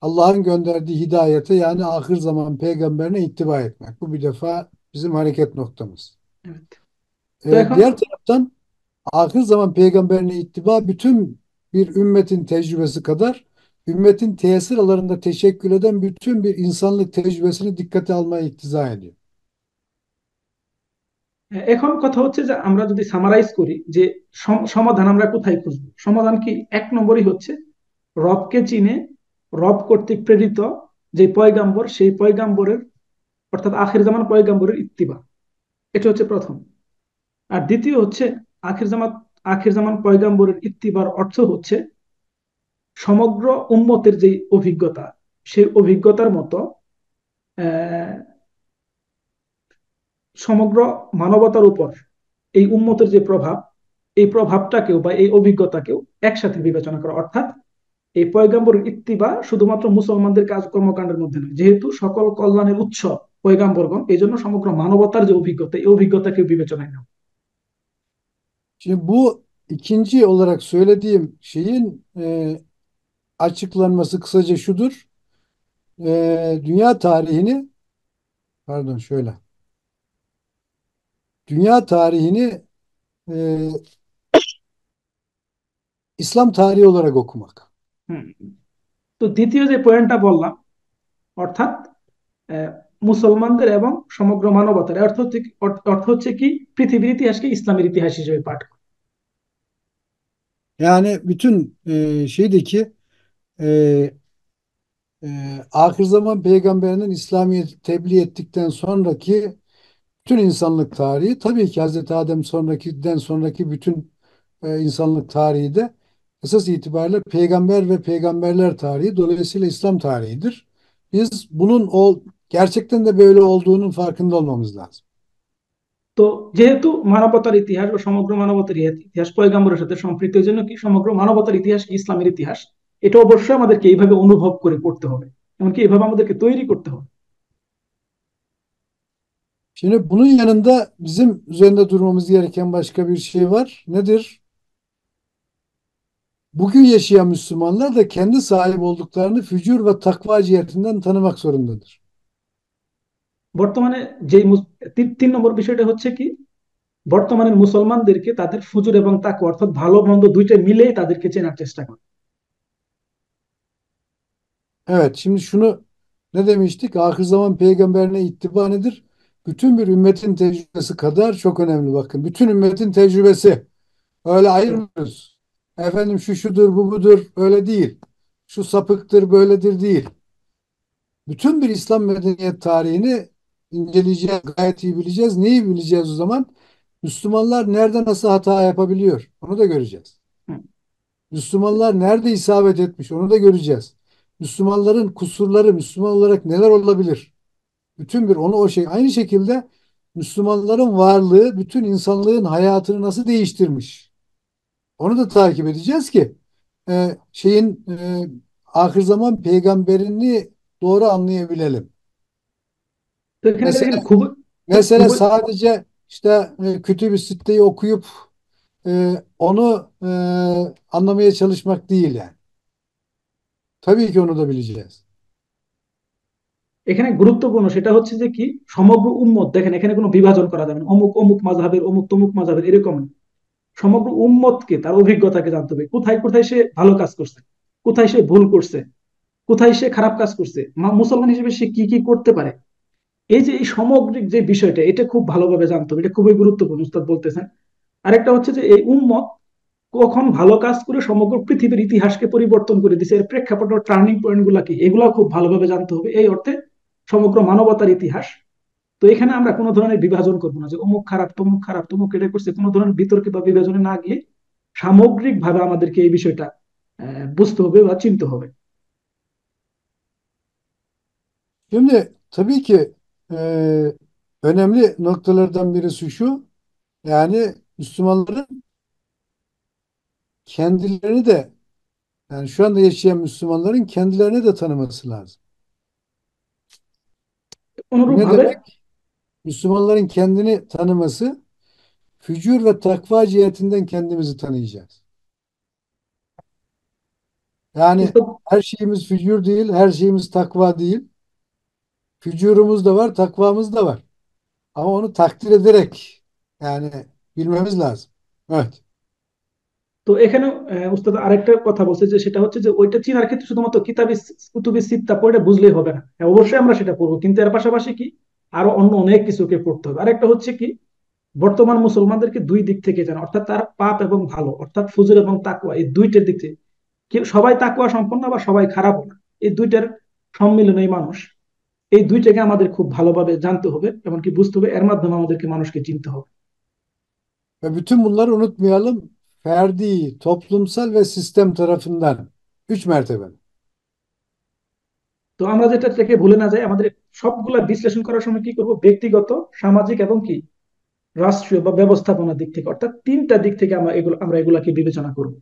Allah'ın gönderdiği hidayete yani ahir zaman peygamberine ittiba etmek. Bu bir defa bizim hareket noktamız. Evet. তো এখন Diğer taraftan ahir zaman peygamberine ittiba bütün bir ümmetin tecrübesi kadar ümmetin tesir alanında teşekkül eden bütün bir insanlık tecrübesini dikkate almaya iktiza ediyor. এখন কথা হচ্ছে যে আমরা যদি সামারাইজ করি যে সমাধান আমরা কোথায় খুঁজবো, সমাধান কি এক নম্বরই হচ্ছে রবকে চিনে রব কর্তৃক প্রেরিত যে পয়গাম্বর, সেই পয়গাম্বরের অর্থাৎ আখির জামান পয়গাম্বরের ইত্তিবা, এটা হচ্ছে প্রথম। আর দ্বিতীয় হচ্ছে আখির জামান আখির জামান পয়গাম্বরের ইত্তিবার অর্থ হচ্ছে সমগ্র উম্মতের যে অভিজ্ঞতা, সেই অভিজ্ঞতার মতো আহ সমগ্র মানবতার উপর এই উম্মতের যে প্রভাব, এই প্রভাবটাকেও বা এই অভিজ্ঞতাকেও একসাথে বিবেচনা করা। অর্থাৎ এই পয়গাম্বরের ইত্তিবা শুধুমাত্র মুসলমানদের কাজ কর্মকাণ্ডের মধ্যে নয়, যেহেতু সকল কল্যাণের উৎস পয়গাম্বরগণ, এই জন্য সমগ্র মানবতার যে অভিজ্ঞতা, এই অভিজ্ঞতাকে বিবেচনায় নেওয়া। Şimdi bu ikinci olarak söylediğim şeyin açıklanması kısaca şudur. Dünya tarihini pardon şöyle. Dünya tarihini e, İslam tarihi olarak okumak. হুম। তো দ্বিতীয় যে পয়েন্টটা বললাম, অর্থাৎ আহ, মুসলমানদের এবং সমগ্র মানবতার অর্থ হচ্ছে কি পৃথিবীর ইতিহাসকে ইসলামের ইতিহাস হিসেবে পাঠ করা। Yani bütün şeydeki e, ahir zaman peygamberinin İslamiyet'i tebliğ ettikten sonraki bütün insanlık tarihi tabii ki Hazreti Adem sonraki bütün insanlık tarihi de esas itibariyle peygamber ve peygamberler tarihi dolayısıyla İslam tarihidir. Biz bunun gerçekten de böyle olduğunun farkında olmamız lazım. তো যেহেতু মানবতার ইতিহাস বা সমগ্র মানবতার ইতিহাস পয়গাম্বরের সাথে সম্পৃক্ত, এই জন্য কি সমগ্র মানবতার ইতিহাস কি ইসলামের ইতিহাস। এটা অবশ্যই আমাদেরকে এইভাবে অনুভব করে পড়তে হবে, এমনকি এইভাবে আমাদেরকে töyri করতে হবে. Şimdi bunun yanında bizim üzerinde durmamız gereken başka bir şey var. Nedir? Bugün yaşayan Müslümanlar da kendi sahip olduklarını fücur ve takva cihetinden tanımak zorundadır. বর্তমানে যে 3 নম্বর বিষয়টা হচ্ছে কি, বর্তমানের মুসলমানদেরকে তাদের ফুজুর এবং তাকওয়া অর্থাৎ ভালো মন্দ দুইটা মিলেই তাদেরকে চেনার চেষ্টা করে. Evet, şimdi şunu ne demiştik? Ahir zaman peygamberine ittiba nedir? Bütün bir ümmetin tecrübesi kadar çok önemli bakın. Bütün ümmetin tecrübesi. Öyle Evet. ayırmıyoruz. Efendim şu şudur bu budur öyle değil. Şu sapıktır böyledir değil. Bütün bir İslam medeniyet tarihini inceleyeceğiz, gayet iyi bileceğiz. Neyi bileceğiz o zaman? Müslümanlar nerede nasıl hata yapabiliyor? Onu da göreceğiz. Hı. Müslümanlar nerede isabet etmiş? Onu da göreceğiz. Müslümanların kusurları, Müslüman olarak neler olabilir? Bütün bir onu o şey. Aynı şekilde Müslümanların varlığı bütün insanlığın hayatını nasıl değiştirmiş? Onu da takip edeceğiz ki ahir zaman peygamberini doğru anlayabilelim. তো এখানে Mesela দেখেন খুব Mesele খুবই sadece işte Kütüb-i Sitte'yi okuyup onu anlamaya çalışmak değil yani. Tabii ki onu da bileceğiz. এখানে গুরুত্বপূর্ণ সেটা হচ্ছে যে কি, সমগ্র উম্মত দেখেন, এখানে কোনো বিভাজন করা যাবে না অমুক অমুক মাযহাবের অমুক তমুক মাযহাবের এরকম না। সমগ্র উম্মতকে তার অভিজ্ঞতাকে জানতে হবে, কোথায় কোথায় সে ভালো কাজ করছে, কোথায় সে ভুল করছে, কোথায় সে খারাপ কাজ করছে, মুসলমান হিসেবে সে কি কি করতে পারে। এই যে এই সামগ্রিক যে বিষয়টা, এটা খুব ভালোভাবে জানতে হবে, এটা খুবই গুরুত্বপূর্ণ উস্তাদ বলতেছেন। আরেকটা হচ্ছে যে এই উম্মত কখন ভালো কাজ করে সমগ্র পৃথিবীর ইতিহাসকে পরিবর্তন করে দিছে, এর প্রেক্ষাপট টার্নিং পয়েন্ট গুলা কি, এগুলা খুব ভালোভাবে জানতে হবে এই অর্থে সমগ্র মানবতার ইতিহাস। তো এখানে আমরা কোনো ধরনের বিভাজন করবো না যে অমুক খারাপ তমুক খারাপ তমুক এটা করছে, কোনো ধরনের বিতর্কে বা বিভাজনে না গিয়ে সামগ্রিক ভাবে আমাদেরকে এই বিষয়টা বুঝতে হবে বা চিনতে হবে. Şimdi tabii ki önemli noktalardan birisi şu. Yani Müslümanların kendilerini de yani şu anda yaşayan Müslümanların kendilerini de tanıması lazım. Bu অনুরূপ ne ভাবে demek? Müslümanların kendini tanıması, fücur ve takva cihetinden kendimizi tanıyacağız. Yani উস্তাদ her şeyimiz fücur değil, her şeyimiz takva değil. Fücurumuz da var, takvamız da var. Ama onu takdir ederek yani bilmemiz lazım. Evet. তো এখানে উস্তাদ আরেকটা কথা বলছে যে সেটা হচ্ছে যে ওইটা চিনার ক্ষেত্রে শুধুমাত্র কিতাবি কুতুবি সিত্তা পড়ে বুঝলেই হবে না, হ্যাঁ অবশ্যই আমরা সেটা পড়বো, কিন্তু এর পাশাপাশি কি আরো অন্য অনেক কিছুকে পড়তে হবে। আরেকটা হচ্ছে কি, বর্তমান মুসলমানদেরকে দুই দিক থেকে জানা, অর্থাৎ তার পাপ এবং ভালো অর্থাৎ ফুজুর এবং তাকওয়া এই দুইটার দিক থেকে, সবাই তাকওয়া সম্পন্ন আবার সবাই খারাপও না, এই দুইটার সম্মিলনে মানুষ, এই দুইটাকে আমাদের খুব ভালোভাবে জানতে হবে এমনকি বুঝতে হবে, এর মাধ্যমে আমাদেরকে মানুষকে চিনতে হবে. Ve bütün bunları unutmayalım. Ferdi, toplumsal ve sistem tarafından. Üç mertebe. তো আমরা যেটা থেকে ভুলে না যাই, আমাদের সবগুলা বিশ্লেষণ করার সময় কি করব, ব্যক্তিগত, সামাজিক এবং কি রাষ্ট্রীয় বা ব্যবস্থাপনার দিক থেকে, অর্থাৎ তিনটা দিক থেকে আমরা এগুলাকে বিবেচনা করব.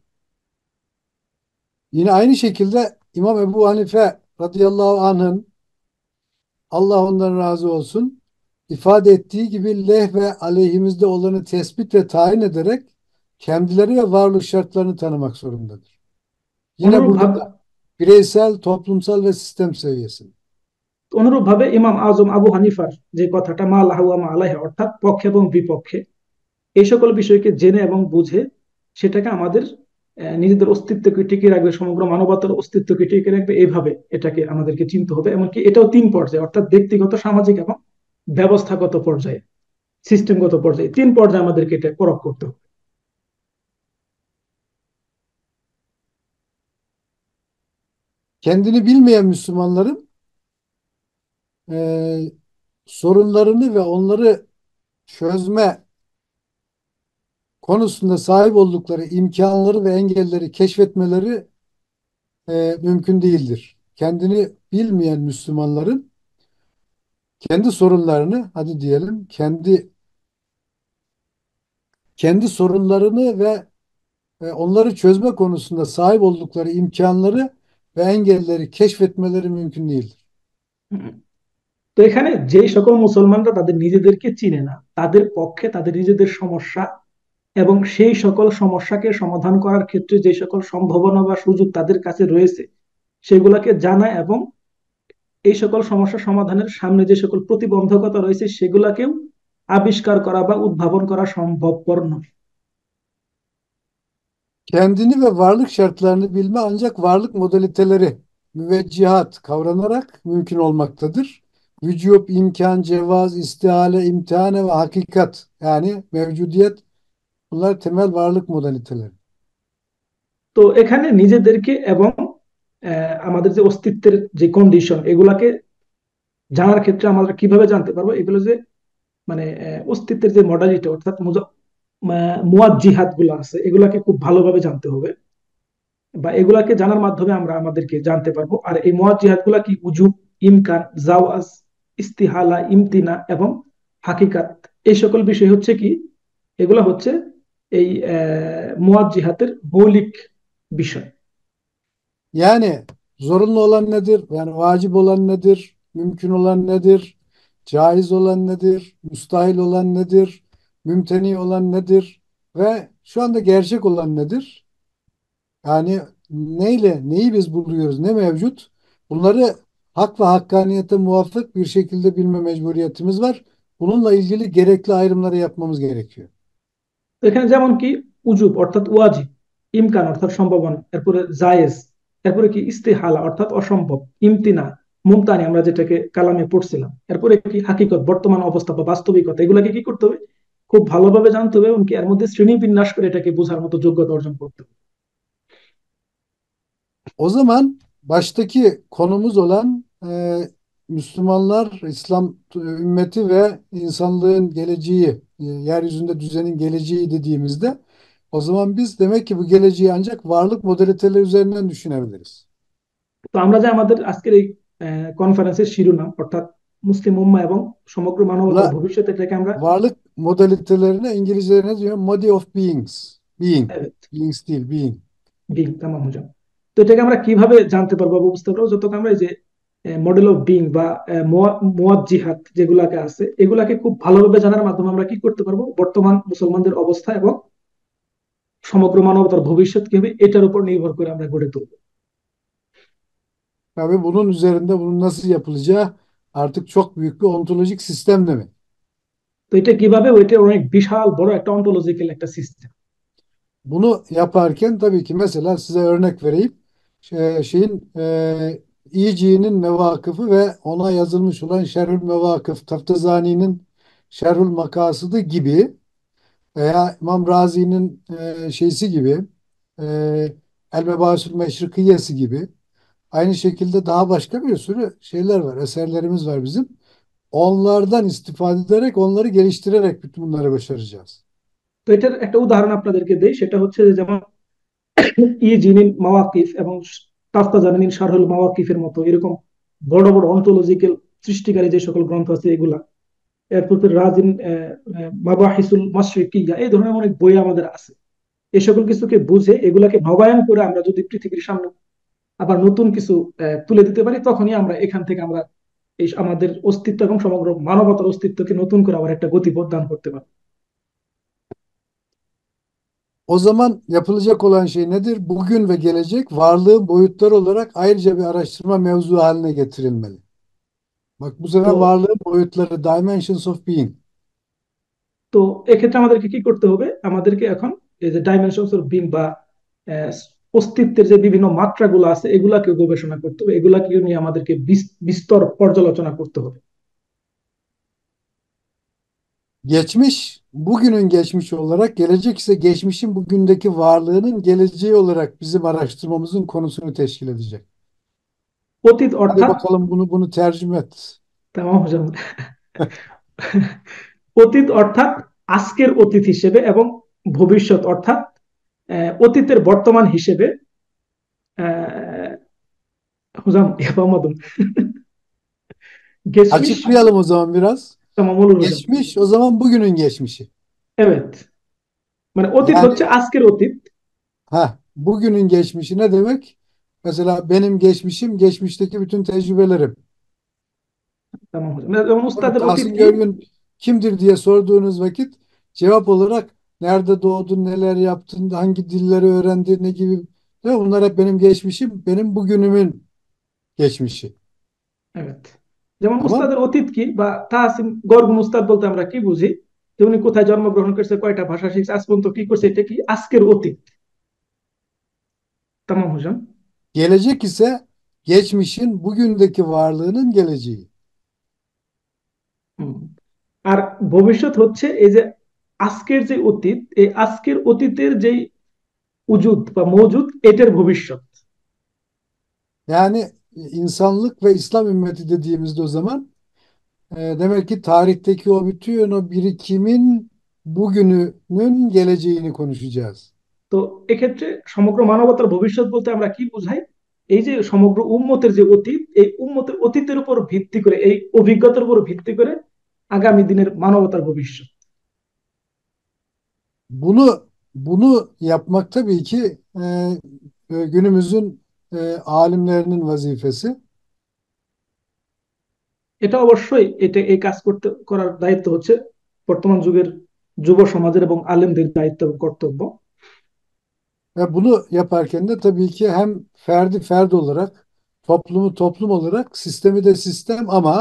Yine aynı şekilde İmam Ebu Hanife radıyallahu anh'ın Allah ondan razı olsun ifade ettiği gibi leh ve aleyhimizde olanı tespit ve tayin ederek kendileri ve varlık şartlarını tanımak zorundadır. Yine অনুরূপ burada ভাবে da bireysel, toplumsal ve sistem seviyesinde. অনুরূপ ভাবে ইমাম আজম আবু হানিফার যে কথাটা মা লাহুয়া মা আলাইহা, অর্থাৎ পক্ষে এবং বিপক্ষে এই সকল বিষয়কে জেনে এবং বুঝে সেটাকে আমাদের নিজেদের অস্তিত্বকে টিকিয়ে রাখবে, সমগ্র মানবতার অস্তিত্বকে টিকিয়ে রাখবে, এইভাবে এটাকে আমাদেরকে চিনতে হবে। এমনকি এটাও 3 পর্যায়ে, অর্থাৎ ব্যক্তিগত, সামাজিক এবং ব্যবস্থাগত পর্যায়ে, সিস্টেমগত পর্যায়ে, 3 পর্যায়ে আমাদেরকে এটা পরখ করতে হবে. Kendini bilmeyen Müslümanların e, sorunlarını ve onları çözme konusunda sahip oldukları imkanları ve engelleri keşfetmeleri mümkün değildir. Kendini bilmeyen Müslümanların kendi sorunlarını, hadi diyelim, kendi sorunlarını ve onları çözme konusunda sahip oldukları imkanları ve engelleri keşfetmeleri mümkün değildir. তো এখানে যে সকল মুসলমানরা তাদের নিজেদেরকে চিনে না, তাদের পক্ষে তাদের নিজেদের সমস্যা এবং সেই সকল সমস্যাকে সমাধান করার ক্ষেত্রে যে সকল সম্ভাবনা বা সুযোগ তাদের কাছে রয়েছে সেগুলোকে জানা এবং এই সকল সমস্যা সমাধানের সামনে যে সকল প্রতিবন্ধকতা রয়েছে সেগুলাকেও আবিষ্কার করা বা উদ্ভাবন করা সম্ভবপর নয়। Kendini ve varlık şartlarını bilme ancak varlık modaliteleri müveccihat kavranarak mümkün olmaktadır. Vücub, imkan, cevaz, istihale, imtihane ve hakikat yani mevcudiyet bunlar temel varlık modaliteleri. তো এখানে নিজেদেরকে এবং আমাদের যে অস্তিত্বের যে কন্ডিশন এগুলাকে জানার ক্ষেত্রে আমরা কিভাবে জানতে পারবো এগুলো যে মানে অস্তিত্বের যে মডালিটি অর্থাৎ মুয়াজ্জিহাত গুলো আছে এগুলাকে খুব ভালোভাবে জানতে হবে বা এগুলাকে জানার মাধ্যমে আমরা আমাদেরকে জানতে পারবো। আর এই মুয়াজ্জিহাত গুলা কি উজুব, ইমকান, জাওয়াজ, ইস্তিহালা, ইমতিনা এবং হাকিকাত, এই সকল বিষয় হচ্ছে কি, এগুলা হচ্ছে এই মুয়াজ্জিহাতের মৌলিক বিষয়। Yani zorunlu olan nedir? Yani vacip olan nedir? Mümkün olan nedir? Caiz olan nedir? Müstahil olan nedir? Mümteni olan nedir? Ve şu anda gerçek olan nedir? Yani neyi biz buluyoruz, ne mevcut? Bunları hak ve hakkaniyete muvafık bir şekilde bilme mecburiyetimiz var. Bununla ilgili gerekli ayrımları yapmamız gerekiyor. তো এখানে যেমন কি উজুব অর্থাৎ ওয়াজিব, ইমকান অর্থাৎ সম্ভাবনা, এরপরে জায়েজ, এরপরে কি ইস্তেহালা অর্থাৎ অসম্ভব, ইমতিনা, মুমতানি আমরা যেটাকে কালামে পড়ছিলাম, এরপরে কি হাকিকত বর্তমান অবস্থা বা বাস্তবিকতা, এগুলাকে কি করতে হবে, খুব ভালোভাবে জানতে হবে এবং কি এর মধ্যে শ্রেণী বিন্যাস করে এটাকে বোঝার মতো যোগ্যতা অর্জন করতে হবে। O zaman baştaki konumuz olan Müslümanlar, İslam ümmeti ve insanlığın geleceği, yeryüzünde düzenin geleceği dediğimizde o zaman biz demek ki bu geleceği ancak varlık modaliteleri üzerinden düşünebiliriz. তো আমরা যে আমাদের আজকের এই কনফারেন্সের শিরোনাম অর্থাৎ মুসলিম উম্মাহ এবং সমগ্র মানবতার Buna ভবিষ্যৎ, এটাকে আমরা varlık modalitelerine İngilizce ne diyor? Mode of beings. Being. Beings değil, being. Being তামাম হুজুর। তো এটাকে আমরা কিভাবে জানতে পারবো বা বুঝতে পারবো, যতক্ষণ আমরা এই যে মডেল অফ বিং বা মুওয়াজ্জিহাত যেগুলাকে আছে এগুলাকে খুব ভালোভাবে জানার মাধ্যমে আমরা কি করতে পারবো, বর্তমান মুসলমানদের অবস্থা এবং সমগ্র মানবতার ভবিষ্যৎ কি হবে এটার উপর নির্ভর করে আমরা গড়ে তুলবো। Tabii bunun üzerinde bunun nasıl yapılacağı artık çok büyük bir ontolojik sistem demek. তো এটা কিভাবে, ওইটা অনেক বিশাল বড় একটা অন্টোলজিক্যাল একটা system. Bunu yaparken tabii ki mesela size örnek vereyim. İyici'nin Mevakıfı ve ona yazılmış olan Şerhül Mevakıf, Taftazani'nin Şerhül Makasıdı gibi veya İmam Razi'nin şeysi gibi e, El Mebasül Meşrikiyesi gibi aynı şekilde daha başka bir sürü şeyler var, eserlerimiz var bizim. Onlardan istifade ederek, onları geliştirerek bütün bunları başaracağız. তো এটার একটা উদাহরণ আপনাদেরকে দেই, সেটা হচ্ছে যে যেমন ইজিনিন মাওয়াকিফ এবং তাফতাজানিন শারহুল মাওয়াকিফের মতো এরকম বড় বড় অন্টোলজিক্যাল সৃষ্টিকারী যে সকল গ্রন্থ আছে এগুলা, এরপর রাজিন মাবাহিসুল মাশরিকিয়া, এই ধরনের অনেক বই আমাদের আছে। এই সকল কিছুকে বুঝে এগুলাকে নবায়ন করে আমরা যদি পৃথিবীর সামনে আবার নতুন কিছু তুলে দিতে পারি, তখনই আমরা এখান থেকে আমরা এই আমাদের অস্তিত্ব এবং সমগ্র মানবতার অস্তিত্বকে নতুন করে আবার একটা গতিপথ দান করতে পারি। O zaman yapılacak olan şey nedir? Bugün ve gelecek varlığın boyutları olarak ayrıca bir araştırma mevzu haline getirilmeli. Bak bu sefer তো varlığın boyutları, dimensions of being. তো এক্ষেত্রে আমাদেরকে কি করতে হবে, আমাদেরকে এখন এই যে ডাইমেনশনস অফ বিং বা আহ, অস্তিত্বের যে বিভিন্ন মাত্রাগুলো আছে এগুলাকে গবেষণা করতে হবে, এগুলাকে নিয়ে আমাদেরকে বিস্তর পর্যালোচনা করতে হবে। Geçmiş, bugünün geçmişi olarak, gelecek ise geçmişin bugündeki varlığının geleceği olarak bizim araştırmamızın konusunu teşkil edecek. অতীত Hadi অর্থাৎ, bakalım bunu tercüme et. তামাম হুজুর, অতীত অর্থাৎ আজকের অতীত হিসেবে এবং ভবিষ্যৎ অর্থাৎ অতীতের বর্তমান হিসেবে আহ, হুজাম yapamadım. Geçmiş, Açıklayalım o zaman biraz. tamam olur hocam. Geçmiş o zaman bugünün geçmişi. Evet, মানে অতীত Yani হচ্ছে আজকের অতীত Ha, bugünün geçmişi ne demek? Mesela benim geçmişim, geçmişteki bütün tecrübelerim. Tamam hocam. Mesela Değil mi? Ustadır Tahsin Otit ki Görgün kimdir diye sorduğunuz vakit cevap olarak nerede doğdun, neler yaptın, hangi dilleri öğrendin, ne gibi. Değil mi? Bunlar hep benim geçmişim, benim bugünümün geçmişi. evet, যেমন Tamam? উস্তাদের অতীত কি বা তাহসিন গর্গুন উস্তাদ বলতে আমরা কি বুঝি, যে উনি কোথায় জন্মগ্রহণ করছে, কয়টা ভাষা শিখছে, আজ পর্যন্ত কি করছে, এটা কি আজকের অতীত। tamam hocam. Gelecek ise geçmişin bugündeki varlığının geleceği. হুম। আর ভবিষ্যৎ হচ্ছে এই যে আজকের যে অতীত, এই আজকের অতীতের যে উজুদ বা মজুদ, এটার ভবিষ্যৎ। Yani insanlık ve İslam ümmeti dediğimizde o zaman demek ki tarihteki o bütün o birikimin bugününün geleceğini konuşacağız. তো এক্ষেত্রে সমগ্র মানবতার ভবিষ্যৎ বলতে আমরা কি বুঝাই, এই যে সমগ্র উম্মতের যে অতীত, এই উম্মতের অতীতের উপর ভিত্তি করে, এই অভিজ্ঞতার উপর ভিত্তি করে আগামী দিনের মানবতার ভবিষ্যৎ। Bunu yapmak tabii ki günümüzün alimlerinin vazifesi. এটা অবশ্যই, এটা এই কাজ করতে করার দায়িত্ব হচ্ছে বর্তমান যুগের যুব সমাজের এবং আলেমদের দায়িত্ব এবং কর্তব্য। Ve bunu yaparken de tabii ki hem ferdi ferd olarak, toplumu toplum olarak, sistemi de sistem ama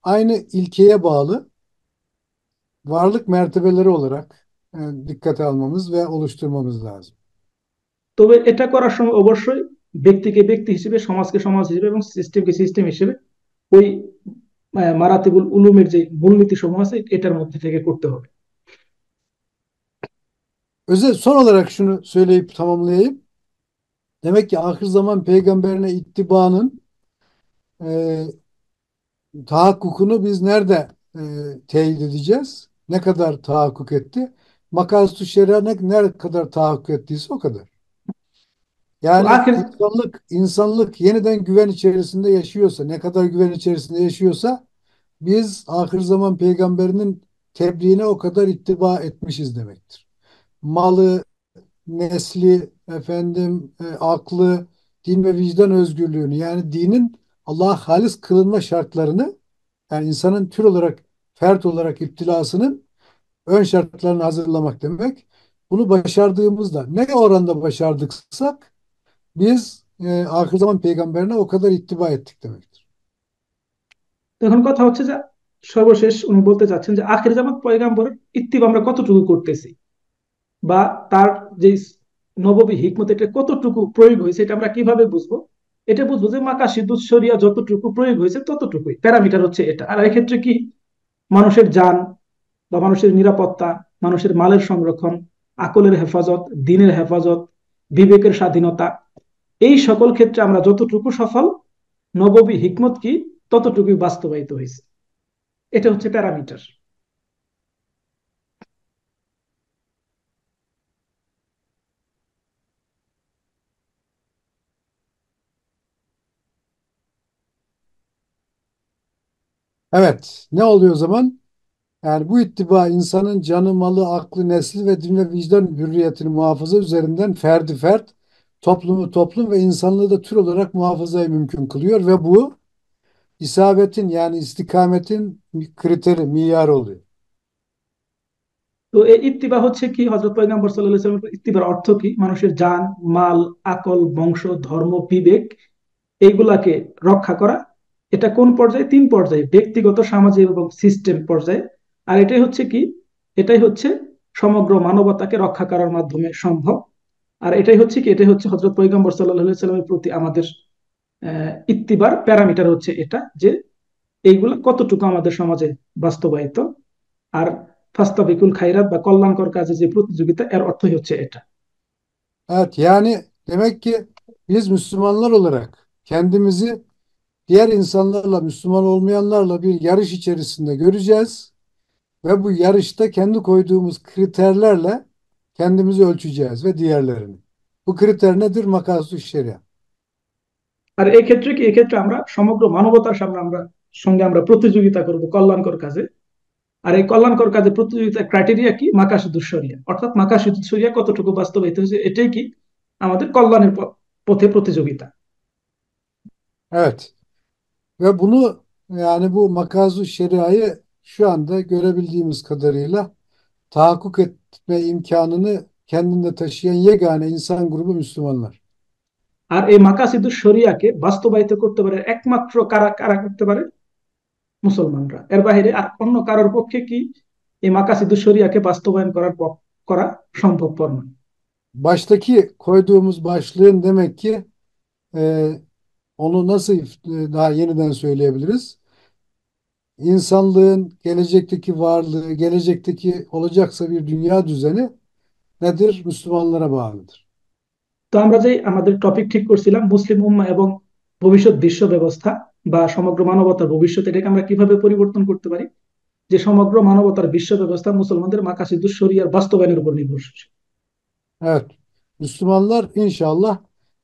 aynı ilkeye bağlı varlık mertebeleri olarak dikkate almamız ve oluşturmamız lazım. তবে এটা করার সময় অবশ্যই ব্যক্তিকে ব্যক্তি হিসেবে, সমাজকে সমাজ হিসেবে এবং সিস্টেমকে সিস্টেম হিসেবে ওই মারাতিবুল উলুমের যে মূলনীতি সমূহ আছে এটার মধ্যে থেকে করতে হবে। Son olarak şunu söyleyip tamamlayayım. Demek ki ahir zaman peygamberine ittibanın e, tahakkukunu biz nerede teyit edeceğiz? Ne kadar tahakkuk etti? Makasüt-ü Şeria ne kadar tahakkuk ettiyse o kadar. তো Yani আখের insanlık yeniden güven içerisinde yaşıyorsa, ne kadar güven içerisinde yaşıyorsa biz ahir zaman peygamberinin tebliğine o kadar ittiba etmişiz demektir. Malı, nesli, aklı, din ve vicdan özgürlüğünü yani dinin Allah'a halis kılınma şartlarını yani insanın tür olarak, fert olarak iptilasının ön şartlarını hazırlamak demek. Bunu başardığımızda ne oranda başardıksak biz ahir zaman peygamberine o kadar ittiba ettik demektir. এখন কথা হচ্ছে যে সর্বশেষ উনি বলতে চাচ্ছেন যে আখের জামাত পয়গাম্বরের ইত্তিবা আমরা কতটুকু করতেছি, বা তার যে নববী হিকমত এটা কতটুকু প্রয়োগ হয়েছে, এটা আমরা কিভাবে বুঝবো। এটা বুঝবো যে মাকাসিদুস শরিয়া যতটুকু প্রয়োগ হয়েছে ততটুকুই প্যারামিটার হচ্ছে এটা। আর এক্ষেত্রে কি মানুষের জান বা মানুষের নিরাপত্তা, মানুষের মালের সংরক্ষণ, আকলের হেফাজত, দিনের হেফাজত, বিবেকের স্বাধীনতা, এই সকল ক্ষেত্রে আমরা যতটুকু সফল, নববী হিকমত কি ততটুকুই বাস্তবায়িত হয়েছে। এটা হচ্ছে parameter. Evet, ne oluyor o zaman? Yani bu ittiba insanın canı, malı, aklı, nesli ve din ve vicdan hürriyetini muhafaza üzerinden ferdi fert, toplumu toplum ve insanlığı da tür olarak muhafazayı mümkün kılıyor ve bu isabetin yani istikametin kriteri, miyarı oluyor. তো এই ইত্তিবা হচ্ছে কি, হযরত পয়গম্বর সাল্লাল্লাহু আলাইহি ওয়াসাল্লামের ইত্তিবার অর্থ কি, মানুষের জান, মাল, আকল, বংশ, ধর্ম, বিবেক, এইগুলাকে রক্ষা করা। এটা কোন পর্যায়ে? তিন পর্যায়ে: ব্যক্তিগত, সামাজিক এবং সিস্টেম পর্যায়ে। আর এটাই হচ্ছে কি, এটাই হচ্ছে সমগ্র মানবতাকে রক্ষা করার মাধ্যমে সম্ভব। আর এটাই হচ্ছে কি, এটাই হচ্ছে হযরত পয়গম্বর সাল্লাল্লাহু আলাইহি সাল্লামের প্রতি আমাদের ইত্তিবার প্যারামিটার হচ্ছে এটা, যে এইগুলা kottutuku আমাদের সমাজে বাস্তবায়িত। আর ফাস্তাবিকুল খাইরাত বা কল্যাণকর কাজে যে প্রতিযোগিতা, এর অর্থই হচ্ছে এটা। Evet yani demek ki biz Müslümanlar olarak kendimizi diğer insanlarla, Müslüman olmayanlarla bir yarış içerisinde göreceğiz ve bu yarışta kendi koyduğumuz kriterlerle kendimizi ölçeceğiz ve diğerlerini. Bu kriter nedir? Makasüt şeria. আর এই ক্ষেত্রে কি, এক্ষেত্রে আমরা সমগ্র মানবতার সামনে আমরা সঙ্গে আমরা প্রতিযোগিতা করব কল্যাণকর কাজে। আর এই কল্যাণকর কাজে প্রতিযোগিতার ক্রাইটেরিয়া কি? মাকাসিদুস শরিয়া, অর্থাৎ মাকাসিদুস শরিয়া কতটুকু বাস্তবায়িত হয়েছে, এটাই কি আমাদের কল্যাণের পথে প্রতিযোগিতা। Evet. Ve bunu yani bu makazu şeriayı şu anda görebildiğimiz kadarıyla tahakkuk etme imkanını kendinde taşıyan yegane insan grubu Müslümanlar. আর এই মাকাসিদুস শরিয়াকে বাস্তবায়িত করতে পারে একমাত্র কারা কারা করতে পারে? মুসলমানরা। এর বাইরে আর অন্য কারোর পক্ষে কি এই মাকাসিদুস শরিয়াকে বাস্তবায়ন করা সম্ভবপর নয়। Baştaki koyduğumuz başlığın demek ki e, onu nasıl daha yeniden söyleyebiliriz? İnsanlığın gelecekteki varlığı, gelecekteki olacaksa bir dünya düzeni nedir? Müslümanlara bağlıdır. তো আমরা যে আমাদের টপিক ঠিক করছিলাম মুসলিম উম্মাহ এবং ভবিষ্যৎ বিশ্ব ব্যবস্থা বা সমগ্র মানবতার ভবিষ্যৎ, এটাকে আমরা কিভাবে পরিবর্তন করতে পারি? যে সমগ্র মানবতার বিশ্ব ব্যবস্থা মুসলমানদের মাকাসিদুস শরিয়ার বাস্তবায়নের উপর নির্ভরশীল। Evet, Müslümanlar inşallah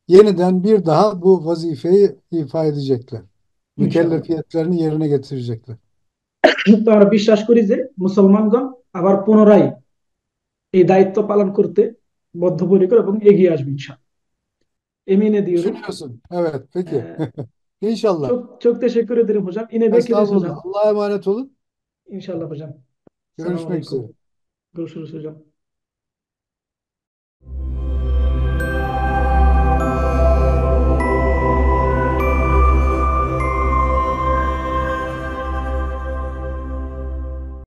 yeniden bir daha bu vazifeyi ifa edecekler. ইনশাআল্লাহ। Mükellefiyetlerini yerine getirecekler. তো আমরা বিশ্বাস করি যে মুসলমানগণ আবার পুনরায় এই দায়িত্ব পালন করতে বদ্ধপরিকর এবং এগিয়ে আসবে ইনশাআল্lah. Emin ediyorum. Düşünüyorsun. Evet, peki. Ee, İnşallah. çok teşekkür ederim hocam. Yine bekleriz Estağfurullah. hocam. Allah'a emanet olun. İnşallah hocam. Selamun Görüşmek aleyküm. üzere. Görüşürüz hocam.